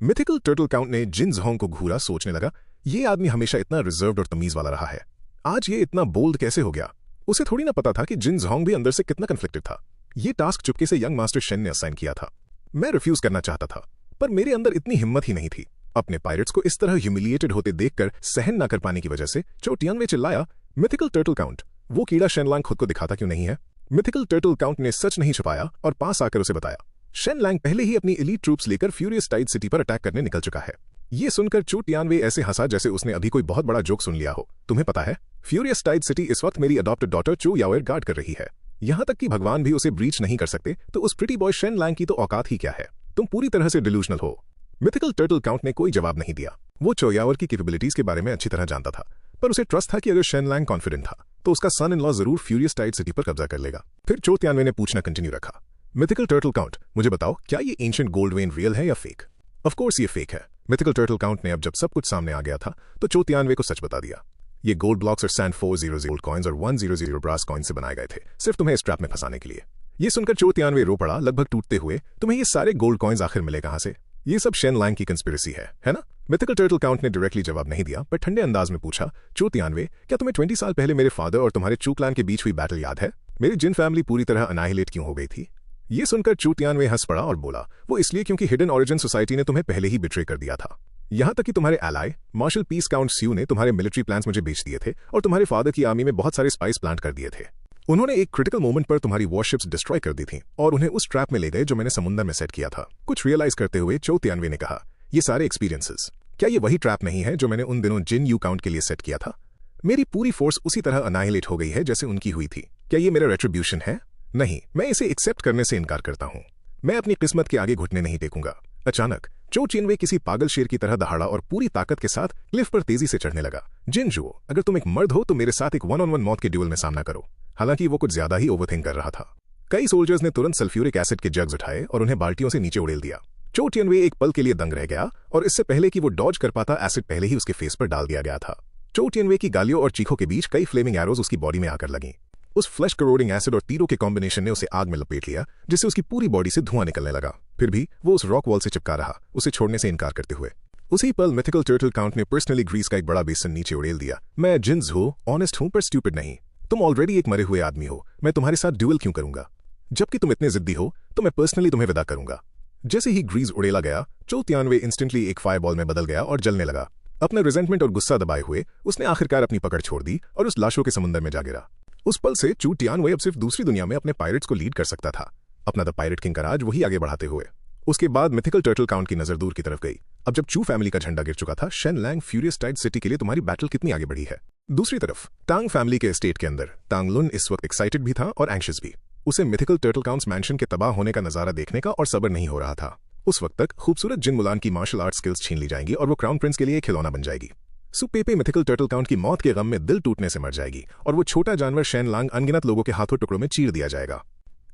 मिथिकल टर्टल काउंट ने जिन जोंग को घूरा, सोचने लगा, ये आदमी हमेशा इतना रिजर्व्ड और तमीज वाला रहा है, आज ये इतना बोल्ड कैसे हो गया? उसे थोड़ी ना पता था कि जिन जोंग भी अंदर से कितना कन्फ्लिक्टेड था। ये टास्क चुपके से यंग मास्टर शेन ने असाइन किया था। मैं रिफ्यूज करना चाहता था, पर मेरे अंदर इतनी हिम्मत ही नहीं थी। अपने पायरेट्स को इस तरह ह्यूमिलिएटेड होते देखकर सहन न कर पाने की वजह से चो तियानवे चिल्लाया, मिथिकल टर्टल काउंट, वो कीड़ा शेन लैंग खुद को दिखाता क्यों नहीं है? मिथिकल टर्टल काउंट ने सच नहीं छुपाया और पास आकर उसे बताया, शेन लैंग पहले ही अपनी एलीट ट्रूप्स लेकर फ्यूरियस टाइड सिटी पर अटैक करने निकल चुका है। ये सुनकर चो तियानवे ऐसे हंसा जैसे उसने अभी कोई बहुत बड़ा जोक सुन लिया हो। तुम्हें पता है, फ्यूरियस टाइड सिटी इस वक्त मेरी अडॉप्टेड डॉटर चो याओर गार्ड कर रही है। यहां तक कि भगवान भी उसे ब्रीच नहीं कर सकते, तो उस प्रिटी बॉय शेन लैंग की तो औकात ही क्या है? तुम पूरी तरह से डिल्यूजनल हो। मिथिकल टर्टल काउंट ने कोई जवाब नहीं दिया। वो चो याओर की कैपेबिलिटीज के बारे में अच्छी तरह जानता था, पर उसे ट्रस्ट था कि अगर शेन लैंग कॉन्फिडेंट था तो उसका सन इन लॉ जरूर फ्यूरियस टाइड सिटी पर कब्जा कर लेगा। फिर चो तियानवे ने पूछना कंटिन्यू रखा, मिथिकल टर्टल काउंट, मुझे बताओ, क्या ये एंशिएंट गोल्ड वेन रियल है या फेक? ऑफ कोर्स ये फेक है। मिथिकल टर्टल काउंट ने अब जब सब कुछ सामने आ गया था तो चो तियानवे को सच बता दिया। ये गोल्ड ब्लॉक्स और सैंड 400 गोल्ड कॉइन्स और 100 ब्रास कॉइन से बनाए गए थे, सिर्फ तुम्हें इस ट्रैप में फंसाने के लिए। ये सुनकर चो तियानवे रो पड़ा, लगभग टूटते हुए, तुम्हें ये सारे गोल्ड कॉइन्स आखिर मिले कहां से? ये सब शेन लैंग की कंस्पिरेसी है ना? मिथिकल टर्टल काउंट ने डायरेक्टली जवाब नहीं दिया, पर ठंडे अंदाज में पूछा, चो तियानवे, क्या तुम्हें 20 साल पहले मेरे फादर और तुम्हारे चू क्लैन के बीच हुई बैटल याद है? मेरी जिन फैमिली पूरी तरह अनाहिलेट क्यों हो गई थी? ये सुनकर चो तियानवे हंस पड़ा और बोला, वो इसलिए क्योंकि हिडन ओरिजिन सोसाइटी ने तुम्हें पहले ही बिट्रे कर दिया था। यहां तक कि तुम्हारे एलाई मार्शल पीस काउंट स्यू ने तुम्हारे मिलिट्री प्लान्स मुझे बेच दिए थे और तुम्हारे फादर की आर्मी में बहुत सारे स्पाइस प्लांट कर दिए थे। उन्होंने एक क्रिटिकल मोमेंट पर तुम्हारी वॉरशिप्स डिस्ट्रॉय कर दी थी और उन्हें उस ट्रैप में ले गए जो मैंने समुद्र में सेट किया था। कुछ रियलाइज करते हुए चो तियानवे ने कहा, ये सारे एक्सपीरियंसेस, क्या ये वही ट्रैप नहीं है जो मैंने उन दिनों जिन यू काउंट के लिए सेट किया था? मेरी पूरी फोर्स उसी तरह अनाहिलेट हो गई है जैसे उनकी हुई थी। क्या ये मेरा रेट्रिब्यूशन है? नहीं, मैं इसे एक्सेप्ट करने से इनकार करता हूं। मैं अपनी किस्मत के आगे घुटने नहीं टेकूंगा। अचानक चो तियानवे किसी पागल शेर की तरह दहाड़ा और पूरी ताकत के साथ क्लिफ पर तेजी से चढ़ने लगा। जिन जुओ, अगर तुम एक मर्द हो तो मेरे साथ एक 1-on-1 मौत के ड्यूल में सामना करो। हालांकि वो कुछ ज्यादा ही ओवरथिंक कर रहा था। कई सोल्जर्स ने तुरंत सल्फ्यूरिक एसिड के जग्स उठाए और उन्हें बाल्टियों से नीचे उड़ेल दिया। चो तियानवे एक पल के लिए दंग रह गया और इससे पहले कि वो डॉज कर पाता, एसिड पहले ही उसके फेस पर डाल दिया गया था। चो तियानवे की गालियों और चीखों के बीच कई फ्लेमिंग एरोज उसकी बॉडी में आकर लगीं। उस फ्लैश करोडिंग एसिड और तीरों के कॉम्बिनेशन ने उसे आग में लपेट लिया, जिससे उसकी पूरी बॉडी से धुआं निकलने लगा। फिर भी वो उस रॉक वॉल से चिपका रहा, उसे छोड़ने से इनकार करते हुए। उसी पल मिथिकल टर्टल काउंट ने पर्सनली ग्रीस का एक बड़ा बेसन नीचे उड़ेल दिया। मैं जिन्स हूँ, ऑनेस्ट हूँ, पर स्टूपिड नहीं। तुम ऑलरेडी एक मरे हुए आदमी हो, मैं तुम्हारे साथ ड्यूल क्यों करूंगा? जबकि तुम इतने जिद्दी हो तो मैं पर्सनली तुम्हें विदा करूंगा। जैसे ही ग्रीस उड़ेला गया, चो तियानवे इंस्टेंटली एक फायरबॉल में बदल गया और जलने लगा। अपना रिजेंटमेंट और गुस्सा दबाए हुए उसने आखिरकार अपनी पकड़ छोड़ दी और उस लाशों के समुद्र में जा गिरा। उस पल से चो तियानवे अब सिर्फ दूसरी दुनिया में अपने पायरेट्स को लीड कर सकता था, अपना द पायरेट किंग का राज वही आगे बढ़ाते हुए। उसके बाद मिथिकल टर्टल काउंट की नजर दूर की तरफ गई। अब जब चू फैमिली का झंडा गिर चुका था, Shen Lang Furious Tide City के लिए तुम्हारी बैटल कितनी आगे बढ़ी है। दूसरी तरफ टांग फैमिली के एस्टेट के अंदर तांग लुन इस वक्त एक्साइटेड भी था और एंग्शियस भी। उसे मिथिकल टर्टल काउंट्स मैंशन के तबाह होने का नजारा देखने का और सब्र नहीं हो रहा था। उस वक्त तक खूबसूरत जिन मुलान की मार्शल आर्ट स्किल्स छीन ली जाएंगी और वो क्राउन प्रिंस के लिए खिलौना बन जाएगी। सू पेपे मिथिकल टर्टल काउंट की मौत के गम में दिल टूटने से मर जाएगी और वो छोटा जानवर शेन लांग अनगिनत लोगों के हाथों टुकड़ों में चीर दिया जाएगा।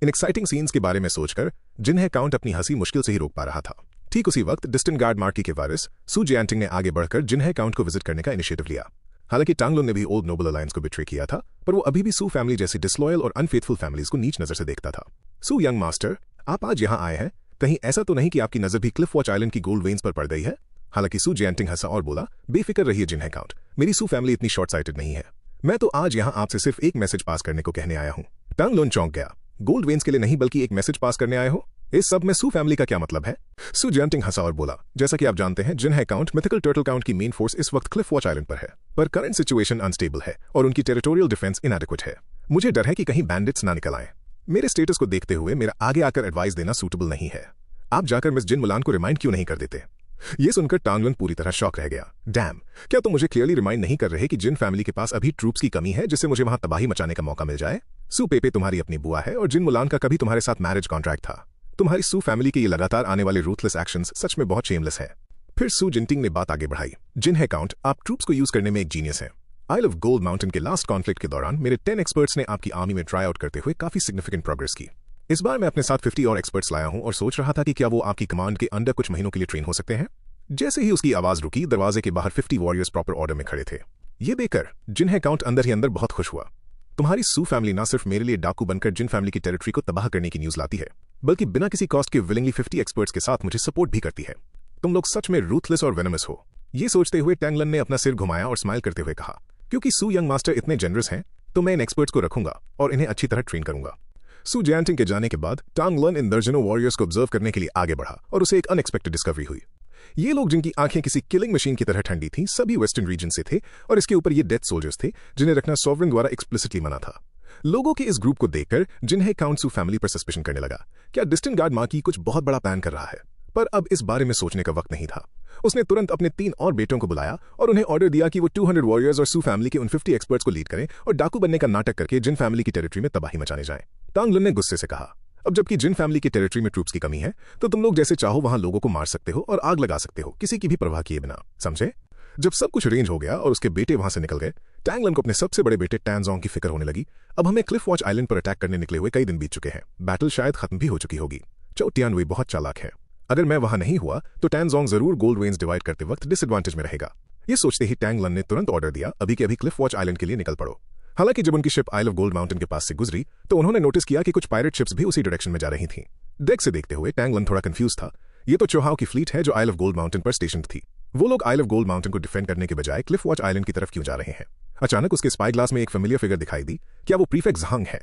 इन एक्साइटिंग सीन्स के बारे में सोचकर जिन्हें काउंट अपनी हंसी मुश्किल से ही रोक पा रहा था। ठीक उसी वक्त डिस्टेंट गार्ड मार्की के वारिस सू जियांटिंग ने आगे बढ़कर जिन्हें काउंट को विजिट करने का इनिशिएटिव लिया। हालांकि टांग लुन ने भी ओल्ड नोबल अलायंस को बिट्रे किया था, पर वो अभी भी सू फैमिली जैसी डिसलॉयल और अनफेथफुल फैमिलीज को नीच नजर से देखता था। सू यंग मास्टर, आप आज यहाँ आए हैं, कहीं ऐसा तो नहीं कि आपकी नजर भी क्लिफ वॉच आइलैंड की गोल्ड वेन्स पर पड़ गई है? हालांकि सू जियांटिंग हंसा और बोला, बेफिक्र रहिए जिन्हें काउंट, मेरी सू फैमिली इतनी शॉर्ट साइटेड नहीं है। मैं तो आज यहाँ आपसे सिर्फ एक मैसेज पास करने को कहने आया हूँ। टांग लुन चौंक गया। गोल्ड वेन्स के लिए नहीं बल्कि एक मैसेज पास करने आए हो? इस सब में सू फैमिली का क्या मतलब है? सू जियांटिंग हंसा और बोला, जैसा कि आप जानते हैं जिन्हें काउंट मिथिकल टर्टल काउंट की मेन फोर्स इस वक्त क्लिफ वॉच आइलैंड पर है, पर करंट सिचुएशन अनस्टेबल है और उनकी टेरिटोरियल डिफेंस इनएडिक्वेट है। मुझे डर है कि कहीं बैंडिट्स ना निकल आए। मेरे स्टेटस को देखते हुए मेरा आगे आकर एडवाइस देना सूटेबल नहीं है। आप जाकर मिस जिन मुलान को रिमाइंड क्यों नहीं कर देते? ये सुनकर टांग लुन पूरी तरह शॉक रह गया। डैम, क्या तुम मुझे क्लियरली रिमाइंड नहीं कर रहे कि जिन फैमिली के पास अभी ट्रूप्स की कमी है जिससे मुझे वहां तबाही मचाने का मौका मिल जाए? सू पेपे तुम्हारी अपनी बुआ है और जिन मुलान का कभी तुम्हारे साथ मैरिज कॉन्ट्रैक्ट था। तुम्हारी सू फैमिली के ये लगातार आने वाले रूथलेस एक्शंस सच में बहुत शेमलेस है। फिर सू जिंटिंग ने बात आगे बढ़ाई, जिन्हें काउंट, आप ट्रूप्स को यूज करने में एक जीनियस है। आइल ऑफ गोल्ड माउंटेन के लास्ट कॉन्फ्लिक्ट के दौरान मेरे 10 एक्सपर्ट्स ने आपकी आर्मी में ट्राई आउट करते हुए काफी सिग्निफिकेंट प्रोग्रेस की। इस बार मैं अपने साथ 50 और एक्सपर्ट्स लाया हूं और सोच रहा था कि क्या वो आपकी कमांड के अंडर कुछ महीनों के लिए ट्रेन हो सकते हैं। जैसे ही उसकी आवाज रुकी, दरवाजे के बाहर 50 वॉरियर्स प्रॉपर ऑर्डर में खड़े थे। ये देखकर जिन्हें काउंट अंदर ही अंदर बहुत खुश हुआ। तुम्हारी सू फैमिली ना सिर्फ मेरे लिए डाकू बनकर जिन फैमिली की टेरिटरी को तबाह करने की न्यूज लाती है, बल्कि बिना किसी कॉस्ट के विलिंगली 50 एक्सपर्ट्स के साथ मुझे सपोर्ट भी करती है। तुम लोग सच में रूथलेस और वेनमस हो। ये सोचते हुए टांग लुन ने अपना सिर घुमाया और स्माइल करते हुए कहा, क्योंकि सू यंग मास्टर इतने जेनरस हैं तो मैं इन एक्सपर्ट्स को रखूंगा और इन्हें अच्छी तरह ट्रेन करूंगा। सू जियांटिंग के जाने के बाद टांग लुन इन दर्जनों वॉरियर्स को ऑब्जर्व करने के लिए आगे बढ़ा और उसे एक अनएक्सपेक्टेड डिस्कवरी हुई। ये लोग जिनकी आंखें किसी किलिंग मशीन की तरह ठंडी थीं, सभी वेस्टर्न रीजन से थे और इसके ऊपर ये डेथ सोल्जर्स थे जिन्हें रखना सॉवरेन द्वारा एक्सप्लिसिटली मना था। लोगों के इस ग्रुप को देखकर जिन्हें काउंट सू फैमिली पर सस्पेशन करने लगा, क्या डिस्टेंट गार्ड मार्की कुछ बहुत बड़ा प्लान कर रहा है? पर अब इस बारे में सोचने का वक्त नहीं था। उसने तुरंत अपने 3 और बेटों को बुलाया और उन्हें ऑर्डर दिया कि वो 200 वॉरियर्स और सू फैमिली के उन 50 एक्सपर्ट्स को लीड करें और डाकू बनने का नाटक करके जिन फैमिली की टेरिटरी में तबाही मचाने जाएं। टांग लुन ने गुस्से से कहा, अब जबकि जिन फैमिली की टेरिटरी में ट्रूप्स की कमी है तो तुम लोग जैसे चाहो वहां लोगों को मार सकते हो और आग लगा सकते हो, किसी की भी परवाह किए बिना, समझे? जब सब कुछ अरेंज हो गया और उसके बेटे वहां से निकल गए, टांग लुन को अपने सबसे बड़े बेटे टैनजोंग की फिक्र होने लगी। अब हमें क्लिफ वॉच आइलैंड पर अटैक करने निकले हुए कई दिन बीत चुके हैं, बैटल शायद खत्म भी हो चुकी होगी। चौ टियानवे बहुत चालाक है। अगर मैं वहां नहीं हुआ तो टैनजोंग जरूर गोल्ड वेन्स डिवाइड करते वक्त डिसएडवांटेज में रहेगा। ये सोचते ही टांग लुन ने तुरंत ऑर्डर दिया, अभी के अभी क्लिफ वॉच आइलैंड के लिए निकल पड़ो। हालांकि जब उनकी ship Isle of Gold Mountain के पास से गुजरी तो उन्होंने नोटिस किया कि कुछ पायरेट शिप्स भी उसी डायरेक्शन में जा रही थीं। डेक से देखते हुए टांग लुन थोड़ा कंफ्यूज था। ये तो चौहाव की फ्लीट है जो आइल ऑफ गोल्ड माउंटेन पर स्टेशन थी। वो लोग आइल ऑफ गोल्ड माउंटेन को डिफेंड करने के बजाय क्लिफ वॉच आइलैंड की तरफ क्यों जा रहे हैं? अचानक उसके स्पाई ग्लास में एक फेमिलियर फिगर दिखाई दी। क्या वो प्रीफेक्ट झांग है?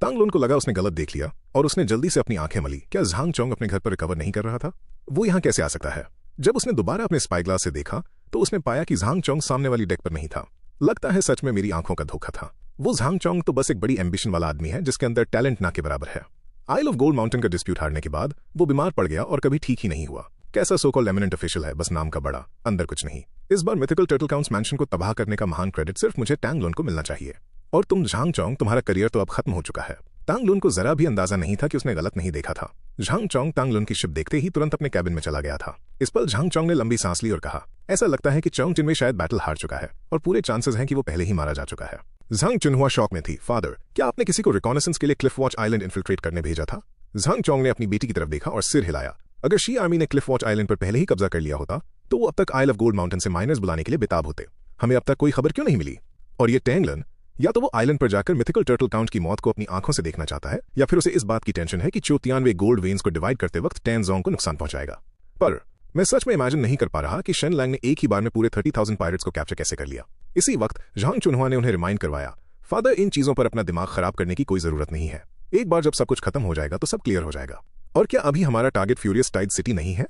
टांग लुन को लगा उसने गलत देख लिया और उसने जल्दी से अपनी आंखें मली। क्या झांग चोंग अपने घर पर रिकवर नहीं कर रहा था? वो यहाँ कैसे आ सकता है? जब उसने दोबारा अपने स्पाई ग्लास से देखा तो उसने पाया कि झांग चोंग सामने वाली डेक पर नहीं था। लगता है सच में मेरी आंखों का धोखा था। वो झांग चोंग तो बस एक बड़ी एम्बिशन वाला आदमी है जिसके अंदर टैलेंट ना के बराबर है। आइल ऑफ गोल्ड माउंटेन का डिस्प्यूट हारने के बाद वो बीमार पड़ गया और कभी ठीक ही नहीं हुआ। कैसा सो कॉल्ड एमिनेंट ऑफिशियल है, बस नाम का बड़ा, अंदर कुछ नहीं। इस बार मिथिकल टर्टल काउंट्स मैंशन को तबाह करने का महान क्रेडिट सिर्फ मुझे टांग लुन को मिलना चाहिए। और तुम झांग चोंग, तुम्हारा करियर तो अब खत्म हो चुका है। टांग लुन को जरा भी अंदाजा नहीं था कि उसने गलत नहीं देखा था। झांग चोंग टांग लुन की शिप देखते ही तुरंत अपने कैबिन में चला गया था। इस पल झांग चोंग ने लंबी सांस ली और कहा, ऐसा लगता है कि चोंग चिनवे शायद बैटल हार चुका है और पूरे चांसेस हैं कि वो पहले ही मारा जा चुका है। झांग चिनहुआ शॉक में थी। फादर, क्या आपने किसी को रिकॉनेसेंस के लिए क्लिफ वॉच आइलैंड इन्फिल्ट्रेट करने भेजा था? झांग चोंग ने अपनी बेटी की तरफ देखा और सिर हिलाया। अगर शी आर्मी ने क्लिफ वॉच आइलैंड पर पहले ही कब्जा कर लिया होता तो वो अब तक आइल ऑफ गोल्ड माउंटेन से माइनर्स बुलाने के लिए बेताब होते। हमें अब तक कोई खबर क्यों नहीं मिली? और ये टांग लुन या तो वो आइलैंड पर जाकर मिथिकल टर्टल काउंट की मौत को अपनी आंखों से देखना चाहता है, या फिर उसे इस बात की टेंशन है कि 94 गोल्ड वेन्स को डिवाइड करते वक्त टैनजोंग को नुकसान पहुंचाएगा। पर मैं सच में इमेजिन नहीं कर पा रहा कि शेन लैंग ने एक ही बार में पूरे 30,000 पायरेट्स को कैप्चर कैसे कर लिया। इसी वक्त झांग चुनहुआ ने उन्हें रिमाइंड करवाया, फादर, इन चीजों पर अपना दिमाग खराब करने की कोई जरूरत नहीं है। एक बार जब सब कुछ खत्म हो जाएगा तो सब क्लियर हो जाएगा। और क्या अभी हमारा टारगेट फ्यूरियस टाइड सिटी नहीं है?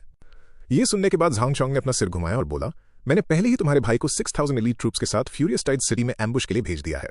ये सुनने के बाद झांग चोंग ने अपना सिर घुमाया और बोला, मैंने पहले ही तुम्हारे भाई को 6000 एलीट ट्रूप्स के साथ फ्यूरियस टाइड सिटी में एम्बुश के लिए भेज दिया है।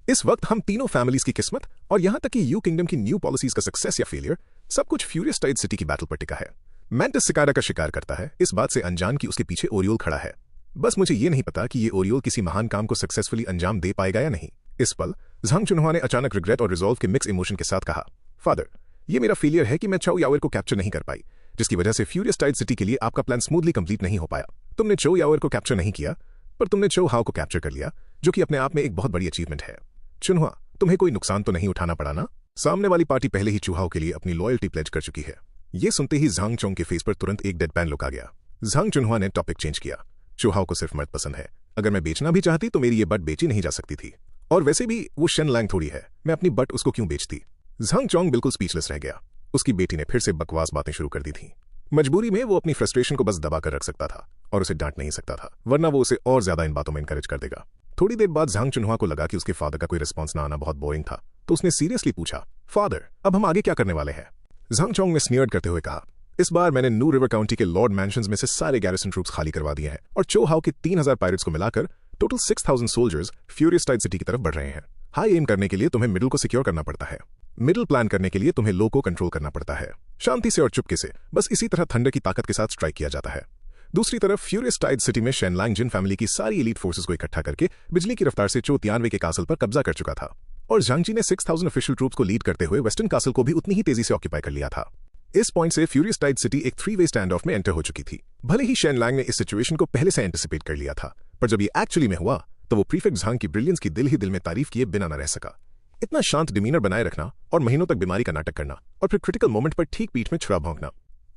इस वक्त हम तीनों फैमिलीज की किस्मत और यहां तक कि यू किंगडम की न्यू पॉलिसीज का सक्सेस या फेलियर, सब कुछ फ्यूरियस टाइड सिटी की बैटल पर टिका है। मैंटिस सिकारा का शिकार करता है, इस बात से अनजान कि उसके पीछे ओरियोल खड़ा है। बस मुझे ये नहीं पता कि ये ओरियोल किसी महान काम को सक्सेसफुली अंजाम दे पाएगा या नहीं। इस पल झांग चुनहुआ ने अचानक रिग्रेट और रिजॉल्व के मिक्स इमोशन के साथ कहा, फादर, ये मेरा फेलियर है कि मैं चाओ याओर को कैप्चर नहीं कर पाई। जिसकी वजह से फ्यूरियस टाइड सिटी के लिए आपका प्लान स्मूथली कंप्लीट नहीं हो पाया। तुमने चो याओर को कैप्चर नहीं किया, पर तुमने चो हाओ को कैप्चर कर लिया, जो कि अपने आप में एक बहुत बड़ी अचीवमेंट है। चुनहुआ, तुम्हें कोई नुकसान तो नहीं उठाना पड़ा ना? सामने वाली पार्टी पहले ही चूहाओं के लिए अपनी लॉयल्टी प्लेज कर चुकी है। ये सुनते ही झांग चोंग के फेस पर तुरंत एक डेडपैन लुक आ गया। झांग चुनहुआ ने टॉपिक चेंज किया। चूहाओं को सिर्फ मर्द पसंद है, अगर मैं बेचना भी चाहती तो मेरी ये बट बेची नहीं जा सकती थी, और वैसे भी वो शेन लैंग थोड़ी है, मैं अपनी बट उसको क्यों बेचती? झांग चोंग बिल्कुल स्पीचलेस रह गया। उसकी बेटी ने फिर से बकवास बातें शुरू कर दी थी। मजबूरी में वो अपनी फ्रस्ट्रेशन को बस दबा कर रख सकता था और उसे डांट नहीं सकता था, वरना वो उसे और ज्यादा इन बातों में इनकरेज कर देगा। थोड़ी देर बाद झांग चुनहुआ को लगा कि उसके फादर का कोई रिस्पॉन्स ना आना बहुत बोरिंग था, तो उसने सीरियसली पूछा, फादर, अब हम आगे क्या करने वाले हैं? झांग चोंग ने स्नियर्ड करते हुए कहा, इस बार मैंने न्यू रिवर काउंटी के लॉर्ड मैंशंस में से सारे गैरिसन ट्रूप्स खाली करवा दिए हैं और चो हाओ के 3000 पायरेट्स को मिलाकर total 6000 soldiers Furious Tide City की तरफ बढ़ रहे हैं। हाई एम करने के लिए तुम्हें मिडिल को सिक्योर करना पड़ता है, मिडिल प्लान करने के लिए तुम्हें लो को कंट्रोल करना पड़ता है। शांति से और चुपके से, बस इसी तरह थंडर की ताकत के साथ स्ट्राइक किया जाता है। दूसरी तरफ फ्यूरियस टाइड सिटी में शेन लैंग जिन फैमिली की सारी एलीट फोर्सेस को इकट्ठा करके बिजली की रफ्तार से चो तियानवे के कासल पर कब्जा कर चुका था, और झांगजी ने 6000 ऑफिशियल ट्रूप्स को लीड करते हुए वेस्टर्न कासल को भी उतनी ही तेजी से ऑक्यूपाई कर लिया था। इस पॉइंट से फ्यूरियस टाइड सिटी एक 3-वे स्टैंड ऑफ में एंटर हो चुकी थी। भले ही शेन लैंग ने इस सिचुएशन को पहले से एंटिसिपेट कर लिया था, पर जब ये एक्चुअली में हुआ तो वो प्रीफेक्ट झांग की ब्रिलियंस की दिल ही दिल में तारीफ किए बिना न रह सका। इतना शांत डिमीनर बनाए रखना और महीनों तक बीमारी का नाटक करना और फिर क्रिटिकल मोमेंट पर ठीक पीठ में छुरा भौंकना।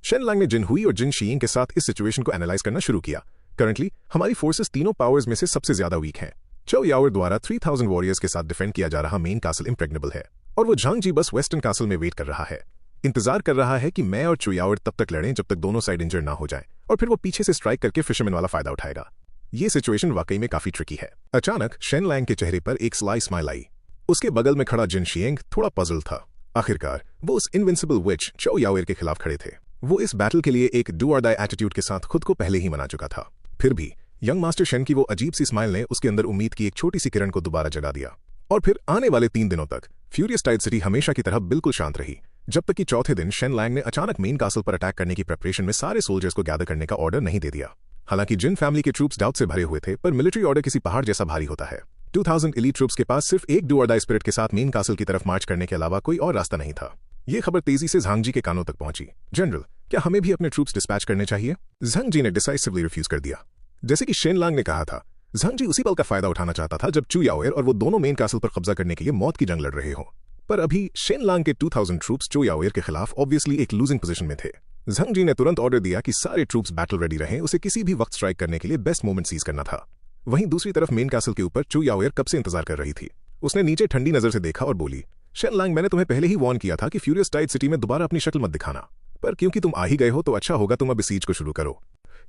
शेन लैंग ने जिन हुई और जिन शीइंग के साथ इस सिचुएशन को एनालाइज करना शुरू किया। करंटली हमारी फोर्सेस तीनों पावर्स में से सबसे ज्यादा वीक हैं। चो याओर द्वारा 3000 वॉरियर्स के साथ डिफेंड किया जा रहा मेन कासल इम्प्रेग्नेबल है, और वो झांगजी बस वेस्टर्न कासल में वेट कर रहा है, इंतजार कर रहा है कि मैं और चो याओर तब तक लड़ें जब तक दोनों साइड इंजर ना हो जाएं, और फिर वो पीछे से स्ट्राइक करके फिशरमैन वाला फायदा उठाएगा। ये सिचुएशन वाकई में काफी ट्रिकी है। अचानक शेन लैंग के चेहरे पर एक स्लाई स्माइल आई। उसके बगल में खड़ा जिन शीइंग थोड़ा पजल था। आखिरकार वो उस इनविंसिबल विच चो याओर के खिलाफ खड़े थे। वो इस बैटल के लिए एक डू और डाई एटीट्यूड के साथ खुद को पहले ही मना चुका था। फिर भी यंग मास्टर शेन की वो अजीब सी स्माइल ने उसके अंदर उम्मीद की एक छोटी सी किरण को दोबारा जगा दिया। और फिर आने वाले 3 दिनों तक फ्यूरियस टाइड सिटी हमेशा की तरह बिल्कुल शांत रही, जब तक कि चौथे दिन शेन लैंग ने अचानक मेन कासल पर अटैक करने की प्रिपरेशन में सारे सोल्जर्स को गैदर करने का ऑर्डर नहीं दे दिया। हालांकि जिन फैमिली के ट्रूप्स डाउट से भरे हुए थे, पर मिलिट्री ऑर्डर किसी पहाड़ जैसा भारी होता है। 2000 एलीट ट्रूप्स के पास सिर्फ एक डू और डाई स्पिरिट के साथ मेन कासल की तरफ मार्च करने के अलावा कोई और रास्ता नहीं था। ये खबर तेजी से झांगजी के कानों तक पहुंची। जनरल, क्या हमें भी अपने ट्रूप्स डिस्पैच करने चाहिए? झांगजी ने डिसाइसिवली रिफ्यूज कर दिया। जैसे कि शेन लैंग ने कहा था, झांगजी उसी पल का फायदा उठाना चाहता था जब चू याओर और वो दोनों मेन कासल पर कब्जा करने के लिए मौत की जंग लड़ रहे हों। पर अभी शेन लैंग के 2000 ट्रूप्स चो याओर के खिलाफ ऑब्वियसली एक लूजिंग पोजीशन में थे। झांगजी ने तुरंत ऑर्डर दिया कि सारे ट्रूप्स बैटल रेडी रहें, उसे किसी भी वक्त स्ट्राइक करने के लिए बेस्ट मोमेंट सीज करना था। वहीं दूसरी तरफ मेन कासल के ऊपर चू याओर कब से इंतजार कर रही थी। उसने नीचे ठंडी नजर से देखा और बोली, शेन लैंग, मैंने तुम्हें पहले ही वार्न किया था कि फ्यूरियस टाइड सिटी में दोबारा अपनी शक्ल मत दिखाना, पर क्योंकि तुम आ ही गए हो तो अच्छा होगा तुम अब इस सीज को शुरू करो।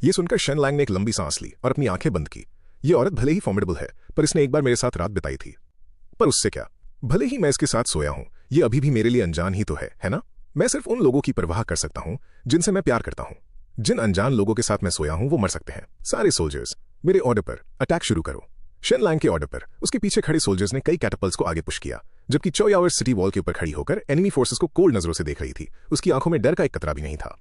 ये सुनकर शेन लैंग ने एक लंबी सांस ली और अपनी आंखें बंद की। ये औरत भले ही फॉर्मिडेबल है, पर इसने एक बार मेरे साथ रात बिताई थी। पर उससे क्या, भले ही मैं इसके साथ सोया हूं, ये अभी भी मेरे लिए अनजान ही तो है ना? मैं सिर्फ उन लोगों की परवाह कर सकता हूं जिनसे मैं प्यार करता हूं। जिन अनजान लोगों के साथ मैं सोया हूं वो मर सकते हैं। सारे सोल्जर्स मेरे ऑर्डर पर अटैक शुरू करो। शेन लैंग के ऑर्डर पर उसके पीछे खड़े सोल्जर्स ने कई कैटapults को आगे पुश किया, जबकि चो याओर सिटी वॉल के ऊपर खड़ी होकर एनिमी फोर्सेस को कोल्ड नजरों से देख रही थी। उसकी आंखों में डर का एक कतरा भी नहीं था।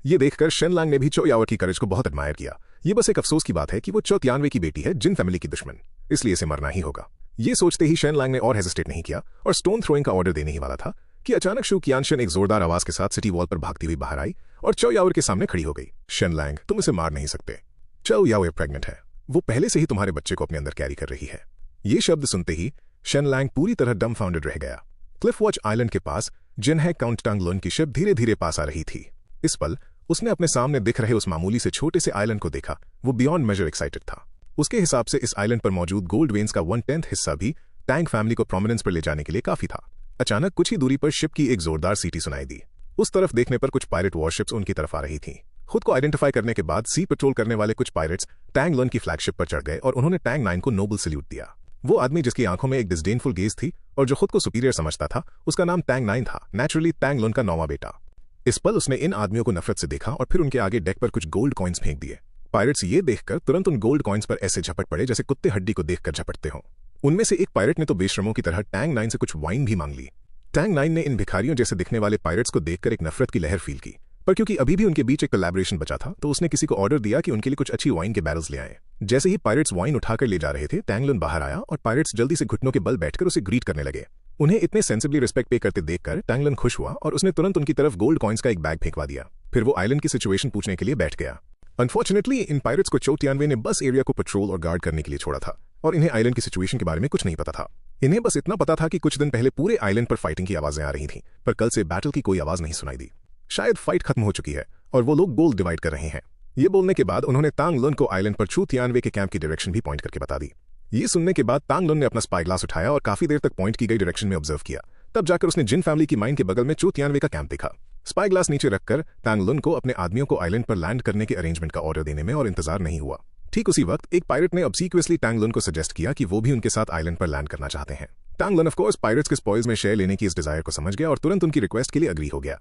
ये देखकर शेन लैंग ने भी चो याओर की करेज को बहुत एडमायर किया। ये बस एक अफसोस की बात है कि वो चो तियानवे की बेटी है, जिन फैमिली की दुश्मन, इसलिए इसे मरना ही होगा। ये सोचते ही शेन लैंग ने और हेजिटेट नहीं किया और स्टोन थ्रोइंग का ऑर्डर देने ही वाला था कि अचानक शू कियानशन एक जोरदार आवाज के साथ सिटी वॉल पर भागती हुई बाहर आई और चो याओर के सामने खड़ी हो गई। शेन लैंग, तुम इसे मार नहीं सकते। चो याओर प्रेग्नेंट है, वो पहले से ही तुम्हारे बच्चे को अपने अंदर कैरी कर रही है। ये शब्द सुनते ही शेन लैंग पूरी तरह डम्फाउंडेड रह गया। क्लिफ वॉच आइलैंड के पास जिन्हें काउंट टांग लोन की शिप धीरे धीरे पास आ रही थी। इस पल उसने अपने सामने दिख रहे उस मामूली से छोटे से आइलैंड को देखा। वो बियॉन्ड मेजर एक्साइटेड था। उसके हिसाब से इस आइलैंड पर मौजूद गोल्ड वेन्स का 1/10 हिस्सा भी टैंग फैमिली को प्रोमिनेंस पर ले जाने के लिए काफी था। अचानक कुछ ही दूरी पर शिप की एक जोरदार सीटी सुनाई दी। उस तरफ देखने पर कुछ पायरेट वॉरशिप्स उनकी तरफ आ रही थीं। खुद को आइडेंटिफाई करने के बाद सी पेट्रोल करने वाले कुछ पायरेट्स टैंग लन की फ्लैगशिप पर चढ़ गए और उन्होंने टैंग 9 को नोबल सल्यूट दिया। वो आदमी जिसकी आंखों में एक डिस्डेनफुल गेज थी और जो खुद को सुपीरियर समझता था, उसका नाम टैंग 9 था, नेचुरली टैंग लन का 9वां बेटा। इस पल उसने इन आदमियों को नफरत से देखा और फिर उनके आगे डेक पर कुछ गोल्ड कॉइन्स फेंक दिए। पायरेट्स ये देखकर तुरंत उन गोल्ड कॉइन्स पर ऐसे झपट पड़े जैसे कुत्ते हड्डी को देखकर झपटते हों। उनमें से एक पायरेट ने तो बेशरमों की तरह टैंग 9 से कुछ वाइन भी मांग ली। टैंग 9 ने इन भिखारियों जैसे दिखने वाले पायरेट्स को देखकर एक नफरत की लहर फील की, पर क्योंकि अभी भी उनके बीच एक कोलैबोरेशन बचा था तो उसने किसी को ऑर्डर दिया कि उनके लिए कुछ अच्छी वाइन के बैरल्स ले आए। जैसे ही पायरेट्स वाइन उठाकर ले जा रहे थे, टैंग लन बाहर आया और पायरेट्स जल्दी से घुटनों के बल बैठकर उसे ग्रीट करने लगे। उन्हें इतने सेंसिबली रिस्पेक्ट पे करते देखकर टैंग लन खुश हुआ और उसने तुरंत उनकी तरफ गोल्ड कॉइन्स का एक बैग फेंकवा दिया। फिर वो आइलैंड की सिचुएशन पूछने के लिए बैठ गया। अनफॉर्चुनेटली इन पायरेट्स को चो तियानवे ने बस एरिया को पेट्रोल और गार्ड करने के लिए छोड़ा था और इन्हें आइलैंड की सिचुएशन के बारे में कुछ नहीं पता था। इन्हें बस इतना पता था कि कुछ दिन पहले पूरे आइलैंड पर फाइटिंग की आवाजें आ रही थीं, पर कल से बैटल की कोई आवाज नहीं सुनाई दी। शायद फाइट खत्म हो चुकी है और वो लोग गोल्ड डिवाइड कर रहे हैं। ये बोलने के बाद उन्होंने तांग लुन को आइलैंड पर चो तियानवे के कैंप की डायरेक्शन भी पॉइंट करके बता दी। ये सुनने के बाद तांग लुन ने अपना स्पाई ग्लास उठाया और काफी देर तक पॉइंट की गई डायरेक्शन में ऑब्जर्व किया। तब जाकर उसने जिन फैमिली की माइन के बगल में चो तियानवे का कैंप देखा। स्पाई ग्लास नीचे रखकर तांग लुन को अपने आदमियों को आइलैंड पर लैंड करने के अरेंजमेंट का ऑर्डर देने में और इंतजार नहीं हुआ। ठीक उसी वक्त एक पायरेट ने ऑब्सीक्वेंसली तांग लुन को सजेस्ट किया कि वो भी उनके साथ आइलैंड पर लैंड करना चाहते हैं। तांग लुन ऑफ कोर्स पायरेट्स के स्पॉइल्स में शेयर लेने की इस डिजायर को समझ गया और तुरंत उनकी रिक्वेस्ट के लिए अग्री हो गया।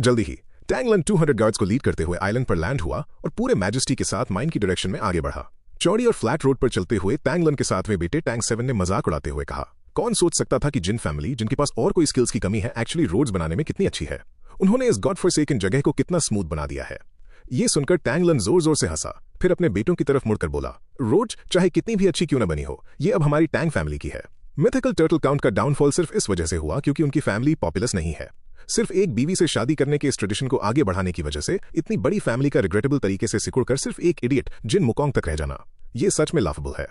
जल्दी ही तांग लुन 200 गार्ड्स को लीड करते हुए आइलैंड पर लैंड हुआ और पूरे मैजेस्टी के साथ माइन की डायरेक्शन में आगे बढ़ा। चौड़ी और फ्लैट रोड पर चलते हुए तांग लुन के सातवें बेटे टैंग 7 ने मजाक उड़ाते हुए कहा, कौन सोच सकता था कि जिन फैमिली जिनके पास और कोई स्किल्स की कमी है एक्चुअली रोड्स बनाने में कितनी अच्छी है। उन्होंने इस गॉड फॉरसेकन जगह को कितना स्मूथ बना दिया है। ये सुनकर तांग लुन जोर जोर से हंसा, फिर अपने बेटों की तरफ मुड़कर बोला, रोड चाहे कितनी भी अच्छी क्यों न बनी हो, ये अब हमारी टैंग फैमिली की है। मिथिकल टर्टल काउंट का डाउनफॉल सिर्फ इस वजह से हुआ क्योंकि उनकी फैमिली पॉपुलस नहीं है। सिर्फ एक बीवी से शादी करने के इस ट्रेडिशन को आगे बढ़ाने की वजह से इतनी बड़ी फैमिली का रिग्रेटेबल तरीके से सिकुड़कर सिर्फ एक इडियट जिन मुकोंग तक रह जाना, ये सच में लाफेबल है।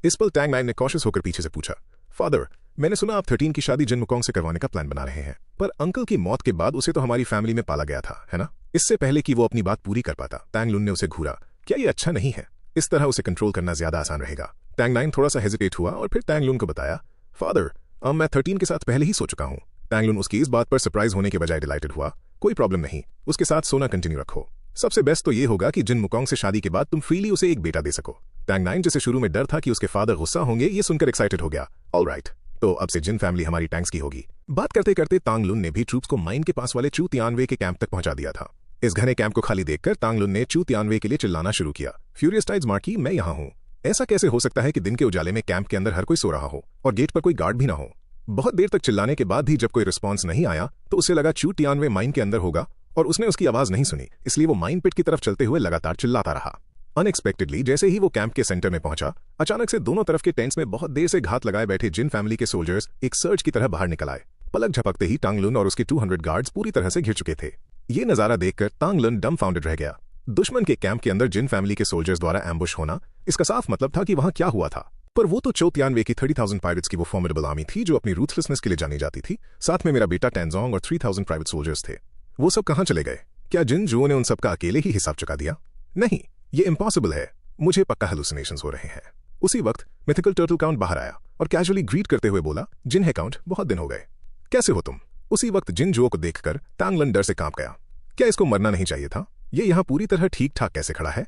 इस पर टैंग 9 ने कॉशियस होकर पीछे से पूछा, फादर मैंने सुना आप 13 की शादी जिन मुकोंग से करवाने का प्लान बना रहे हैं, पर अंकल की मौत के बाद उसे तो हमारी फैमिली में पाला गया था, है ना? इससे पहले कि वो अपनी बात पूरी कर पाता तांग लुन ने उसे घूरा, क्या ये अच्छा नहीं है? इस तरह उसे कंट्रोल करना ज्यादा आसान रहेगा। टैंग 9 थोड़ा सा हेजिटेट हुआ और फिर टैंग लुन को बताया, फादर मैं 13 के साथ पहले ही सो चुका हूँ। टैंग लुन उसकी इस बात पर सरप्राइज होने के बजाय डिलाइटेड हुआ, कोई प्रॉब्लम नहीं, उसके साथ सोना कंटिन्यू रखो। सबसे बेस्ट तो ये होगा कि जिन मुकोंग से शादी के बाद तुम फ्रीली उसे एक बेटा दे सको। टैंग 9 जिसे शुरू में डर था कि उसके फादर गुस्सा होंगे, ये सुनकर एक्साइटेड हो गया। ऑलराइट, तो अब से जिन फैमिली हमारी टैंक्स की होगी। बात करते करते तांग लुन ने भी ट्रूप्स को माइन के पास वाले चो तियानवे के कैंप तक पहुंचा दिया था। इस घने कैंप को खाली देखकर तांग लुन ने चो तियानवे के लिए चिल्लाना शुरू किया, फ्यूरियस टाइड्स मार्की, मैं यहाँ हूँ। ऐसा कैसे हो सकता है कि दिन के उजाले में कैंप के अंदर हर कोई सो रहा हो और गेट पर कोई गार्ड भी ना हो? बहुत देर तक चिल्लाने के बाद भी जब कोई रिस्पॉन्स नहीं आया तो उसे लगा चो तियानवे माइन के अंदर होगा और उसने उसकी आवाज नहीं सुनी, इसलिए वो माइन पिट की तरफ चलते हुए लगातार चिल्लाता रहा। अनएक्सपेक्टेडली जैसे ही वो कैंप के सेंटर में पहुंचा, अचानक से दोनों तरफ के टेंट्स में बहुत देर से घात लगाए बैठे जिन फैमिली के सोल्जर्स एक सर्च की तरह बाहर निकल आए। पलक झपकते ही तांग लुन और उसके 200 गार्ड्स पूरी तरह से घिर चुके थे। ये नजारा देखकर तांग लुन डम्बफाउंडेड रह गया। दुश्मन के कैंप के अंदर जिन फैमिली के सोल्जर्स द्वारा एम्बुश होना, इसका साफ मतलब था कि वहां क्या हुआ था। पर वो तो चो तियानवे की 30,000 पायरेट्स की वो फॉर्मिडेबल आर्मी थी जो अपनी रूथलेसनेस के लिए जानी जाती थी। साथ में मेरा बेटा टैंजोंग और 3000 प्राइवेट सोल्जर्स थे। वो सब कहां चले गए? क्या जिन जुओं ने उन सबका अकेले ही हिसाब चुका दिया? नहीं, ये इम्पॉसिबल है। मुझे पक्का हेलुसिनेशंस हो रहे हैं। उसी वक्त मिथिकल टर्टल काउंट बाहर आया और कैजुअली ग्रीट करते हुए बोला, जिन है काउंट, बहुत दिन हो गए, कैसे हो तुम? उसी वक्त जिन जुओं को देखकर तांग लुन डर से कांप गया। क्या इसको मरना नहीं चाहिए था? ये यहाँ पूरी तरह ठीक ठाक कैसे खड़ा है?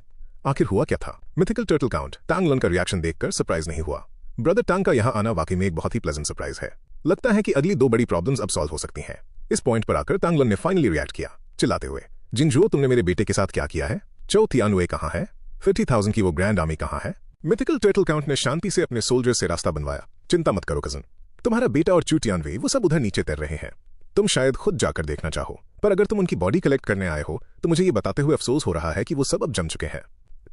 आखिर हुआ क्या था? मिथिकल टर्टल काउंट तांग लुन का रिएक्शन देखकर सरप्राइज नहीं हुआ। ब्रदर टांग का यहाँ आना वाकई में एक बहुत ही प्लेजेंट सरप्राइज है। लगता है कि अगली 2 बड़ी प्रॉब्लम्स अब सॉल्व हो सकती हैं। इस पॉइंट पर आकर तांग लुन ने फाइनली रिएक्ट किया, चिल्लाते हुए, जिन जुओ, तुमने मेरे बेटे के साथ क्या किया है? चो तियानवे कहाँ है? 50,000 की वो ग्रैंड आर्मी कहाँ है? मिथिकल टर्टल काउंट ने शांति से अपने सोल्जर्स से रास्ता बनवाया। चिंता मत करो कजन, तुम्हारा बेटा और चो तियानवे वो सब उधर नीचे तैर रहे हैं। तुम शायद खुद जाकर देखना चाहो, पर अगर तुम उनकी बॉडी कलेक्ट करने आए हो तो मुझे ये बताते हुए अफसोस हो रहा है कि वो सब अब जम चुके हैं।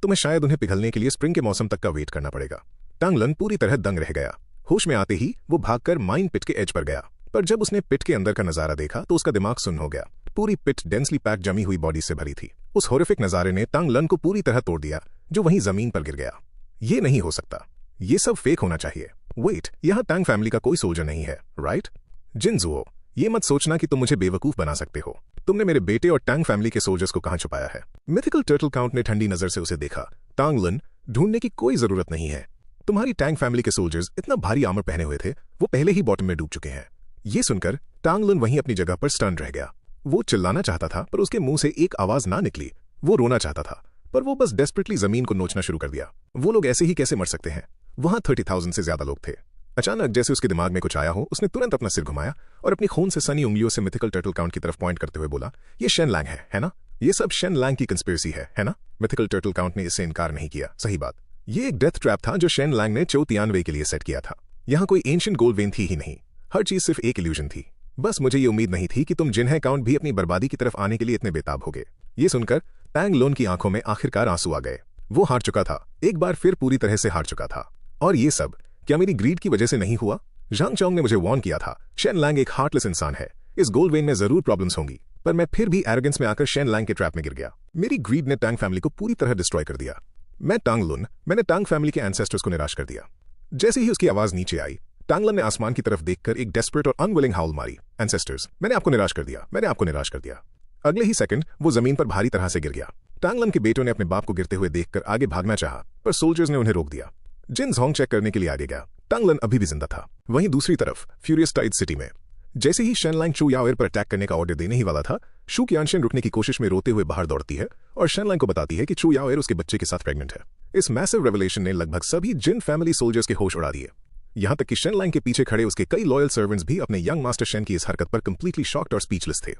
तुम्हें शायद उन्हें पिघलने के लिए स्प्रिंग के मौसम तक का वेट करना पड़ेगा। टांग लुन पूरी तरह दंग रह गया। होश में आते ही वो भागकर माइन पिट के एज पर गया, पर जब उसने पिट के अंदर का नजारा देखा तो उसका दिमाग सुन्न हो गया। पूरी पिट डेंसली पैक जमी हुई बॉडी से भरी थी। उस हॉरिफिक नजारे ने टांग लुन को पूरी तरह तोड़ दिया, जो वहीं जमीन पर गिर गया। ये नहीं हो सकता, ये सब फेक होना चाहिए। वेट, यहाँ टांग फैमिली का कोई सोल्जर नहीं है, राइट? जिन जुओ, ये मत सोचना कि तुम मुझे बेवकूफ बना सकते हो। तुमने मेरे बेटे और टांग फैमिली के सोल्जर्स को कहां छुपाया है? मिथिकल टर्टल काउंट ने ठंडी नजर से उसे देखा। टांग लुन, ढूंढने की कोई जरूरत नहीं है। तुम्हारी टैंग फैमिली के सोल्जर्स इतना भारी आर्मर पहने हुए थे, वो पहले ही बॉटम में डूब चुके हैं। ये सुनकर टांग लुन वहीं अपनी जगह पर स्टन रह गया। वो चिल्लाना चाहता था पर उसके मुंह से एक आवाज ना निकली। वो रोना चाहता था पर वो बस डेस्परेटली जमीन को नोचना शुरू कर दिया। वो लोग ऐसे ही कैसे मर सकते हैं? वहां 30,000 से ज्यादा लोग थे। अचानक जैसे उसके दिमाग में कुछ आया हो, उसने तुरंत अपना सिर घुमाया और अपनी खून से सनी उंगलियों से मिथिकल टर्टल काउंट की तरफ पॉइंट करते हुए बोला, ये शेन लैंग है ना? ये सब शेन लैंग की कंस्पिरेसी है ना? मिथिकल टर्टल काउंट ने इससे इनकार नहीं किया। सही बात, ये एक डेथ ट्रैप था जो शेन लैंग ने चो तियानवे के लिए सेट किया था। यहाँ कोई एंशिएंट गोल्ड वेन थी ही नहीं, हर चीज सिर्फ एक इल्यूजन थी। बस मुझे ये उम्मीद नहीं थी कि तुम जिन्हें काउंट भी अपनी बर्बादी की तरफ आने के लिए इतने बेताब होगे। ये सुनकर टांग लुन की आंखों में आखिरकार आंसू आ गए। वो हार चुका था, एक बार फिर पूरी तरह से हार चुका था। और ये सब क्या मेरी ग्रीड की वजह से नहीं हुआ? झांग चोंग ने मुझे वार्न किया था, शेन लैंग एक हार्टलेस इंसान है, इस गोल्ड वेन में जरूर प्रॉब्लम्स होंगी, पर मैं फिर भी एरोगेंस में आकर शेन लैंग के ट्रैप में गिर गया। मेरी ग्रीड ने टांग फैमिली को पूरी तरह डिस्ट्रॉय कर दिया। मैं टांग लुन, मैंने टांग फैमिली के एंसेस्टर्स को निराश कर दिया। जैसे ही उसकी आवाज नीचे आई, टांगलन ने आसमान की तरफ देखकर एक डेस्परेट और अनविलिंग हाउल मारी। एंसेस्टर्स, मैंने आपको निराश कर दिया, मैंने आपको निराश कर दिया। अगले ही सेकंड वो जमीन पर भारी तरह से गिर गया। टांगलन के बेटों ने अपने बाप को गिरते हुए देखकर आगे भागना चाहा, पर सोल्जर्स ने उन्हें रोक दिया। जिन जोंग चेक करने के लिए आगे गया। टांगलन अभी भी जिंदा था। वहीं दूसरी तरफ फ्यूरियस टाइड सिटी में जैसे ही शेन लैंग चू याओएर पर अटैक करने का ऑर्डर देने ही वाला था, शू qianxian रुकने की कोशिश में रोते हुए बाहर दौड़ती है और शेन लैंग को बताती है कि चू याओएर उसके बच्चे के साथ प्रेग्नेंट है। इस मैसिव रेवलेशन ने लगभग सभी जिन फैमिली सोल्जर्स के होश उड़ा दिए। यहां तक कि शेन लैंग के पीछे खड़े उसके कई लॉयल सर्वेंट्स भी अपने यंग मास्टर शेन की इस हरकत पर कंप्लीटली शॉक्ड और स्पीचलेस थे।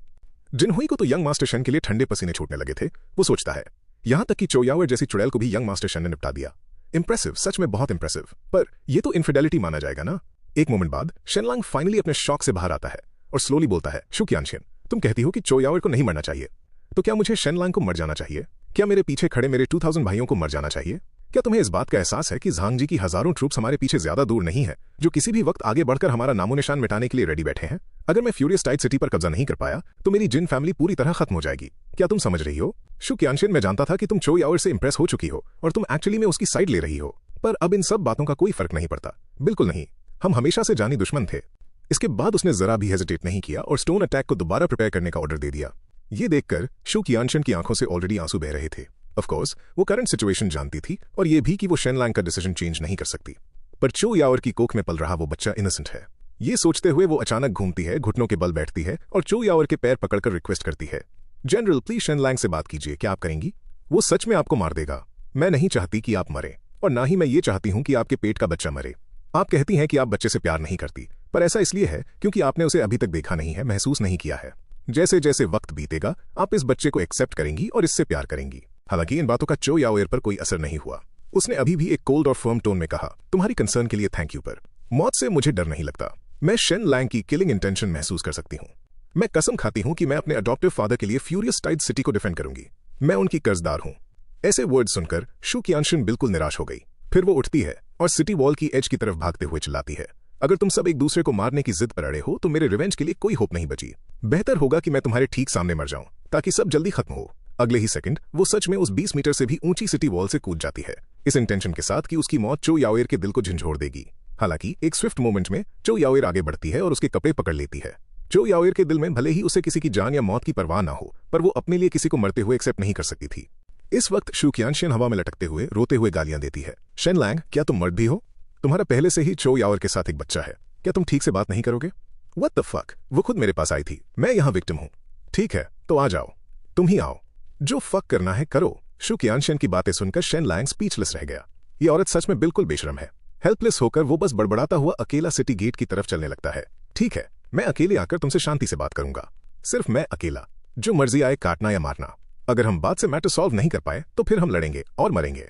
जिनहुई को तो यंग मास्टर शेन के लिए ठंडे पसीने छूटने लगे थे। वो सोचता है, यहां तक कि चो याओएर जैसी चुड़ैल को भी यंग मास्टर शेन ने निपटा दिया। इंप्रेसिव, सच में बहुत इंप्रेसिव। पर यह तो इनफिडेलिटी माना जाएगा ना। एक मोमेंट बाद शेन लैंग फाइनली अपने शॉक से बाहर आता है और स्लोली बोलता है, शू qianxian, तुम कहती हो कि चो याओएर को नहीं मरना चाहिए, तो क्या मुझे शेन लैंग को मर जाना चाहिए? क्या मेरे पीछे खड़े मेरे 2000 भाइयों को मर जाना चाहिए? क्या तुम्हें इस बात का एहसास है कि झांग जी की हजारों ट्रूप्स हमारे पीछे ज्यादा दूर नहीं है, जो किसी भी वक्त आगे बढ़कर हमारा नामो निशान मिटाने के लिए रेडी बैठे हैं? अगर मैं फ्यूरियस टाइड सिटी पर कब्जा नहीं कर पाया तो मेरी जिन फैमिली पूरी तरह खत्म हो जाएगी। क्या तुम समझ रही हो? शू qianxian, मैं जानता था कि तुम चो याओएर से इंप्रेस हो चुकी हो और तुम एक्चुअली में उसकी साइड ले रही हो, पर अब इन सब बातों का कोई फर्क नहीं पड़ता। बिल्कुल नहीं, हम हमेशा से जानी दुश्मन थे। इसके बाद उसने जरा भी हेजिटेट नहीं किया और स्टोन अटैक को दोबारा प्रिपेयर करने का ऑर्डर दे दिया। ये देखकर शू qianxian की आंखों से ऑलरेडी आंसू बह रहे थे। ऑफ कोर्स वो करंट सिचुएशन जानती थी और ये भी कि वो शेन लैंग का डिसीजन चेंज नहीं कर सकती, पर चो याओएर की कोख में पल रहा वो बच्चा इनोसेंट है। ये सोचते हुए वो अचानक घूमती है, घुटनों के बल बैठती है और चो याओएर के पैर पकड़कर रिक्वेस्ट करती है, जनरल प्लीज शेन लैंग से बात कीजिए, क्या आप करेंगी? वो सच में आपको मार देगा। मैं नहीं चाहती कि आप मरे और ना ही मैं ये चाहती हूं कि आपके पेट का बच्चा मरे। आप कहती हैं कि आप बच्चे से प्यार नहीं करती, पर ऐसा इसलिए है क्योंकि आपने उसे अभी तक देखा नहीं है, महसूस नहीं किया है। जैसे जैसे वक्त बीतेगा आप इस बच्चे को एक्सेप्ट करेंगी और इससे प्यार करेंगी। हालांकि इन बातों का चो याओएर पर कोई असर नहीं हुआ। उसने अभी भी एक कोल्ड और फर्म टोन में कहा, तुम्हारी कंसर्न के लिए थैंक यू, पर मौत से मुझे डर नहीं लगता। मैं शेन लैंग की किलिंग इंटेंशन महसूस कर सकती हूँ। मैं कसम खाती हूँ कि मैं अपने अडॉप्टिव फादर के लिए फ्यूरियस टाइड सिटी को डिफेंड करूंगी। मैं उनकी कर्जदार हूँ। ऐसे वर्ड सुनकर शू qianxian बिल्कुल निराश हो गई। फिर वो उठती है और सिटी वॉल की एज की तरफ भागते हुए चिल्लाती है, अगर तुम सब एक दूसरे को मारने की जिद पर अड़े हो तो मेरे रिवेंज के लिए कोई होप नहीं बची। बेहतर होगा कि मैं तुम्हारे ठीक सामने मर जाऊं ताकि सब जल्दी खत्म हो। अगले ही सेकंड वो सच में उस 20 मीटर से भी ऊंची सिटी वॉल से कूद जाती है, इस इंटेंशन के साथ कि उसकी मौत चो याओएर के दिल को झंझोड़ देगी। हालांकि एक स्विफ्ट मोमेंट में चो याओएर आगे बढ़ती है और उसके कपड़े पकड़ लेती है। चो याओएर के दिल में भले ही उसे किसी की जान या मौत की परवाह ना हो, पर वो अपने लिए किसी को मरते हुए एक्सेप्ट नहीं कर सकती थी। इस वक्त शू qianxian हवा में लटकते हुए रोते हुए गालियां देती है, शेन लैंग, क्या तुम मर्द भी हो? तुम्हारा पहले से ही चो याओएर के साथ एक बच्चा है, क्या तुम ठीक से बात नहीं करोगे? व्हाट द फक, वो खुद मेरे पास आई थी, मैं यहाँ विक्टिम हूँ। ठीक है तो आ जाओ, तुम ही आओ, जो फक करना है करो। शू qianxian की बातें सुनकर शेन लैंग स्पीचलेस रह गया। ये औरत सच में बिल्कुल बेशरम है। हेल्पलेस होकर वो बस बड़बड़ाता हुआ अकेला सिटी गेट की तरफ चलने लगता है। ठीक है, मैं अकेले आकर तुमसे शांति से बात करूंगा, सिर्फ मैं अकेला, जो मर्जी आए काटना या मारना। अगर हम बात से मैटर सॉल्व नहीं कर पाए तो फिर हम लड़ेंगे और मरेंगे।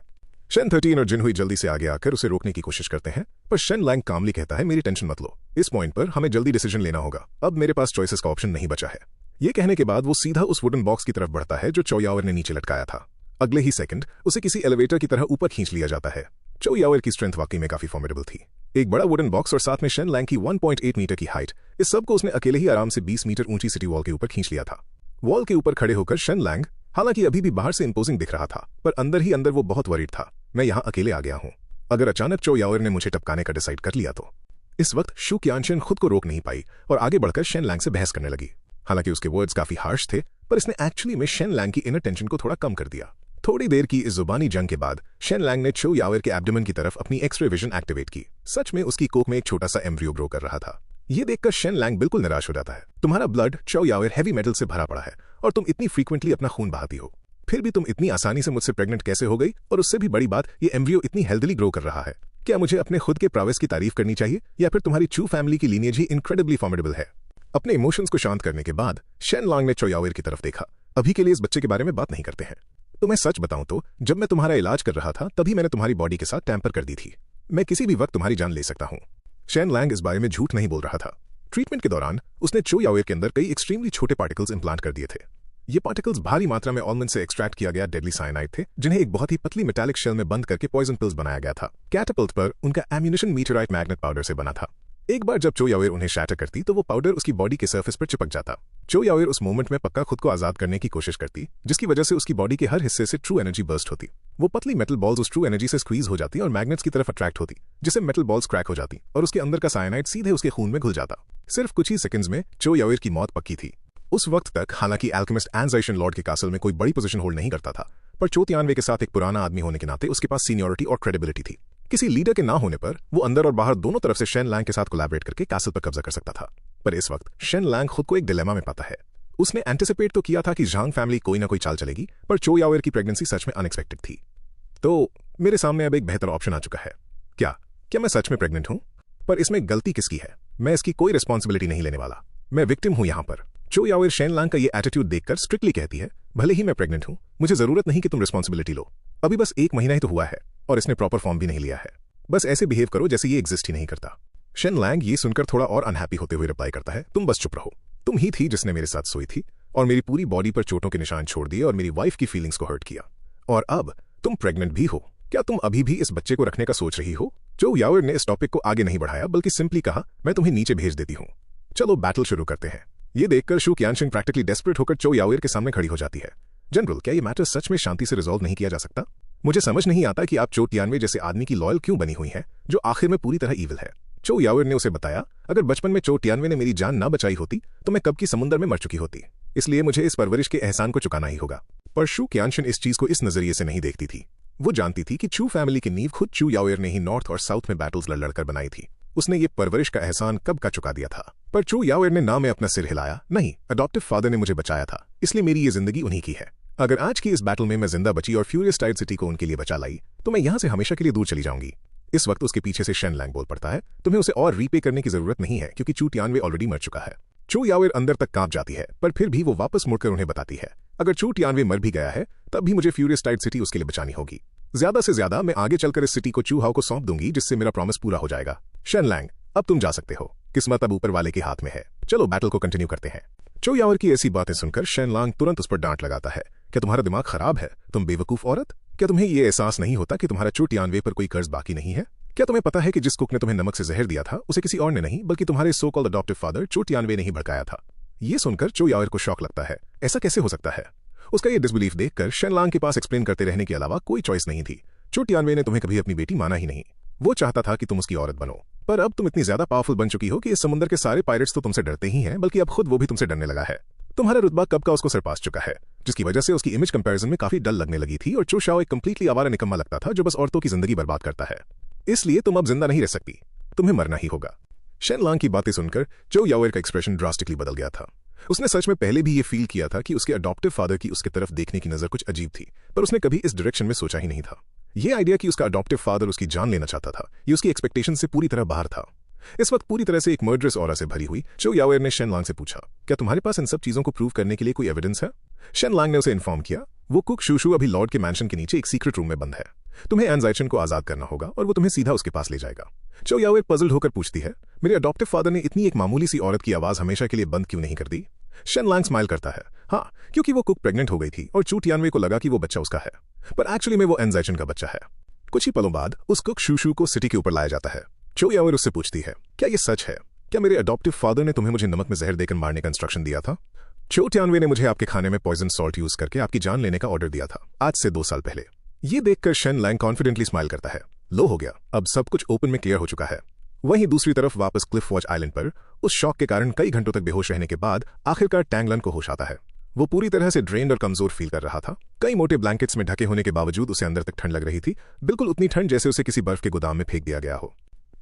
शेन 13 और जिनहुई जल्दी से आगे आकर उसे रोकने की कोशिश करते हैं, पर शेन लैंग कामली कहता है, मेरी टेंशन मत लो, इस पॉइंट पर हमें जल्दी डिसीजन लेना होगा, अब मेरे पास चॉइसेस का ऑप्शन नहीं बचा है। ये कहने के बाद वो सीधा उस वुडन बॉक्स की तरफ बढ़ता है जो चो याओएर ने नीचे लटकाया था। अगले ही सेकंड उसे किसी एलिवेटर की तरह ऊपर खींच लिया जाता है। चो याओएर की स्ट्रेंथ वाकई में काफी फॉर्मिडेबल थी। एक बड़ा वुडन बॉक्स और साथ में शेन लैंग की 1.8 मीटर की हाइट, इस सब को उसने अकेले ही आराम से 20 मीटर ऊंची सिटी वॉल के ऊपर खींच लिया था। वॉल के ऊपर खड़े होकर शेन लैंग हालांकि अभी भी बाहर से इंपोजिंग दिख रहा था, पर अंदर ही अंदर वो बहुत वरीड था, मैं यहाँ अकेले आ गया हूँ, अगर अचानक चो याओएर ने मुझे टपकाने का डिसाइड कर लिया तो। इस वक्त शू qianxian खुद को रोक नहीं पाई और आगे बढ़कर शेन लैंग से बहस करने लगी। हालांकि उसके वर्ड्स काफी हार्श थे, पर इसने एक्चुअली में शेन लैंग की इनर टेंशन को थोड़ा कम कर दिया। थोड़ी देर की इस जुबानी जंग के बाद शेन लैंग ने चो याओएर के एब्डोमेन की तरफ अपनी एक्सरे विजन एक्टिवेट की। सच में उसकी कोख में एक छोटा सा एम्ब्रियो ग्रो कर रहा था। ये देखकर शेन लैंग बिल्कुल निराश हो जाता है। तुम्हारा ब्लड चो याओएर हैवी मेटल से भरा पड़ा है और तुम इतनी फ्रीक्वेंटली अपना खून बहाती हो, फिर भी तुम इतनी आसानी से मुझसे प्रेग्नेंट कैसे हो गई? और उससे भी बड़ी बात, ये एम्ब्रियो इतनी हेल्दीली ग्रो कर रहा है। क्या मुझे अपने खुद के प्रावेस की तारीफ करनी चाहिए या फिर तुम्हारी चू फैमिली की लीनिएज ही इनक्रेडिबली फॉर्मिडेबल है? अपने इमोशंस को शांत करने के बाद शेन लैंग ने चो याओएर की तरफ देखा। अभी के लिए इस बच्चे के बारे में बात नहीं करते हैं। तो मैं सच बताऊं तो जब मैं तुम्हारा इलाज कर रहा था तभी मैंने तुम्हारी बॉडी के साथ टैंपर कर दी थी। मैं किसी भी वक्त तुम्हारी जान ले सकता हूं। शेन लैंग इस बारे में झूठ नहीं बोल रहा था। ट्रीटमेंट के दौरान उसने चो याओएर के अंदर कई एक्सट्रीमली छोटे पार्टिकल्स इंप्लांट कर दिए थे। ये पार्टिकल्स भारी मात्रा में ऑलमंड से एक्सट्रैक्ट किया गया डेडली साइनाइड थे, जिन्हें एक बहुत ही पतली मेटालिक शेल में बंद करके पॉइजन पिल्स बनाया गया था। कैटापल्ट पर उनका एम्यूनिशन मीटराइट मैग्नेट पाउडर से बना था। एक बार जब चो याओएर उन्हें शैटर करती तो वो पाउडर उसकी बॉडी के सर्फेस पर चिपक जाता। चो याओर उस मोमेंट में पक्का खुद को आजाद करने की कोशिश करती, जिसकी वजह से उसकी बॉडी के हर हिस्से से ट्रू एनर्जी बर्स्ट होती। वो पतली मेटल बॉल्स उस ट्रू एनर्जी से स्क्वीज हो जाती और मैग्नेट्स की तरफ अट्रैक्ट होती, जिससे मेटल बॉल्स क्रैक हो जाती और उसके अंदर का साइनाइड सीधे उसके खून में घुल जाता। सिर्फ कुछ ही सेकंड्स में चो याओर की मौत पक्की थी। उस वक्त तक हालांकि अल्केमिस्ट एन ज़ाइशन लॉर्ड के कासल में कोई बड़ी पोजीशन होल्ड नहीं करता था, पर चो तियानवे के साथ एक पुराना आदमी होने के नाते उसके पास सीनियरिटी और क्रेडिबिलिटी थी। किसी लीडर के ना होने पर वो अंदर और बाहर दोनों तरफ से शेन लैंग के साथ कोलैबोरेट करके कासल पर कब्जा कर सकता था। पर इस वक्त शेन लैंग खुद को एक डिलेमा में पाता है। उसने एंटिसिपेट तो किया था कि झांग फैमिली कोई ना कोई चाल चलेगी, पर चो याओर की प्रेगनेंसी सच में अनएक्सपेक्टेड थी। तो मेरे सामने अब एक बेहतर ऑप्शन आ चुका है। क्या मैं सच में प्रेग्नेंट हूं? पर इसमें गलती किसकी है? मैं इसकी कोई रिस्पॉन्सिबिलिटी नहीं लेने वाला। मैं विक्टिम हूं यहां पर। चो याओर शेन लैंग का ये एटीट्यूड देखकर स्ट्रिक्टली कहती है, भले ही मैं प्रेग्नेंट हूं, मुझे जरूरत नहीं कि तुम रिस्पॉन्सिबिलिटी लो। अभी बस 1 महीना ही तो हुआ है और इसने प्रॉपर फॉर्म भी नहीं लिया है। बस ऐसे बिहेव करो जैसे ये एग्जिस्ट ही नहीं करता। शेन लैंग ये सुनकर थोड़ा और अनहैप्पी होते हुए रिप्लाई करता है, तुम बस चुप रहो। तुम ही थी जिसने मेरे साथ सोई थी और मेरी पूरी बॉडी पर चोटों के निशान छोड़ दिए और मेरी वाइफ की फीलिंग्स को हर्ट किया। और अब तुम प्रेग्नेंट भी हो। क्या तुम अभी भी इस बच्चे को रखने का सोच रही हो? चो याओर ने इस टॉपिक को आगे नहीं बढ़ाया, बल्कि सिंपली कहा, मैं तुम्हें नीचे भेज देती हूं। चलो बैटल शुरू करते हैं। ये देखकर शू क्यानशिंग प्रैक्टिकली डेस्परेट होकर चो याओर के सामने खड़ी हो जाती है। जनरल, क्या ये मैटर सच में शांति से रिजॉल्व नहीं किया जा सकता? मुझे समझ नहीं आता कि आप चो तियानवे जैसे आदमी की लॉयल क्यों बनी हुई हैं, जो आखिर में पूरी तरह ईविल है। चो याओर ने उसे बताया, अगर बचपन में चो तियानवे ने मेरी जान ना बचाई होती तो मैं कब की समुद्र में मर चुकी होती। इसलिए मुझे इस परवरिश के एहसान को चुकाना ही होगा। पर शू क्यानशिन इस चीज को इस नजरिए से नहीं देखती थी। वो जानती थी कि चू फैमिली की नींव खुद चू याओर ने ही नॉर्थ और साउथ में बैटल्स लड़ लड़कर बनाई थी। उसने ये परवरिश का एहसान कब का चुका दिया था। पर चू याओर ने ना में अपना सिर हिलाया, नहीं, अडॉप्टिव फादर ने मुझे बचाया था, इसलिए मेरी ये जिंदगी उन्हीं की है। अगर आज की इस बैटल में मैं जिंदा बची और फ्यूरियस टाइड सिटी को उनके लिए बचा लाई, तो मैं यहां से हमेशा के लिए दूर चली जाऊंगी। इस वक्त उसके पीछे से शेन लैंग बोल पड़ता है, तुम्हें उसे और रीपे करने की जरूरत नहीं है, क्योंकि चू तियानवे ऑलरेडी मर चुका है। चू याओर अंदर तक कांप जाती है, पर फिर भी वो वापस मुड़कर उन्हें बताती है, अगर चू तियानवे मर भी गया है तब भी मुझे फ्यूरियस टाइड सिटी उसके लिए बचानी होगी। ज्यादा से ज्यादा मैं आगे चलकर इस सिटी को चू हाउ को सौंप दूंगी, जिससे मेरा प्रॉमिस पूरा हो जाएगा। शेन लैंग, अब तुम जा सकते हो। किस्मत अब ऊपर वाले के हाथ में है। चलो बैटल को कंटिन्यू करते हैं। चो याओर की ऐसी बातें सुनकर शेन लैंग तुरंत उस पर डांट लगाता है, क्या तुम्हारा दिमाग खराब है? तुम बेवकूफ औरत, क्या तुम्हें ये एहसास नहीं होता कि तुम्हारा चो तियानवे पर कोई कर्ज बाकी नहीं है? क्या तुम्हें पता है कि जिस कुक ने तुम्हें नमक से जहर दिया था उसे किसी और ने नहीं, बल्कि तुम्हारे सो कॉल्ड अडॉप्टिव फादर चो तियानवे ने ही भड़काया था? ये सुनकर चो याओर को शॉक लगता है, ऐसा कैसे हो सकता है? उसका ये डिसबिलीफ देखकर शेन लैंग के पास एक्सप्लेन करते रहने के अलावा कोई चॉइस नहीं थी। चो तियानवे ने तुम्हें कभी अपनी बेटी माना ही नहीं। वो चाहता था कि तुम उसकी औरत बनो, पर अब तुम इतनी ज्यादा पावरफुल बन चुकी हो कि इस समुद्र के सारे पायरेट्स तो तुमसे डरते ही हैं, बल्कि अब खुद वो भी तुमसे डरने लगा है। तुम्हारा रुतबा कब का उसको सरपास चुका है, जिसकी वजह से उसकी इमेज कंपैरिजन में काफी डल लगने लगी थी और चो शाओ एक कंप्लीटली आवारा निकम्मा लगता था जो बस औरतों की जिंदगी बर्बाद करता है। इसलिए तुम अब जिंदा नहीं रह सकती, तुम्हें मरना ही होगा। शेन लैंग की बातें सुनकर चो याओर का एक्सप्रेशन ड्रास्टिकली बदल गया था। उसने सच में पहले भी ये फील किया था कि उसके अडॉप्टिव फादर की उसकी तरफ देखने की नजर कुछ अजीब थी, पर उसने कभी इस डायरेक्शन में सोचा ही नहीं था। ये आइडिया कि उसका अडॉप्टिव फादर उसकी जान लेना चाहता था, ये उसकी एक्सपेक्टेशन से पूरी तरह बाहर था। इस वक्त पूरी तरह से एक मर्डरस ऑरा से भरी हुई चो याओर ने शेन लैंग से पूछा, क्या तुम्हारे पास इन सब चीजों को प्रूव करने के लिए कोई एविडेंस है? शेन लैंग ने उसे इन्फॉर्म किया, वो कुक शूशू अभी लॉर्ड के मैंशन के नीचे एक सीक्रेट रूम में बंद है। तुम्हें एन ज़ाइशन को आजाद करना होगा और वो तुम्हें सीधा उसके पास ले जाएगा। चो याओर पजल्ड होकर पूछती है, मेरे अडॉप्टिव फादर ने इतनी एक मामूली सी औरत की आवाज हमेशा के लिए बंद क्यों नहीं कर दी? शेन लैंग स्माइल करता है, हाँ, क्योंकि वो कुक प्रेग्नेंट हो गई थी और चू तियानवे को लगा कि वो बच्चा उसका है, पर एक्चुअली में वो एन ज़ाइशन का बच्चा है। कुछ ही पलों बाद उस कुक शूशू को सिटी के ऊपर लाया जाता है। चो याओर उससे पूछती है, क्या ये सच है? क्या मेरे अडॉप्टिव फादर ने तुम्हें मुझे नमक में जहर देकर मारने का इंस्ट्रक्शन दिया था? चो तियानवे ने मुझे आपके खाने में पॉइजन सॉल्ट यूज करके आपकी जान लेने का ऑर्डर दिया था, आज से 2 साल पहले। ये देखकर शेन लैंग कॉन्फिडेंटली स्माइल करता है, लो हो गया, अब सब कुछ ओपन में क्लियर हो चुका है। वहीं दूसरी तरफ वापस क्लिफ वॉच आइलैंड पर उस शॉक के कारण कई घंटों तक बेहोश रहने के बाद आखिरकार टैंगलन को होश आता है। वो पूरी तरह से ड्रेन्ड और कमजोर फील कर रहा था। कई मोटे ब्लैंकेट्स में ढके होने के बावजूद उसे अंदर तक ठंड लग रही थी, बिल्कुल उतनी ठंड जैसे उसे किसी बर्फ के गोदाम में फेंक दिया गया हो।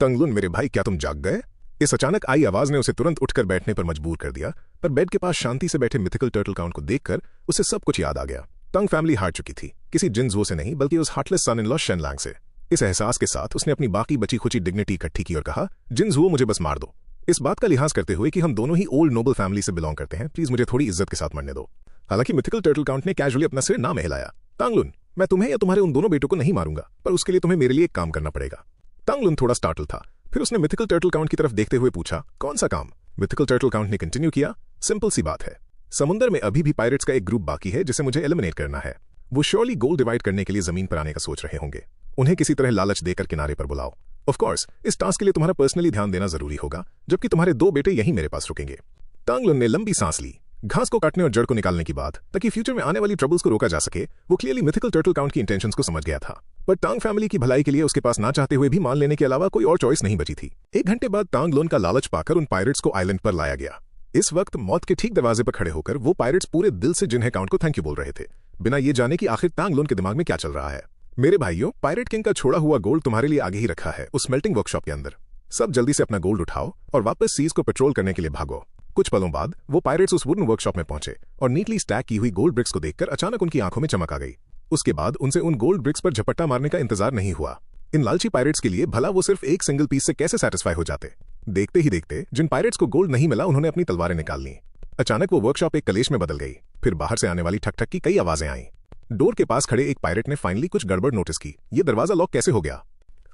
तंगलुन, मेरे भाई, क्या तुम जाग गए? इस अचानक आई आवाज ने उसे तुरंत उठकर बैठने पर मजबूर कर दिया, पर बेड के पास शांति से बैठे मिथिकल टर्टल काउंट को देखकर उसे सब कुछ याद आ गया। तंग फैमिली हार चुकी थी, किसी जिन्सवो से नहीं, बल्कि उस heartless son in law Shen Lang से। इस एहसास के साथ उसने अपनी बाकी बची खुची डिग्निटी इकट्ठी की और कहा, जिन्सवो, मुझे बस मार दो। इस बात का लिहाज करते हुए कि हम दोनों ही ओल्ड नोबल फैमिली से बिलोंग करते हैं, प्लीज मुझे थोड़ी इज्जत के साथ मरने दो। हालांकि मिथिकल टर्टल काउंट ने कैजुअली अपना सिर ना में हिलाया। तांगलुन, मैं तुम्हें या तुम्हारे उन दोनों बेटों को नहीं मारूंगा, पर उसके लिए तुम्हें मेरे लिए एक काम करना पड़ेगा। तांगलुन थोड़ा स्टार्टल था, फिर उसने मिथिकल टर्टल काउंट की तरफ देखते हुए पूछा, कौन सा काम? मिथिकल टर्टल काउंट ने कंटिन्यू किया, सिंपल सी बात है, समुद्र में अभी भी पायरेट्स का एक ग्रुप बाकी है जिसे मुझे एलिमिनेट करना है। वो श्योरली गोल्ड डिवाइड करने के लिए जमीन पर आने का सोच रहे होंगे। उन्हें किसी तरह लालच देकर किनारे पर बुलाओ। ऑफ कोर्स इस टास्क के लिए तुम्हारा पर्सनली ध्यान देना जरूरी होगा, जबकि तुम्हारे 2 बेटे यहीं मेरे पास रुकेंगे। तांगलुन ने लंबी सांस ली, घास को काटने और जड़ को निकालने की बात, ताकि फ्यूचर में आने वाली ट्रबल्स को रोका जा सके, वो क्लियरली मिथिकल टर्टल काउंट की इंटेंशंस को समझ गया था। पर टांग फैमिली की भलाई के लिए उसके पास ना चाहते हुए भी मान लेने के अलावा कोई और चॉइस नहीं बची थी। 1 घंटे बाद टांग लोन का लालच पाकर उन पायरेट्स को आइलैंड पर लाया गया। इस वक्त मौत के ठीक दरवाजे पर खड़े होकर वो पायरेट्स पूरे दिल से जिन अकाउंट को थैंक यू बोल रहे थे, बिना ये जाने कि आखिर टांग लोन के दिमाग में क्या चल रहा है। मेरे भाइयों, पायरेट किंग का छोड़ा हुआ गोल्ड तुम्हारे लिए आगे ही रखा है, उस स्मेल्टिंग वर्कशॉप के अंदर। सब जल्दी से अपना गोल्ड उठाओ और वापस सीज को पेट्रोल करने के लिए भागो। कुछ पलों बाद वो पायरेट्स उस वुडन वर्कशॉप में पहुंचे और नीटली स्टैक की हुई गोल्ड ब्रिक्स को देखकर अचानक उनकी आंखों में चमक आ गई। उसके बाद उनसे उन गोल्ड ब्रिक्स पर झपट्टा मारने का इंतजार नहीं हुआ। इन लालची पायरेट्स के लिए भला वो सिर्फ एक सिंगल पीस से कैसे सेटिस्फाई हो जाते। देखते ही देखते जिन पायरेट्स को गोल्ड नहीं मिला, उन्होंने अपनी तलवारें निकाल ली। अचानक वो वर्कशॉप एक कलेश में बदल गई। फिर बाहर से आने वाली ठक ठक की कई आवाजें आईं। डोर के पास खड़े एक पायरेट ने फाइनली कुछ गड़बड़ नोटिस की। ये दरवाजा लॉक कैसे हो गया?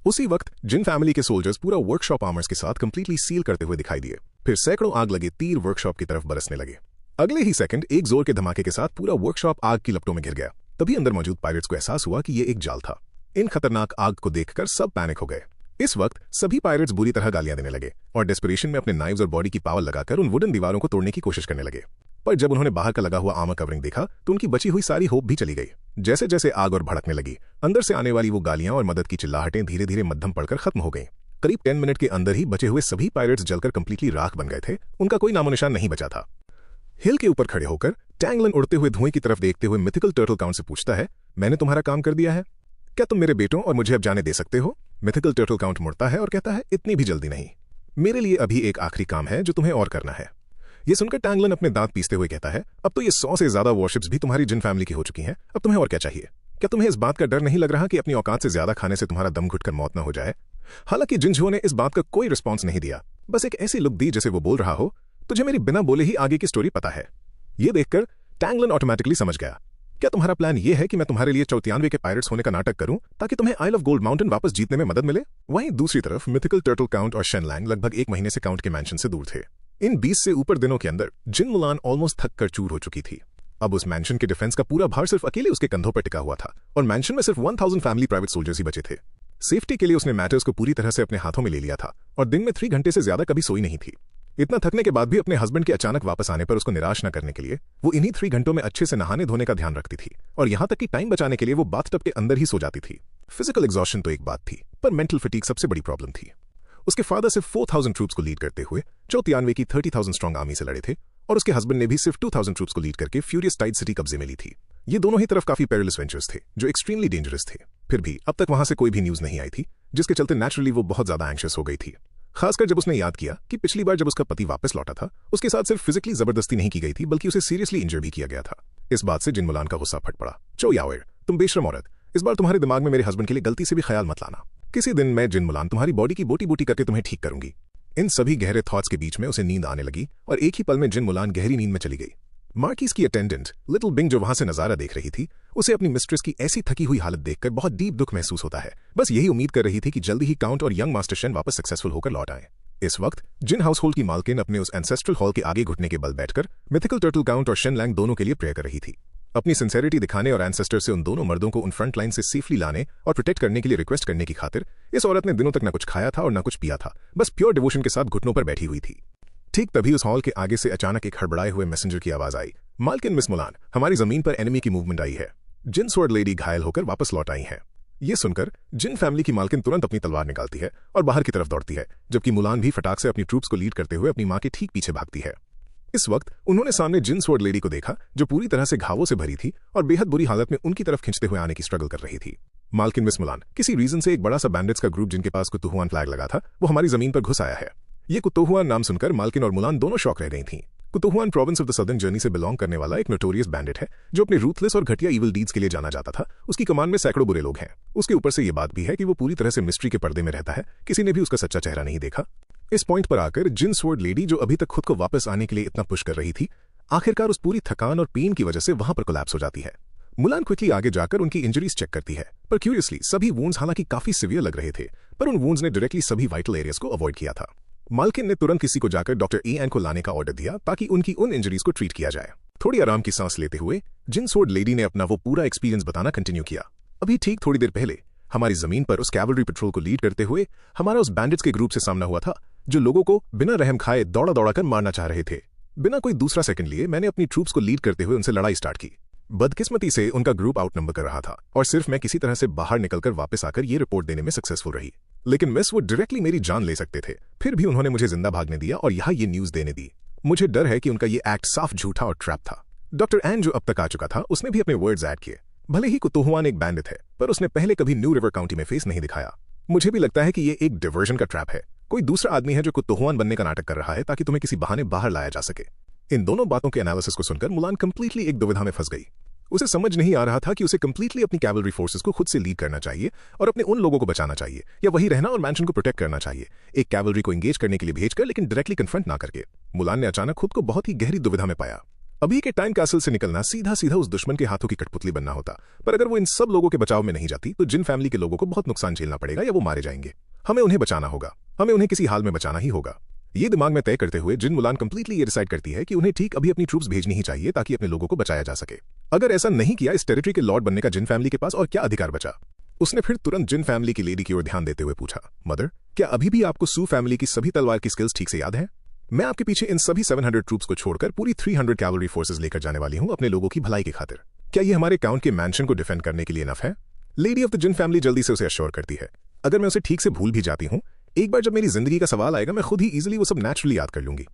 उसी वक्त जिन फैमिली के सोल्जर्स पूरा वर्कशॉप आर्मर्स के साथ कंप्लीटली सील करते हुए दिखाई दिए। फिर सैकड़ों आग लगे तीर वर्कशॉप की तरफ बरसने लगे। अगले ही सेकंड एक जोर के धमाके के साथ पूरा वर्कशॉप आग की लपटों में घिर गया। तभी अंदर मौजूद पायरेट्स को एहसास हुआ कि ये एक जाल था। इन खतरनाक आग को देखकर सब पैनिक हो गए। इस वक्त सभी पायरेट्स बुरी तरह गालियां देने लगे और डेस्परेशन में अपने नाइव्स और बॉडी की पावर लगाकर उन वुडन दीवारों को तोड़ने की कोशिश करने लगे। पर जब उन्होंने बाहर का लगा हुआ आर्मर कवरिंग देखा तो उनकी बची हुई सारी होप भी चली गई। जैसे जैसे आग और भड़कने लगी, अंदर से आने वाली वो गालियां और मदद की चिल्लाहटें धीरे धीरे मध्यम पड़कर खत्म हो गईं। करीब 10 मिनट के अंदर ही बचे हुए सभी पायरेट्स जलकर कंप्लीटली राख बन गए थे। उनका कोई नामो निशान नहीं बचा था। हिल के ऊपर खड़े होकर टैंगलन उड़ते हुए धुएं की तरफ देखते हुए मिथिकल टर्टल काउंट से पूछता है, मैंने तुम्हारा काम कर दिया है? क्या तुम मेरे बेटों और मुझे अब जाने दे सकते हो? मिथिकल टर्टल काउंट मुड़ता है और कहता है, इतनी भी जल्दी नहीं। मेरे लिए अभी एक आखिरी काम है जो तुम्हें और करना है। ये सुनकर टैंगलन अपने दांत पीसते हुए कहता है, अब तो ये 100 से ज्यादा वॉरशिप्स भी तुम्हारी जिन फैमिली की हो चुकी हैं, अब तुम्हें और क्या चाहिए? क्या तुम्हें इस बात का डर नहीं लग रहा कि अपनी औकात से ज्यादा खाने से तुम्हारा दम घुटकर मौत न हो जाए? हालांकि जिनझुओ ने इस बात का कोई रिस्पॉन्स नहीं दिया, बस एक ऐसी लुक दी जैसे वो बोल रहा हो, तुझे मेरी बिना बोले ही आगे की स्टोरी पता है। ये देखकर टैंगलन ऑटोमेटिकली समझ गया। क्या तुम्हारा प्लान ये है कि मैं तुम्हारे लिए 94 के पायरेट्स होने का नाटक करूं ताकि तुम्हें आइल ऑफ गोल्ड माउंटेन वापस जीतने में मदद मिले? वहीं दूसरी तरफ मिथिकल टर्टल काउंट और शेनलैंग लगभग 1 महीने से काउंट के मैंशन से दूर थे। इन 20 से ऊपर दिनों के अंदर जिन मुलान ऑलमोस्ट थक कर चूर हो चुकी थी। अब उस मैंशन के डिफेंस का पूरा भार सिर्फ अकेले उसके कंधों पर टिका हुआ था और मैंशन में सिर्फ 1000 फैमिली प्राइवेट सोल्जर्स ही बचे थे। सेफ्टी के लिए उसने मैटर्स को पूरी तरह से अपने हाथों में ले लिया था और दिन में 3 घंटे से ज्यादा कभी सोई नहीं थी। इतना थकने के बाद भी अपने हस्बैंड के अचानक वापस आने पर उसको निराश न करने के लिए वो इन्हीं 3 घंटों में अच्छे से नहाने धोने का ध्यान रखती थी और यहां तक कि टाइम बचाने के लिए वो बाथटब के अंदर ही सो जाती थी। फिजिकल एग्जॉशन तो एक बात थी, पर मेंटल फटीग सबसे बड़ी प्रॉब्लम थी। उसके फादर सिर्फ 4000 ट्रूप्स को लीड करते हुए 94 की 30,000 स्ट्रॉन्ग आर्मी से लड़े थे और उसके हस्बैंड ने भी सिर्फ 2000 ट्रूप्स को लीड करके फ्यूरियस टाइड सिटी कब्जे में ली थी। ये दोनों ही तरफ काफी पेरिलस वेंचर्स थे जो एक्सट्रीमली डेंजरस थे। फिर भी अब तक वहां से कोई भी न्यूज नहीं आई थी, जिसके चलते नेचुरली वो बहुत ज्यादा एंग्शियस हो गई थी। खासकर जब उसने याद किया कि पिछली बार जब उसका पति वापस लौटा था, उसके साथ सिर्फ फिजिकली जबरदस्ती नहीं की गई थी, बल्कि उसे सीरियसली इंजर भी किया गया था। इस बात से जिन मुलान का गुस्सा फट पड़ा। चो यावेर, तुम बेशरम औरत, इस बार तुम्हारे दिमाग में मेरे हस्बैंड के लिए गलती से भी ख्याल मत लाना। किसी दिन मैं जिन मुलान तुम्हारी बॉडी की बोटी बोटी करके तुम्हें ठीक करूंगी। इन सभी गहरे थॉट्स के बीच में उसे नींद आने लगी और एक ही पल में जिन मुलान गहरी नींद में चली गई। मार्किस की अटेंडेंट लिटिल बिंग जो वहां से नजारा देख रही थी, उसे अपनी मिस्ट्रेस की ऐसी थकी हुई हालत देखकर बहुत डीप दुख महसूस होता है। बस यही उम्मीद कर रही थी कि जल्दी ही काउंट और यंग मास्टर शेन वापस सक्सेसफुल होकर लौट आए। इस वक्त जिन हाउस होल्ड की मालकिन अपने उस एंसेस्ट्रल हॉल के आगे घुटने के बल बैठकर मिथिकल टर्टल काउंट और शेनलैंग दोनों के लिए प्रेयर कर रही थी। अपनी सिंसेरिटी दिखाने और एंसेस्टर से उन दोनों मर्दों को उन फ्रंट लाइन से सेफली लाने और प्रोटेक्ट करने के लिए रिक्वेस्ट करने की खातिर इस औरत ने दिनों तक न कुछ खाया था और न कुछ पिया था, बस प्योर डिवोशन के साथ घुटनों पर बैठी हुई थी। ठीक तभी उस हॉल के आगे से अचानक एक हड़बड़ाए हुए मैसेंजर की आवाज आई, मालकिन मिस मुलान, हमारी जमीन पर एनिमी की मूवमेंट आई है। जिन स्वॉर्ड लेडी घायल होकर वापस लौट आई है। ये सुनकर जिन फैमिली की मालकिन तुरंत अपनी तलवार निकालती है और बाहर की तरफ दौड़ती है, जबकि मुलान भी फटाक से अपनी ट्रूप्स को लीड करते हुए अपनी मां के ठीक पीछे भागती है। इस वक्त उन्होंने सामने जिन स्वॉर्ड लेडी को देखा जो पूरी तरह से घावों से भरी थी और बेहद बुरी हालत में उनकी तरफ खींचते हुए आने की स्ट्रगल कर रही थी। मालकिन मिस मुलान, किसी रीजन से एक बड़ा सा बैंडिट्स का ग्रुप जिनके पास कुतुहुआन फ्लैग लगा था, वो हमारी जमीन पर घुस आया है। ये कुतुहुआन नाम सुनकर मालकिन और मुलान दोनों शॉक रह गई थीं। कुतुहुआन province of the southern journey से बिलोंग करने वाला एक नोटोरियस बैंडिट है जो अपने रूथलेस और घटिया ईवल डीड्स के लिए जाना जाता था। उसकी कमान में सैकड़ों बुरे लोग हैं। उसके ऊपर से ये बात भी है कि वो पूरी तरह से मिस्ट्री के पर्दे में रहता है, किसी ने भी उसका सच्चा चेहरा नहीं देखा। इस पॉइंट पर आकर जिन स्वॉर्ड लेडी जो अभी तक खुद को वापस आने के लिए इतना पुश कर रही थी, आखिरकार उस पूरी थकान और पेन की वजह से वहां पर कोलैप्स हो जाती है। मुलान क्विकली आगे जाकर उनकी इंजरीज चेक करती है, पर क्यूरियसली सभी वुंड्स हालांकि काफी सिवियर लग रहे थे, पर उन वुंड्स ने डायरेक्टली सभी वाइटल एरियाज को अवॉइड किया था। मालकिन ने तुरंत किसी को जाकर डॉक्टर एन को लाने का ऑर्डर दिया ताकि उनकी उन इंजरीज को ट्रीट किया जाए। थोड़ी आराम की सांस लेते हुए जिन स्वॉर्ड लेडी ने अपना वो पूरा एक्सपीरियंस बताना कंटिन्यू किया। अभी ठीक थोड़ी देर पहले हमारी जमीन पर उस कैवलरी पेट्रोल को लीड करते हुए हमारा उस बैंडिट्स के ग्रुप से सामना हुआ था जो लोगों को बिना रहम खाए दौड़ा दौड़ा कर मारना चाह रहे थे। बिना कोई दूसरा सेकंड लिए मैंने अपनी ट्रूप्स को लीड करते हुए उनसे लड़ाई स्टार्ट की। बदकिस्मती से उनका ग्रुप आउटनंबर कर रहा था और सिर्फ मैं किसी तरह से बाहर निकलकर वापस आकर ये रिपोर्ट देने में सक्सेसफुल रही। लेकिन मिस वो डायरेक्टली मेरी जान ले सकते थे, फिर भी उन्होंने मुझे जिंदा भागने दिया और यहाँ ये न्यूज देने दी। मुझे डर है कि उनका ये एक्ट साफ झूठा और ट्रैप था। डॉक्टर एन जो अब तक आ चुका था, उसने भी अपने वर्ड्स ऐड किए। भले ही कुतोहुआन एक बैंडिट है, पर उसने पहले कभी न्यू रिवर काउंटी में फेस नहीं दिखाया। मुझे भी लगता है कि ये एक डिवर्जन का ट्रैप है। कोई दूसरा आदमी है जो कुतोहुआन बनने का नाटक कर रहा है ताकि तुम्हें किसी बहाने बाहर लाया जा सके। इन दोनों बातों के एनालिसिस को सुनकर मुलान कंप्लीटली एक दुविधा में फंस गई। उसे समझ नहीं आ रहा था कि उसे कंप्लीटली अपनी कैवलरी फोर्सेस को खुद से लीड करना चाहिए और अपने उन लोगों को बचाना चाहिए, या वही रहना और मैंशन को प्रोटेक्ट करना चाहिए, एक कैवलरी को एंगेज करने के लिए भेजकर लेकिन डायरेक्टली कन्फ्रंट ना करके। मुलान ने अचानक खुद को बहुत ही गहरी दुविधा में पाया। अभी के टाइम कैसल से निकलना सीधा सीधा उस दुश्मन के हाथों की कठपुतली बनना होता, पर अगर वो इन सब लोगों के बचाव में नहीं जाती तो जिन फैमिली के लोगों को बहुत नुकसान झेलना पड़ेगा या वो मारे जाएंगे। हमें उन्हें बचाना होगा, हमें उन्हें किसी हाल में बचाना ही होगा। ये दिमाग में तय करते हुए जिन मुलान कंप्लीटली ये डिसाइड करती है कि उन्हें ठीक अभी अपनी ट्रूप्स भेजनी ही चाहिए ताकि अपने लोगों को बचाया जा सके। अगर ऐसा नहीं किया, इस टेरिटरी के लॉर्ड बनने का जिन फैमिली के पास और क्या अधिकार बचा? उसने फिर तुरंत जिन फैमिली की लेडी की ओर ध्यान देते हुए पूछा, मदर, क्या अभी भी आपको सू फैमिली की सभी तलवार की स्किल्स ठीक से याद है? मैं आपके पीछे इन सभी 700 ट्रूप्स को छोड़कर पूरी 300 कैवलरी फोर्सेस लेकर जाने वाली हूं अपने लोगों की भलाई की खातिर। क्या ये हमारे काउंट के मैंशन को डिफेंड करने के लिए इनफ है? Lady of the Jin family जल्दी से उसे अश्योर करती है। अगर मैं उसे ठीक से भूल भी जाती हूं, एक बार जब मेरी जिंदगी का सवाल आएगा मैं खुद ही इजीली वो सब नेचुरली याद कर लूंगी।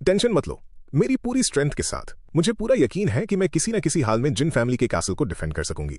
टेंशन मत लो, मेरी पूरी स्ट्रेंथ के साथ मुझे पूरा यकीन है कि मैं किसी न किसी हाल में जिन फैमिली के कैसल को डिफेंड कर सकूंगी।